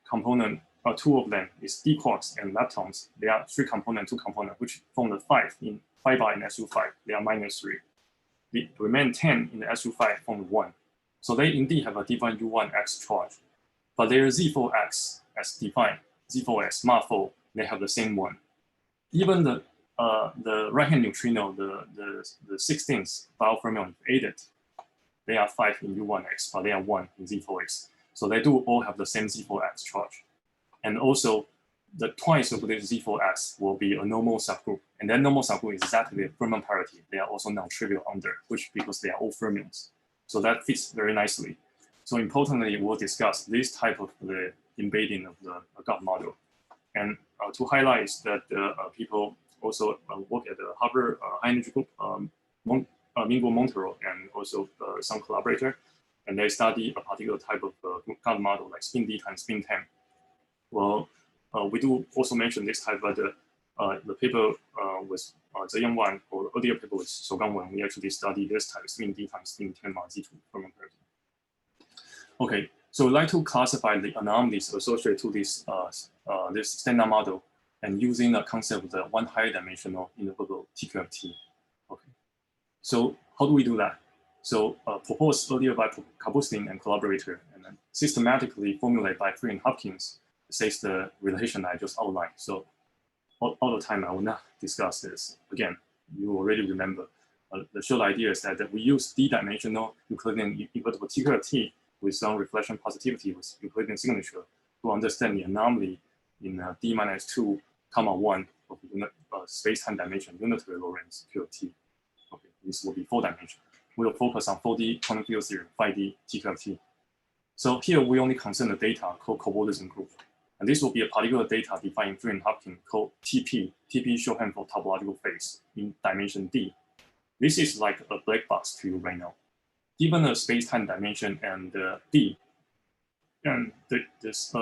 component, two of them is d quarks and leptons. They are 3 component, 2 component, which form the 5 bar in SU5. They are -3. The remaining 10 in the SU5 form 1. So they indeed have a defined U1 X charge, but their Z4 X as defined, Z4 X MAFO, they have the same one. Even the right-hand neutrino, the 16th biofermion aided, they are 5 in U1X, but they are 1 in Z4X. So they do all have the same Z4X charge. And also, the twice of this Z4X will be a normal subgroup. And that normal subgroup is exactly the fermion parity. They are also non-trivial under, which because they are all fermions. So that fits very nicely. So importantly, we'll discuss this type of the embedding of the GOP model. And to highlight is that people also work at the Harvard High Energy Group, Mingo Montero, and also some collaborator, and they study a particular type of GOP model like spin d times spin 10. Well, we do also mention this type, but the paper with Zheyan Wan, or the earlier paper with Shougang Wen, we actually study this type, spin d times spin 10 Z2 fermion parity. Okay, so we'd like to classify the anomalies associated to this this standard model, and using the concept of the one higher dimensional interval TQFT. Okay, so how do we do that? So proposed earlier by Kapustin and collaborator, and then systematically formulated by Free and Hopkins, says the relation I just outlined. So all the time I will not discuss this. Again, you already remember. The short idea is that we use d-dimensional Euclidean invertible TQFT with some reflection positivity with Euclidean signature to understand the anomaly in d-2, 1 of space-time dimension unitary Lorentz QFT. Okay, this will be 4-dimensional. We'll focus on 4D quantum field theory, 5D TQFT. So here we only concern the data called cobordism group. And this will be a particular data defined in Free and Hopkins called TP. TP is shorthand for topological phase in dimension D. This is like a black box to you right now. Given the space-time dimension and D, and this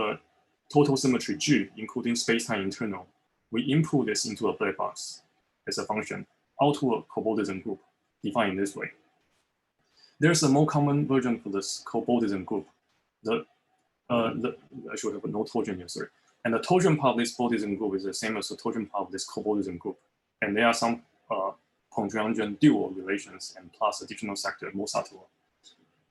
total symmetry G, including space-time internal, we input this into a black box as a function out to a cobordism group defined in this way. There's a more common version for this cobordism group. I should have no torsion here, sorry. And the torsion part of this bordism group is the same as the torsion part of this cobordism group. And there are some Pontryagin dual relations and plus additional sector, more subtle.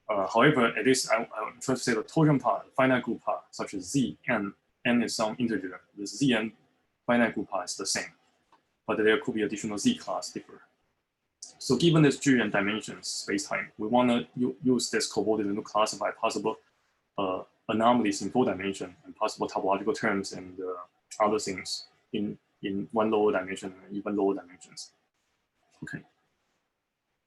However, at least I'm trying to say the torsion part, finite group part, such as Z, N is some integer. The Zn finite group part is the same, but there could be additional Z class differ. So given this G and dimensions, space-time, we want to use this cobordism to classify possible anomalies in 4 dimension and possible topological terms and other things in in one lower dimension and even lower dimensions. Okay.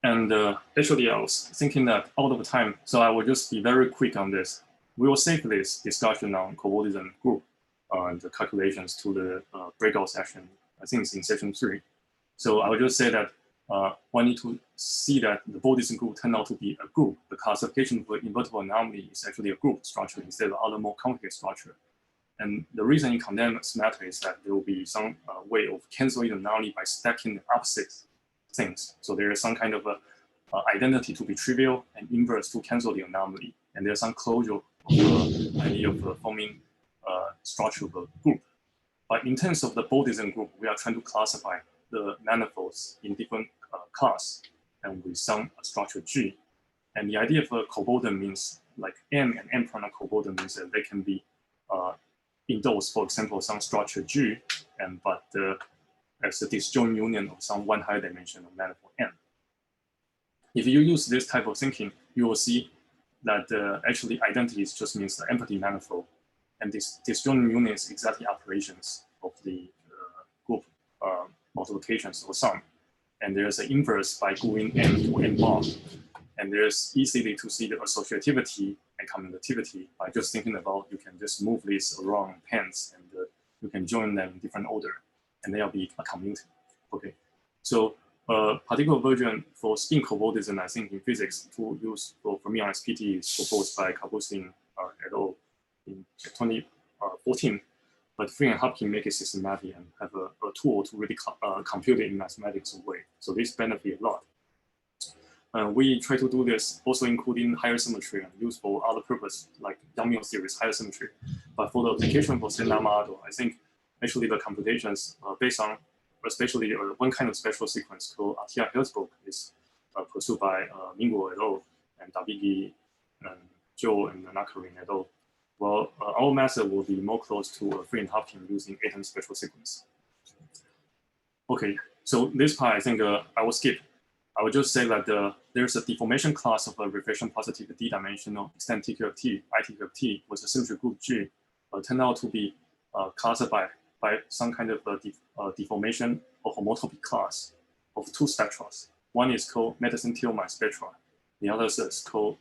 And actually, I was thinking that out of time, so I will just be very quick on this. We will save this discussion on cobordism group and the calculations to the breakout session. I think it's in session 3. So I will just say that one need to see that the Bordism group turned out to be a group. The classification for invertible anomaly is actually a group structure instead of other more complicated structure. And the reason in condensed matter is that there will be some way of canceling the anomaly by stacking the opposite things. So there is some kind of a identity to be trivial and inverse to cancel the anomaly. And there's some closure of the idea of forming structure of a group. But in terms of the Bordism group, we are trying to classify the manifolds in different class and with some structure G. And the idea of a cobordism means like M and M prime cobordism means that they can be endorsed, for example, some structure G, and but as a disjoint union of some one higher dimensional manifold M. If you use this type of thinking, you will see that actually identities just means the empty manifold, and this disjoint union is exactly operations of the group multiplications or sum. And there's an inverse by going M to M bar. And there's easily to see the associativity and commutativity by just thinking about you can just move this around pens and you can join them in different order and they'll be a commuting. Okay, so particular version for spin cobordism, I think in physics to use for fermion SPT is proposed by Kapustin et al. In 2014. But Free and Hopkins make it systematic and have a tool to really compute it in mathematics way. So this benefit a lot. We try to do this also including higher symmetry and used for other purpose like Yang-Mills series higher symmetry. But for the application for standard model, I think actually the computations based on especially one kind of special sequence called Atiyah-Herzberg is pursued by Mingo et al. And Davigi and Joe and Nakarin et al. Well, our method will be more close to Free and Hopkins using atom special sequence. Okay, so this part I think I will skip. I will just say that there's a deformation class of a reflection positive D-dimensional extent TQFT, ITQFT with a symmetry group G turned out to be classified by some kind of deformation or homotopy class of two spectra. One is called Madison-Tillman spectra. The other is called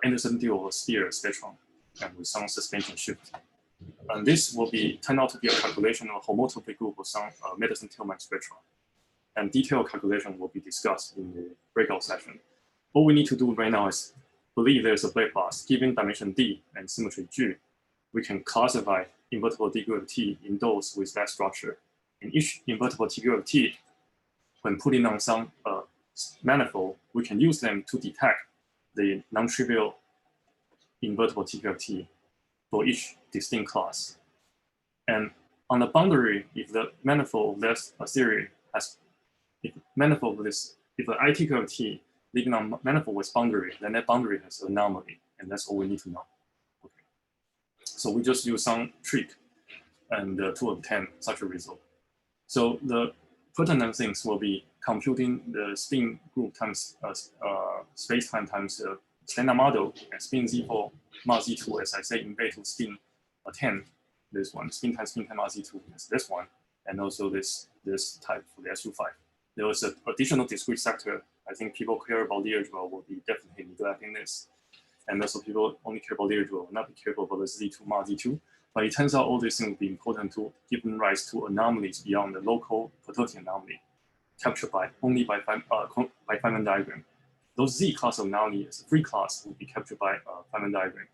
Anderson-Diold sphere spectrum, and with some suspension shift. And this will be turn out to be a calculation of a homotopy group of some Madison-Tillman spectra. And detailed calculation will be discussed in the breakout session. All we need to do right now is believe there's a Blake class given dimension D and symmetry G. We can classify invertible TQFT in those with that structure. In each invertible TQFT, when putting on some manifold, we can use them to detect the non-trivial invertible TQFT for each distinct class. And on the boundary, if the manifold of this theory has, if manifold of this, if the ITQFT living on manifold with boundary, then that boundary has an anomaly, and that's all we need to know. Okay. So we just use some trick and to obtain such a result. So the pertinent things will be computing the spin group times space-time times standard model and spin Z4 mod Z2, as I say in beta to spin 10, this one, spin time mod Z2 is this one, and also this type for the SU5. There was an additional discrete sector. I think people care about Lear-Joule will be definitely neglecting this. And also people only care about Lear-Joule, not be careful about the Z2 mod Z2. But it turns out all these things will be important to give rise to anomalies beyond the local perturbation anomaly, captured by only by Feynman diagram. Those Z class of anomalies, free class, will be captured by Feynman diagram.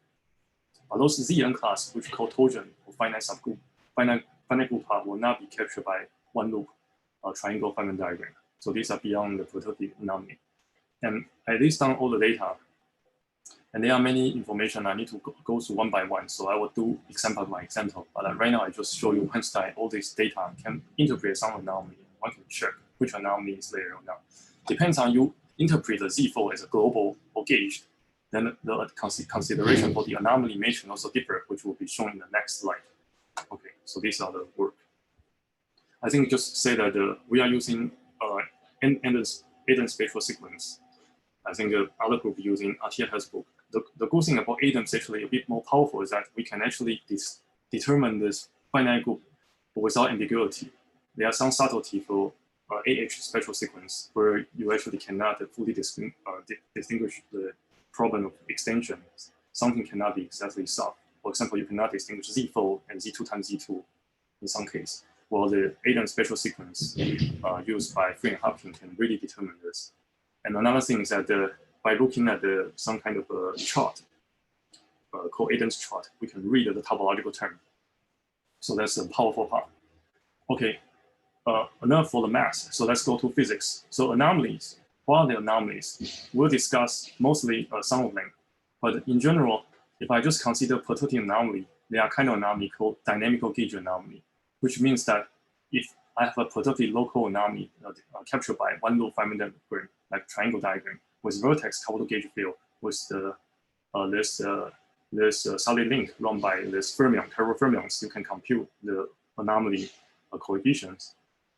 But those Zn class, which called torsion or finite subgroup, finite group part, will not be captured by one loop triangle Feynman diagram. So these are beyond the perturbation anomaly. And I list down all the data. And there are many information I need to go through one by one. So I will do example by example. But right now I just show you one slide. All this data can interpret some anomaly. One can check which anomaly is there or not. Depends on you interpret the Z4 as a global or gauged. Then the consideration for the anomaly matrix also differ, which will be shown in the next slide. Okay, so these are the work. I think just say that we are using Eden spatial sequence. I think the other group using Atiyah-Herzberg. The good thing about Eden is actually a bit more powerful is that we can actually determine this finite group without ambiguity. there are some subtlety for AH spectral sequence where you actually cannot fully distinguish the problem of extension. Something cannot be exactly solved. For example, you cannot distinguish Z4 and Z2 times Z2 in some case. Well, the Adam spectral sequence used by Free and Hopkins can really determine this. And another thing is that by looking at some kind of chart called Adam's chart, we can read the topological term. So that's a powerful part. Okay, enough for the math. So let's go to physics. So anomalies. What are the anomalies? We'll discuss mostly some of them. But in general, if I just consider perturbative anomaly, there are kind of anomaly called dynamical gauge anomaly, which means that if I have a perturbative local anomaly captured by one low 5 meter grid, like triangle diagram, with vertex coupled gauge field, with this solid link run by this fermion, curve fermions, you can compute the anomaly coefficients.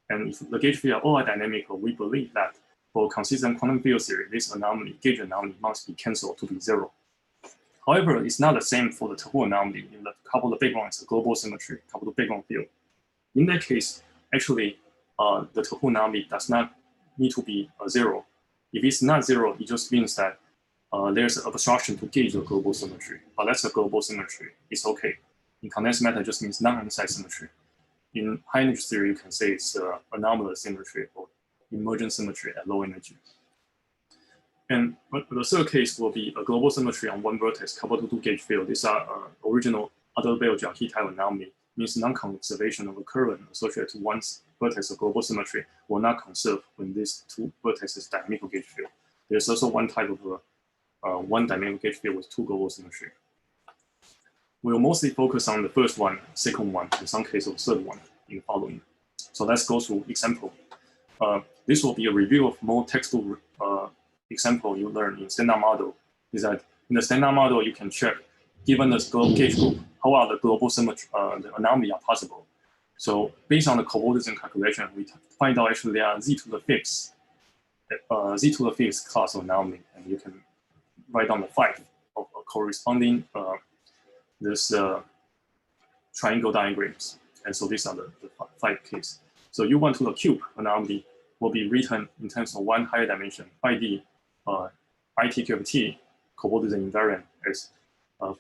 And if the gauge field all are dynamical, we believe that for consistent quantum field theory, this anomaly, gauge anomaly, must be cancelled to be 0. However, it's not the same for the Tahoe anomaly. In the coupled background, it's a global symmetry, coupled background field. In that case, actually, the Tahoe anomaly does not need to be 0. If it's not 0, it just means that there's an obstruction to gauge the global symmetry. But that's a global symmetry. It's okay. In condensed matter, it just means non-inside symmetry. In high energy theory, you can say it's anomalous symmetry or emergent symmetry at low energy. And the third case will be a global symmetry on one vertex coupled to two gauge field. These are original Adler-Bell-Jaquet type anomaly, means non-conservation of a current associated to one vertex of global symmetry will not conserve when these two vertices dynamical gauge field. There's also one type of one dynamical gauge field with two global symmetry. We'll mostly focus on the first one, second one, in some cases, the third one in the following. So let's go through example. This will be a review of more textbook example you learn in standard model. Is that in the standard model, you can check, given the gauge group, how are the global symmetry, the anomaly are possible. So based on the cobordism calculation, we find out actually there are Z to the fifth class of anomaly, and you can write down the 5 of corresponding this triangle diagrams. And so these are the 5 cases. So U1 to the cube anomaly will be written in terms of one higher dimension, 5D ITQFT cobordism invariant as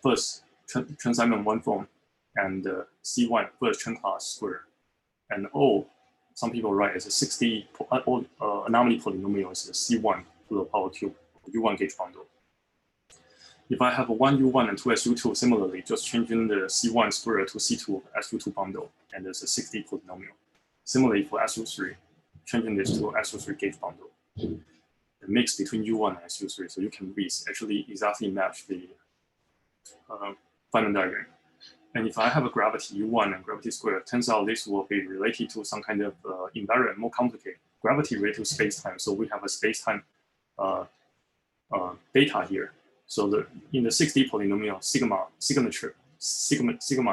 first Chern-Simons 1 form and C1 first Chern class square. And O, some people write as a 6D anomaly polynomial is a C1 to the power cube, U1 gauge bundle. If I have a 1 U1 and 2 SU2, similarly, just changing the C1 square to C2 SU2 bundle, and there's a 6D polynomial. Similarly for SU3, changing this to SU3 gauge bundle. The mix between U1 and SU3, so you can actually exactly match the Feynman diagram. And if I have a gravity U1 and gravity square, turns out this will be related to some kind of invariant, more complicated gravity related to space-time. So we have a space-time data here. So in the 6D polynomial, sigma is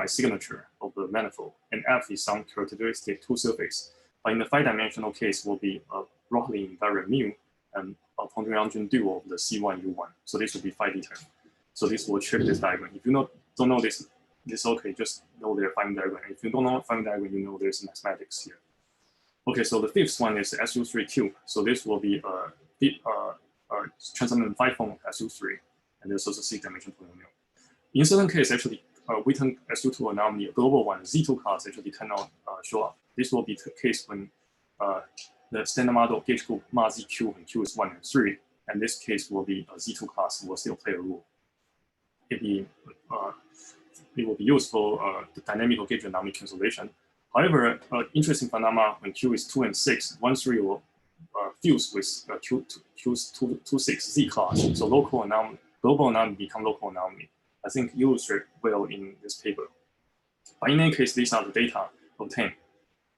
signature of the manifold, and F is some characteristic to surface. But in the 5-dimensional case, will be a roughly invariant mu and a Pontryagin dual of the C1 U1. So this will be 5D term. So this will check this diagram. If you don't know this okay, just know their Feynman diagram. If you don't know Feynman diagram, you know there's mathematics here. Okay, so the fifth one is SU3 cube. So this will be Chern-Simons 5 form SU3, and there's also 6-dimensional polynomial. In certain cases, actually, Witten SU2 anomaly, a global one, Z2 class actually cannot show up. This will be the case when the standard model gauge group Ma ZQ and Q is 1 and 3, and this case will be a Z2 class will still play a role. It will be used for the dynamical gauge anomaly cancellation. However, interesting phenomena when Q is 2 and 6, 1, 3 will fuse with Q's 2, 6 Z class. So local anomaly, global anomaly become local anomaly. I think illustrate well in this paper. But in any case, these are the data obtained.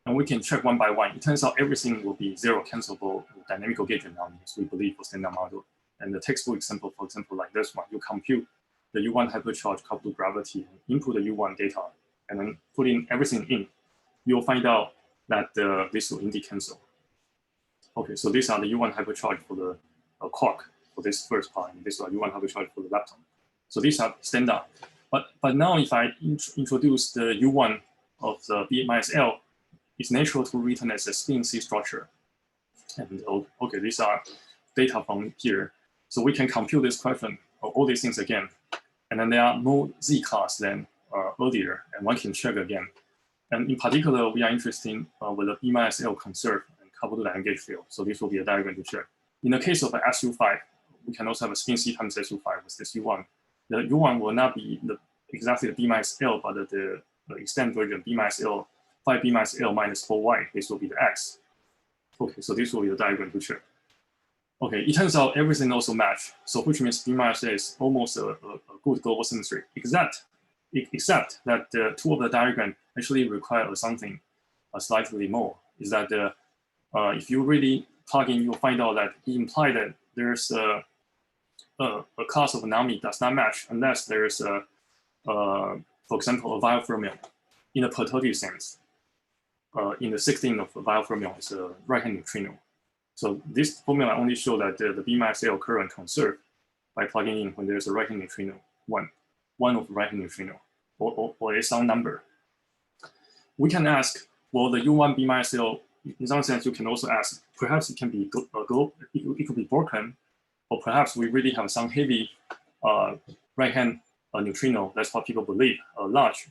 And we can check one by one. It turns out everything will be 0 cancelable dynamical gauge anomalies, we believe, for standard model. And the textbook example, for example, like this one, you compute the U1 hypercharge coupled to gravity, input the U1 data, and then put in everything in. You'll find out that this will indeed cancel. Okay, so these are the U1 hypercharge for the quark for this first part, and this are U1 hypercharge for the lepton. So these are standard. But now if I introduce the U1 of the B minus L it's natural to written as a spin C structure. And okay, these are data from here. So we can compute this question of all these things again. And then there are more Z class than earlier, and one can check again. And in particular, we are interested with the B minus L conserved and coupled to the engaged field. So this will be a diagram to check. In the case of a SU5, we can also have a spin C times SU5 with this U1. The U1 will not be exactly the B minus L, but the extended version B minus L, 5B minus L minus 4Y. This will be the X. Okay, so this will be the diagram to check. Okay, it turns out everything also match. So which means B minus A is almost a good global symmetry, except that the two of the diagram actually require something slightly more. Is that if you really plug in, you'll find out that it implies that there's a class of anomaly does not match unless there's for example, a Weyl fermion in a perturbative sense. In the 16th of Weyl fermion is a right-hand neutrino. So this formula only shows that the B minus L current conserved by plugging in when there's a right-hand neutrino, one of right-hand neutrino, or some number. We can ask, well, the U1 B minus L, in some sense, you can also ask, perhaps it can be it could be broken, or perhaps we really have some heavy right-hand neutrino. That's what people believe, a large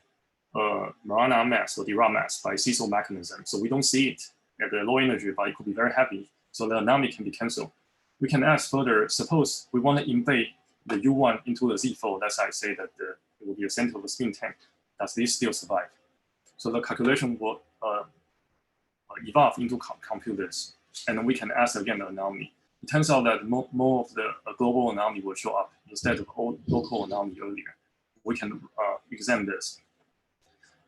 Marana mass or Dirac mass by seesaw mechanism. So we don't see it at the low energy, but it could be very heavy. So the anomaly can be cancelled. We can ask further, suppose we want to embed the U1 into the Z-fold. That's why I say that it will be a center of the spin tank. Does this still survive? So the calculation will evolve into computers. And then we can ask again the anomaly. It turns out that more of the global anomaly will show up instead of all local anomaly earlier. We can examine this.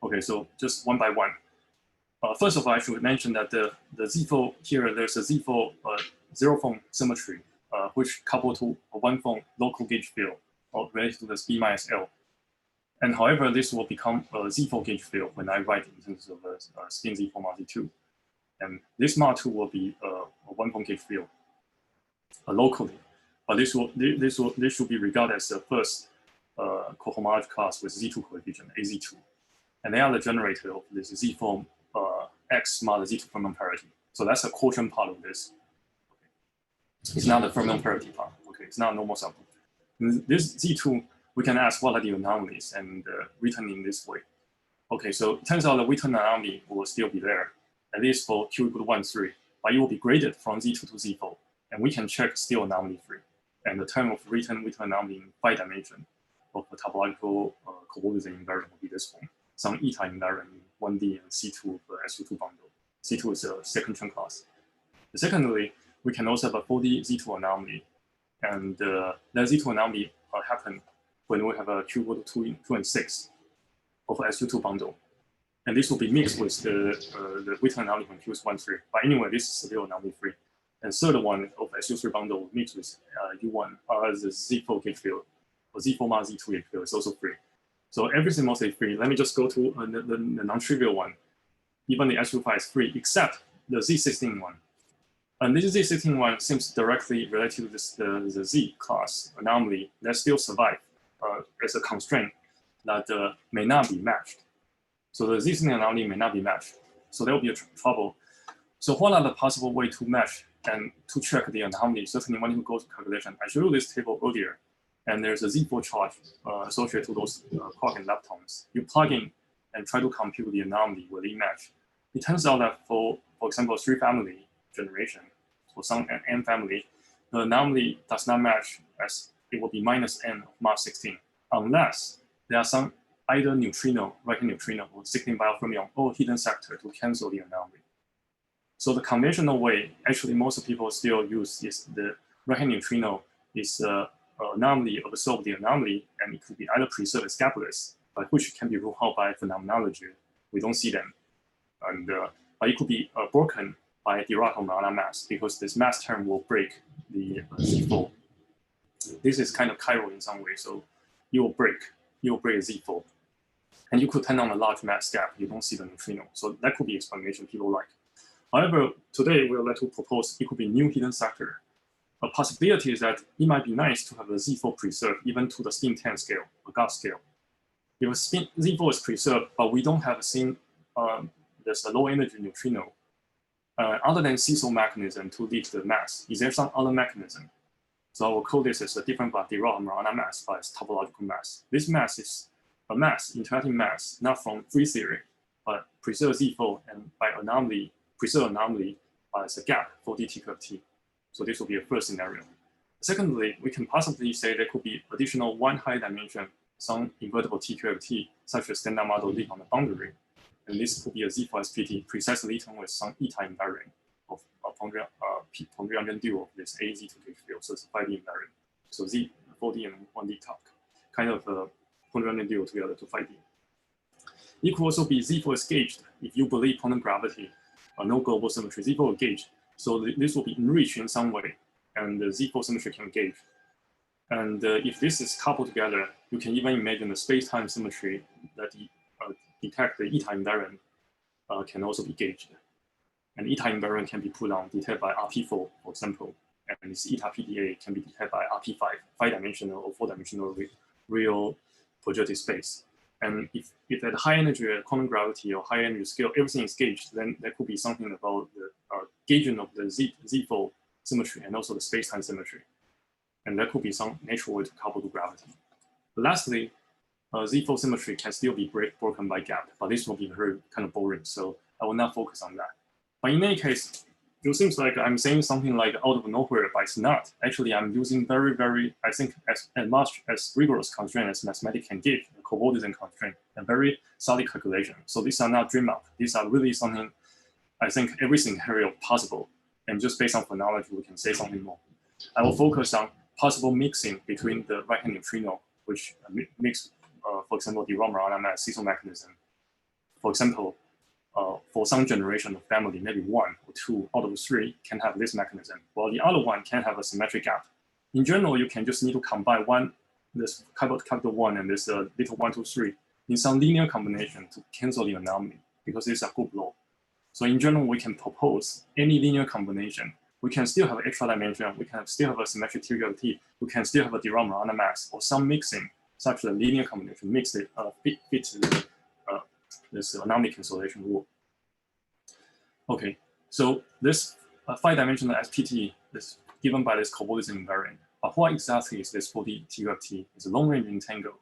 Okay, so just one by one. First of all, I should mention that the Z-fold here, there's a Z-fold zero-phone symmetry, which coupled to a one-phone local gauge field related to this B minus L. And however, this will become a Z-fold gauge field when I write in terms of a spin Z-fold Z2. And this mod2 will be a one-phone gauge field locally. But this should be regarded as the first cohomology class with Z2 coefficient, AZ2. And they are the generator of this Z-form X mod Z2 fermion parity. So that's a quotient part of this. Okay. It's not the fermion parity part. Okay, it's not a normal sample. In this Z2, we can ask what are the anomalies and written in this way. Okay, so it turns out the written anomaly will still be there, at least for Q equal to 1, 3, but it will be graded from Z2 to Z4, and we can check still anomaly free. And the term of written anomaly in 5 dimension of the topological cobordism invariant will be this one. Some eta invariant in 1D and C2 of the SU2 bundle. C2 is a second term class. Secondly, we can also have a 4D Z2 anomaly. And that Z2 anomaly happen when we have a Q equal to 2 and 6 of SU2 bundle. And this will be mixed with the written anomaly when Q is 1, 3. But anyway, this is still anomaly free. And third one of SU3 bundle will mix with U1, the Z4 gauge field, or Z4 mod Z2 gauge field is also free. So everything mostly free. Let me just go to the non-trivial one. Even the SU5 is free, except the Z16 one. And this Z16 one seems directly related to this, the Z class anomaly that still survive as a constraint that may not be matched. So the Z16 anomaly may not be matched. So there will be a trouble. So what are the possible way to match and to check the anomaly? Certainly when you go to calculation, I showed you this table earlier. And there's a Z4 charge associated to those quark and leptons. You plug in and try to compute the anomaly with the match. It turns out that for example, 3-family generation, for some n family, the anomaly does not match as it will be minus n of mod 16, unless there are some either neutrino, right-hand neutrino, or 16 Weyl fermion, or hidden sector to cancel the anomaly. So the conventional way, actually most people still use is the right-hand neutrino is anomaly absorb the anomaly, and it could be either preserved as scapulous, but which can be ruled out by phenomenology. We don't see them. And but it could be broken by Dirac or Marana mass, because this mass term will break the Z4. This is kind of chiral in some way, so you will break a Z4. And you could turn on a large mass gap, you don't see the neutrino. So that could be explanation people like. However, today we would like to propose it could be new hidden sector. A possibility is that it might be nice to have the Z4 preserved even to the spin 10 scale, a Gauss scale. If Z4 is preserved, but we don't have the same there's a low energy neutrino, other than seesaw mechanism to lead to the mass, is there some other mechanism? So I will call this as a different but derived Marana mass, but it's topological mass. This mass is a mass, interacting mass, not from free theory, but preserved Z4 and by anomaly, preserved anomaly as a gap for DTQFT. So this will be a first scenario. Secondly, we can possibly say there could be additional one high dimension, some invertible TQFT, such as standard model live on the boundary. And this could be a Z4 SPT precisely written with some eta invariant of Pondrian duo of this AZ to K field, so it's a 5D invariant. So Z 4D and 1D talk, kind of a Pondrian duo together to 5D. It could also be Z4 is gauged if you believe quantum gravity or no global symmetry. Z4 is gauged, so this will be enriched in some way, and the Z4 symmetry can gauge. And if this is coupled together, you can even imagine the space-time symmetry that detect the eta invariant can also be gauged. And eta invariant can be put on detected by RP4, for example, and this eta PDA can be detected by RP5, 5-dimensional or 4-dimensional real projected space. And if at high energy quantum gravity or high energy scale, everything is gauged, then there could be something about the gauging of the Z4 symmetry and also the space-time symmetry. And there could be some natural way to couple to gravity. But lastly, Z4 symmetry can still be broken by gap, but this will be very kind of boring, so I will not focus on that. But in any case, it seems like I'm saying something like out of nowhere, but it's not. Actually, I'm using very, very, I think, as much as rigorous constraint as mathematics can give, the cobordism constraint, and very solid calculation. So these are not dream up. These are really something, I think, every scenario possible. And just based on phenomenology, we can say something more. I will focus on possible mixing between the right-hand neutrino, which mix, for example, the Marana mass seesaw mechanism. For example, for some generation of family, maybe 1 or 2 out of 3 can have this mechanism, while the other one can have a symmetric gap. In general, you can just need to combine this capital 1 and this little 1, 2, 3 in some linear combination to cancel the anomaly, because it's a group law. So in general, we can propose any linear combination. We can still have an extra dimension. We can still have a symmetric TQFT. We can still have a Dirac Marana mass or some mixing, such that linear combination makes it fit this anomaly cancellation rule. Okay, so this 5-dimensional SPT is given by this cobordism invariant. But what exactly is this 4D TQFT? It's a long-range entangle,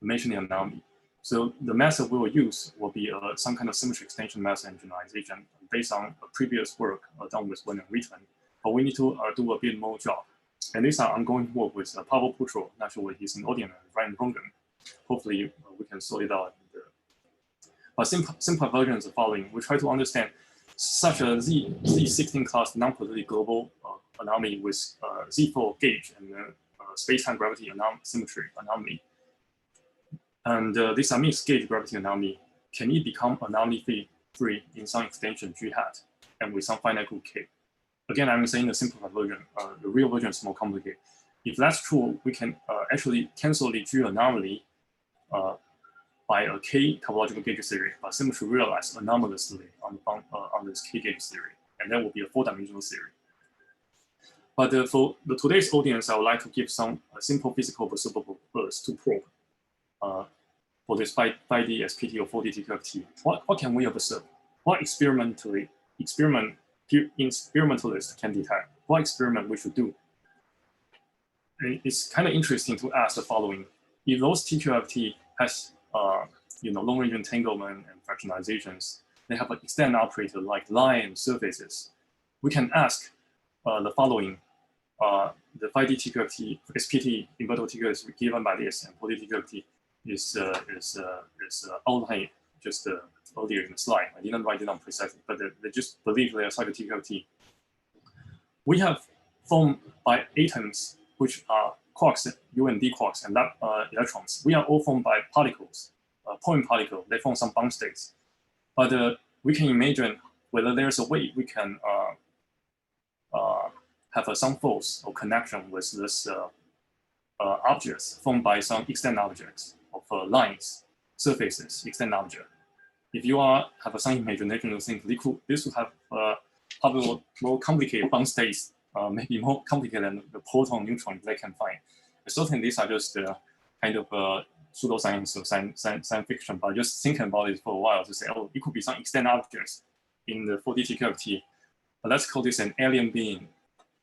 mentioning anomaly. So the method we will use will be some kind of symmetry extension method and generalization based on a previous work done with Wen and Witten. But we need to do a bit more job. And these are ongoing work with Pavel Putro, not sure what he's in audience, and Ryan Rongen. Hopefully we can sort it out. But simple version is the following. We try to understand such a Z16 class non-positive global anomaly with Z4 gauge and space-time gravity symmetry anomaly. And this mixed gauge gravity anomaly, can it become anomaly free in some extension G hat and with some finite group K? Again, I'm saying the simplified version. The real version is more complicated. If that's true, we can actually cancel the G anomaly by a K topological gauge theory, but symmetry realized anomalously on this K gauge theory, and that will be a 4-dimensional theory. But for today's audience, I would like to give some simple physical observable bursts to probe for this 5D SPT or 4D TQFT. What can we observe? What experimentalists can detect? What experiment we should do? And it's kind of interesting to ask the following: if those TQFT has long-range entanglement and fractionalizations, they have an extended operator like line surfaces. We can ask the following: the 5D TQFT SPT invertible TQFT is given by this, and 4D TQFT is outlined just earlier in the slide. I didn't write it down precisely, but they just believe they are such a TQFT. We have formed by atoms which are quarks, U and D quarks, and electrons. We are all formed by particles, point particle. They form some bound states. But we can imagine whether there's a way we can have some force or connection with this objects formed by some extended objects of lines, surfaces, extended object. If you have some imagination of things, this would have probably more complicated bound states, maybe more complicated than the proton neutron they can find. Certainly, these are just kind of pseudoscience or science fiction, but just thinking about it for a while to say, oh, it could be some extended objects in the 4D TQFT. But let's call this an alien being.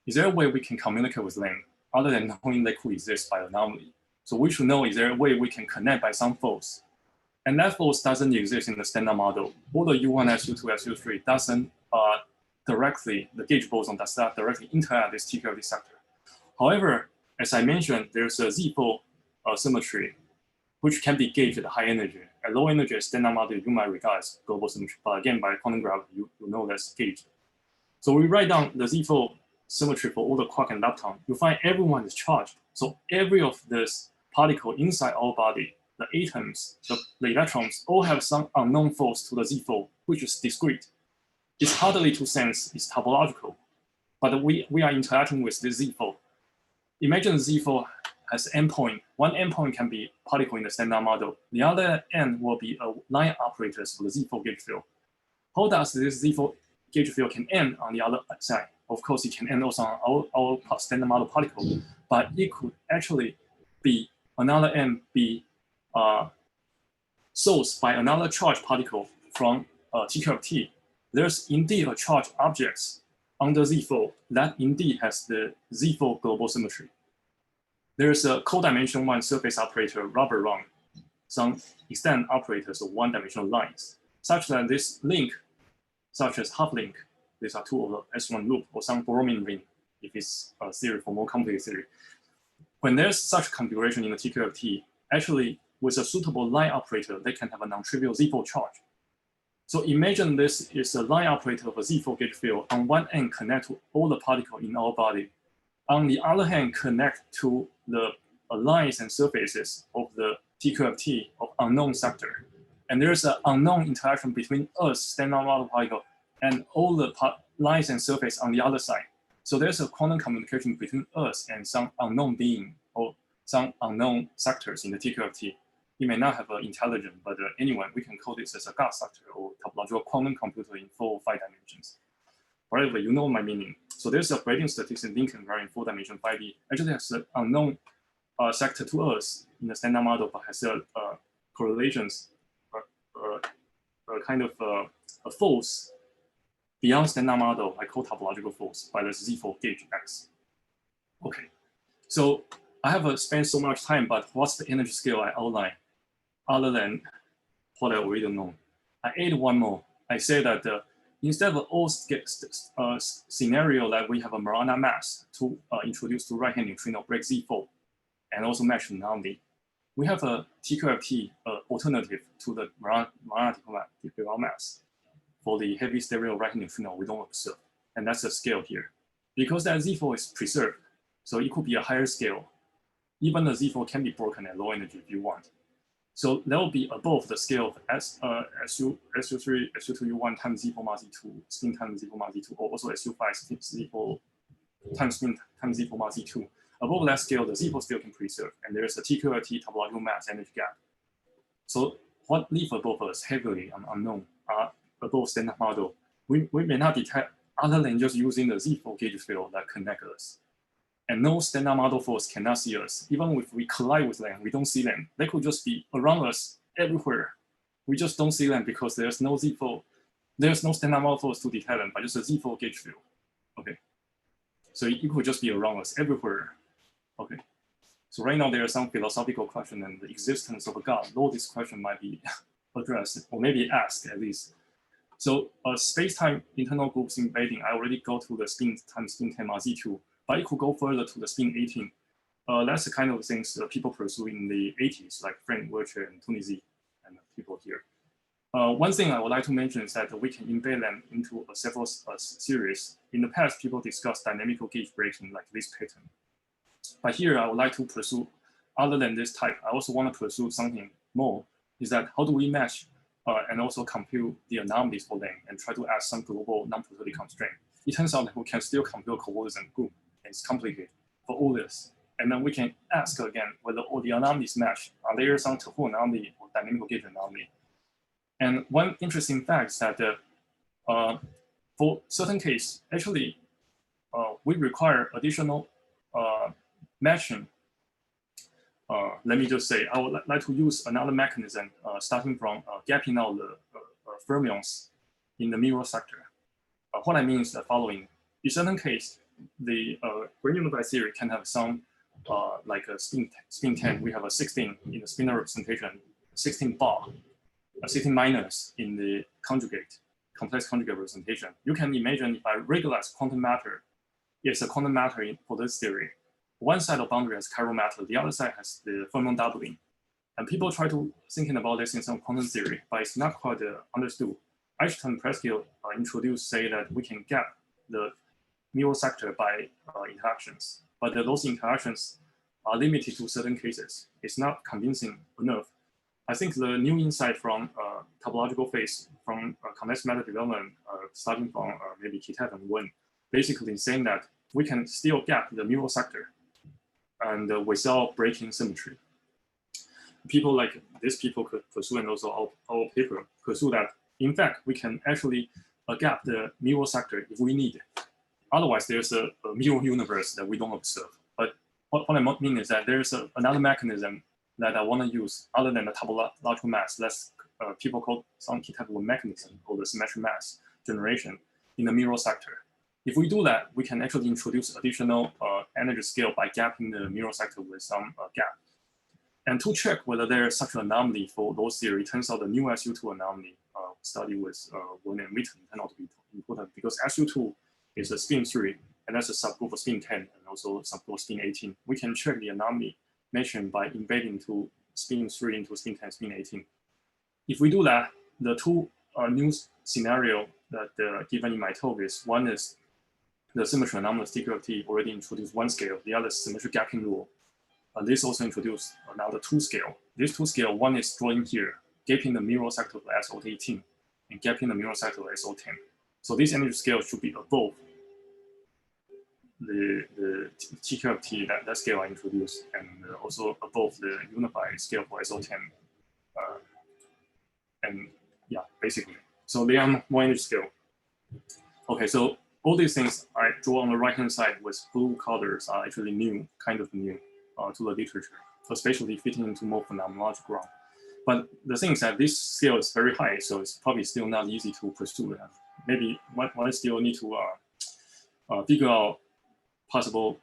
Is there a way we can communicate with them other than knowing they could exist by anomaly? So we should know, is there a way we can connect by some force? And that force doesn't exist in the standard model. All the U1, SU2, SU3 doesn't directly, the gauge boson does not directly interact with this TQFT sector. However, as I mentioned, there's a Z4 symmetry, which can be gauged at high energy. At low energy, standard model, you might regard as global symmetry. But again, by quantum gravity, you know that's gauged. So we write down the Z4 symmetry for all the quark and lepton. You find everyone is charged. So every of this particle inside our body, the atoms, the electrons, all have some unknown force to the Z4, which is discrete. It's hardly to sense, it's topological. But we are interacting with the Z4. Imagine Z4 has endpoint. One endpoint can be particle in the standard model. The other end will be a line operators for the Z4 gauge field. How does this Z4 gauge field can end on the other side? Of course, it can end also on our standard model particle, but it could actually be another end be sourced by another charged particle from TQFT. There's indeed a charged object under Z4 that indeed has the Z4 global symmetry. There's a codimension 1 surface operator wrap around some extended operators of one-dimensional lines, such that this link, such as half link, these are two of the S1 loop, or some bromine ring, if it's a theory for more complicated theory. When there's such configuration in the TQFT, actually with a suitable line operator, they can have a non-trivial Z4 charge. So imagine this is a line operator of a Z4 gauge field. On one end, connect to all the particles in our body. On the other hand, connect to the lines and surfaces of the TQFT of unknown sector. And there's an unknown interaction between us, standard model particle, and all the lines and surface on the other side. So there's a quantum communication between us and some unknown being or some unknown sectors in the TQFT. It may not have an intelligence, but anyway, we can call this as a God sector or topological quantum computer in 4 or 5 dimensions. Whatever, you know my meaning. So there's a gradient statistics in Lincoln where in 4-dimension 5D actually has an unknown sector to us in the standard model, but has correlations, kind of a force beyond standard model, I call topological force by the Z4 gauge X. Okay, so I have spent so much time, but what's the energy scale I outline other than what I already know? I add one more. I say that instead of all scenario that we have a Marana mass to introduce to right-hand neutrino break Z4 and also match anomaly, we have a TQFT alternative to the Marana mass for the heavy stereo right-hand neutrino we don't observe. And that's the scale here. Because that Z4 is preserved, so it could be a higher scale. Even the Z4 can be broken at low energy if you want. So that will be above the scale of SU3, SU2U1 times Z4 mod Z2, spin times Z4 mod Z2, or also SU5 Z4 times spin times Z4 mod Z2. Above that scale, the Z4 still can preserve, and there is a TQFT topological mass energy gap. So what leave above us heavily unknown above standard model, we may not detect other than just using the Z4 gauge field that connect us. And no standard model force cannot see us. Even if we collide with them, we don't see them. They could just be around us everywhere. We just don't see them because there's no Z4, there's no standard model force to detect them, but just a Z4 gauge field. Okay. So it could just be around us everywhere. Okay. So right now there are some philosophical question and the existence of a God, though this question might be addressed or maybe asked at least. So space-time internal groups embedding, I already go to the spin times spin 10 Z2. But it could go further to the spin 18. That's the kind of things people pursue in the 80s, like Frank Wircher and Tunisi and people here. One thing I would like to mention is that we can embed them into several series. In the past, people discussed dynamical gauge breaking like this pattern. But here, I would like to pursue, other than this type, I also want to pursue something more, is that how do we match and also compute the anomalies for them and try to add some global non-prosodic constraint. It turns out that we can still compute coordinate group. It's complicated for all this. And then we can ask again whether all the anomalies match. Are there some Tahoe anomaly or dynamical gauge anomaly? And one interesting fact is that for certain case, actually, we require additional matching let me just say, I would like to use another mechanism starting from gapping out the fermions in the mirror sector. What I mean is the following. In certain case, the grain unified theory can have some, like a spin 10, we have a 16 in the spinor representation, 16 bar, 16 minus in the conjugate, complex conjugate representation. You can imagine if I regularize quantum matter, it's a quantum matter for this theory. One side of boundary has chiral matter, the other side has the fermion doubling. And people try to thinking about this in some quantum theory, but it's not quite understood. Einstein and Preskill introduced, say that we can gap the mirror sector by interactions, but those interactions are limited to certain cases. It's not convincing enough. I think the new insight from topological phase, from condensed matter development, starting from maybe Kitet and Wen, basically saying that we can still gap the mirror sector and without breaking symmetry. People like these people could pursue, and also our paper pursue that, in fact, we can actually gap the mirror sector if we need it. Otherwise, there's a mirror universe that we don't observe. But what I mean is that there's another mechanism that I want to use other than the topological mass. That's people call some key type of mechanism called the symmetric mass generation in the mirror sector. If we do that, we can actually introduce additional energy scale by gapping the mirror sector with some gap. And to check whether there is such an anomaly for those theory, it turns out the new SU2 anomaly study with Wen and Witten turned out to be important because SU2 is a spin 3, and that's a subgroup of spin 10 and also subgroup of spin 18. We can check the anomaly mentioned by embedding to spin 3 into spin 10, spin 18. If we do that, the two new scenario that given in my talk is, one is the symmetry anomalous TQFT already introduced one scale, the other is symmetric gapping rule. This also introduced another two scale. This two scale, one is drawing here, gapping the mirror sector to SO18 and gapping the mirror sector to SO10. So this energy scale should be above the TQFT that scale I introduced, and also above the unified scale for SO10. And yeah, basically. So they are more energy scale. Okay, so all these things I draw on the right-hand side with blue colors are actually new, kind of new to the literature, especially fitting into more phenomenological ground. But the thing is that this scale is very high, so it's probably still not easy to pursue. Maybe one still need to figure out possible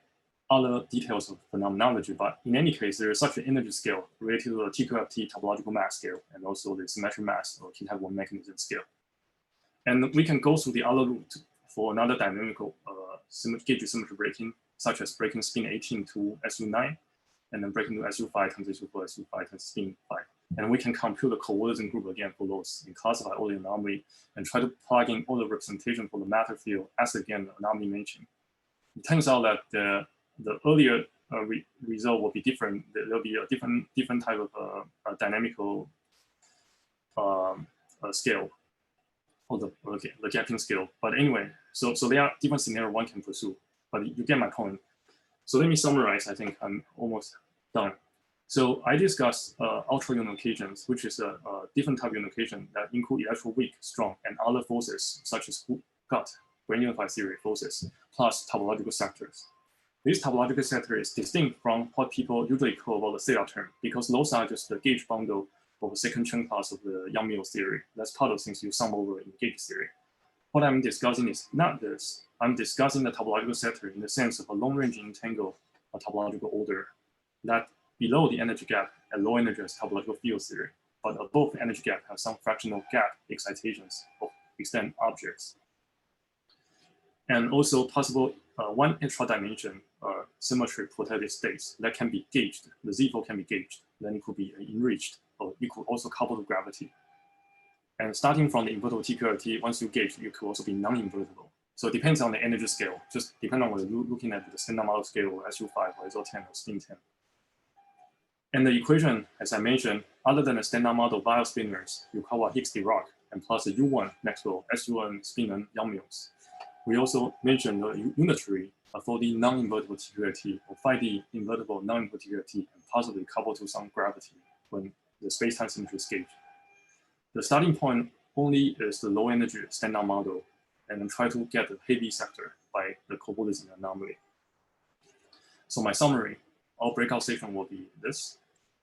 other details of phenomenology. But in any case, there is such an energy scale related to the TQFT topological mass scale and also the symmetric mass or Kitet one mechanism scale. And we can go through the other route for another dynamical gauge symmetry breaking, such as breaking spin 18 to SU9, and then breaking to SU5 times SU4, SU5 times spin 5. And we can compute the coordinate group again for those and classify all the anomaly and try to plug in all the representation for the matter field as again the anomaly matching. It turns out that the earlier result will be different. There'll be a different type of dynamical scale, or the gapping scale. But anyway, so there are different scenarios one can pursue. But you get my point. So let me summarize. I think I'm almost done. So I discussed ultra unifications, which is a different type of unification that include electro weak, strong, and other forces such as gut, grain unified theory forces, plus topological sectors. This topological sector is distinct from what people usually call about the theta term, because those are just the gauge bundle of the second Chern class of the Yang-Mills theory. That's part of things you sum over in gauge theory. What I'm discussing is not this. I'm discussing the topological sector in the sense of a long-range entangled topological order that below the energy gap at low energy is topological field theory, but above the energy gap have some fractional gap excitations of extent objects. And also possible one extra dimension symmetry protected states that can be gauged. The Z4 can be gauged, then it could be enriched, or it could also couple to gravity. And starting from the invertible TQRT, once you gauge, you could also be non-invertible. So it depends on the energy scale, just depending on whether you're looking at the standard model scale or SU5 or SO10 or spin 10. And the equation, as I mentioned, other than the standard model biospinners, Yukawa, Hicks, Dirac, and plus the U1 Maxwell, SU1 spinner Yang-Mills. We also mentioned the unitary 4D non-invertible TQRT or 5D invertible non-invertible TQRT, and possibly coupled to some gravity when the space-time symmetry is gauged. The starting point only is the low energy standard model, and then try to get the heavy sector by the cobordism anomaly. So my summary, our breakout section will be this.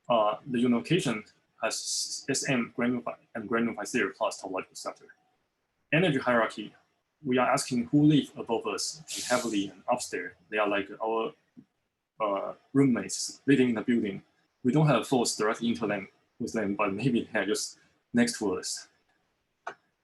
The unification has SM granulified and granulified theory plus topological structure. Energy hierarchy, we are asking who live above us and heavily and upstairs. They are like our roommates living in the building. We don't have a force direct interlink with them, but maybe they're just next to us.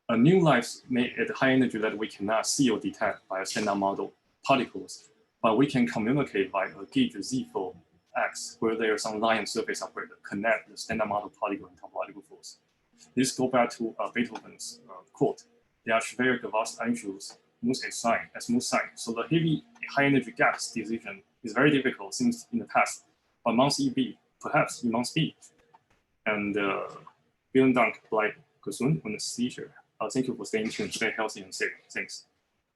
A new life made at high energy that we cannot see or detect by a standard model particles, but we can communicate by a gauge Z4 X, where there is some line surface operator connect the standard model particle and topological force. This goes back to Beethoven's quote: "There are very vast issues, smooth sign." So the heavy high energy gas decision is very difficult since in the past, but must it be? Perhaps it must be. And vielen Dank, bleibt gesund und sicher. Thank you for staying tuned, stay healthy and safe. Thanks.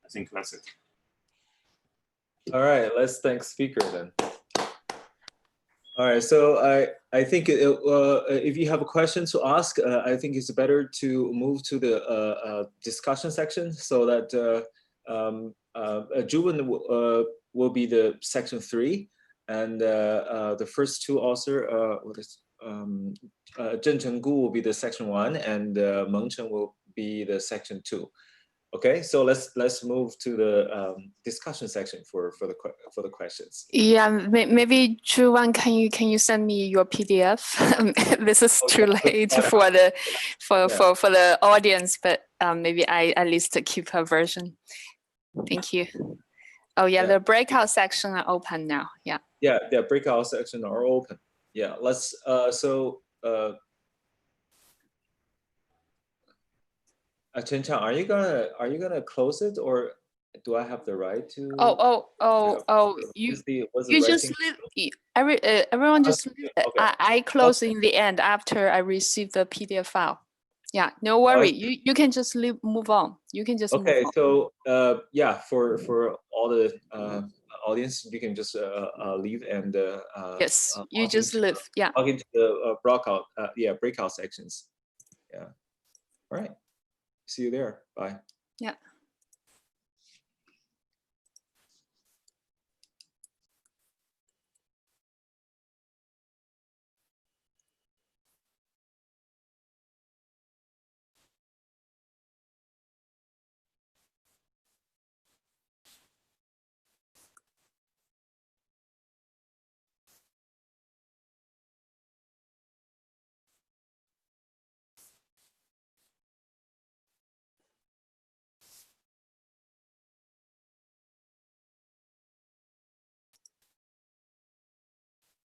I think that's it. All right, let's thank speaker then. All right, so I think if you have a question to ask, I think it's better to move to the discussion section so that Juven will be the section 3, and the first two author, Zhencheng Gu will be the section 1, and Mengchen will be the section 2. Okay, so let's move to the discussion section for the questions. Yeah, maybe Juwan, can you send me your PDF? This is too late for the audience, but maybe I at least keep a version. Thank you. Oh yeah, the breakout section are open now. Yeah. Yeah, the breakout section are open. Yeah, let's Chen Chang, are you gonna close it, or do I have the right to? You just leave. Everyone just leave it. Okay. I close in the end after I receive the PDF file. Yeah, no worry. You can just move on. You can just okay. Move on. So yeah, for all the audience, you can just leave and yes, you just leave. Yeah. Log into the breakout sections. Yeah. All right. See you there. Bye. Yeah.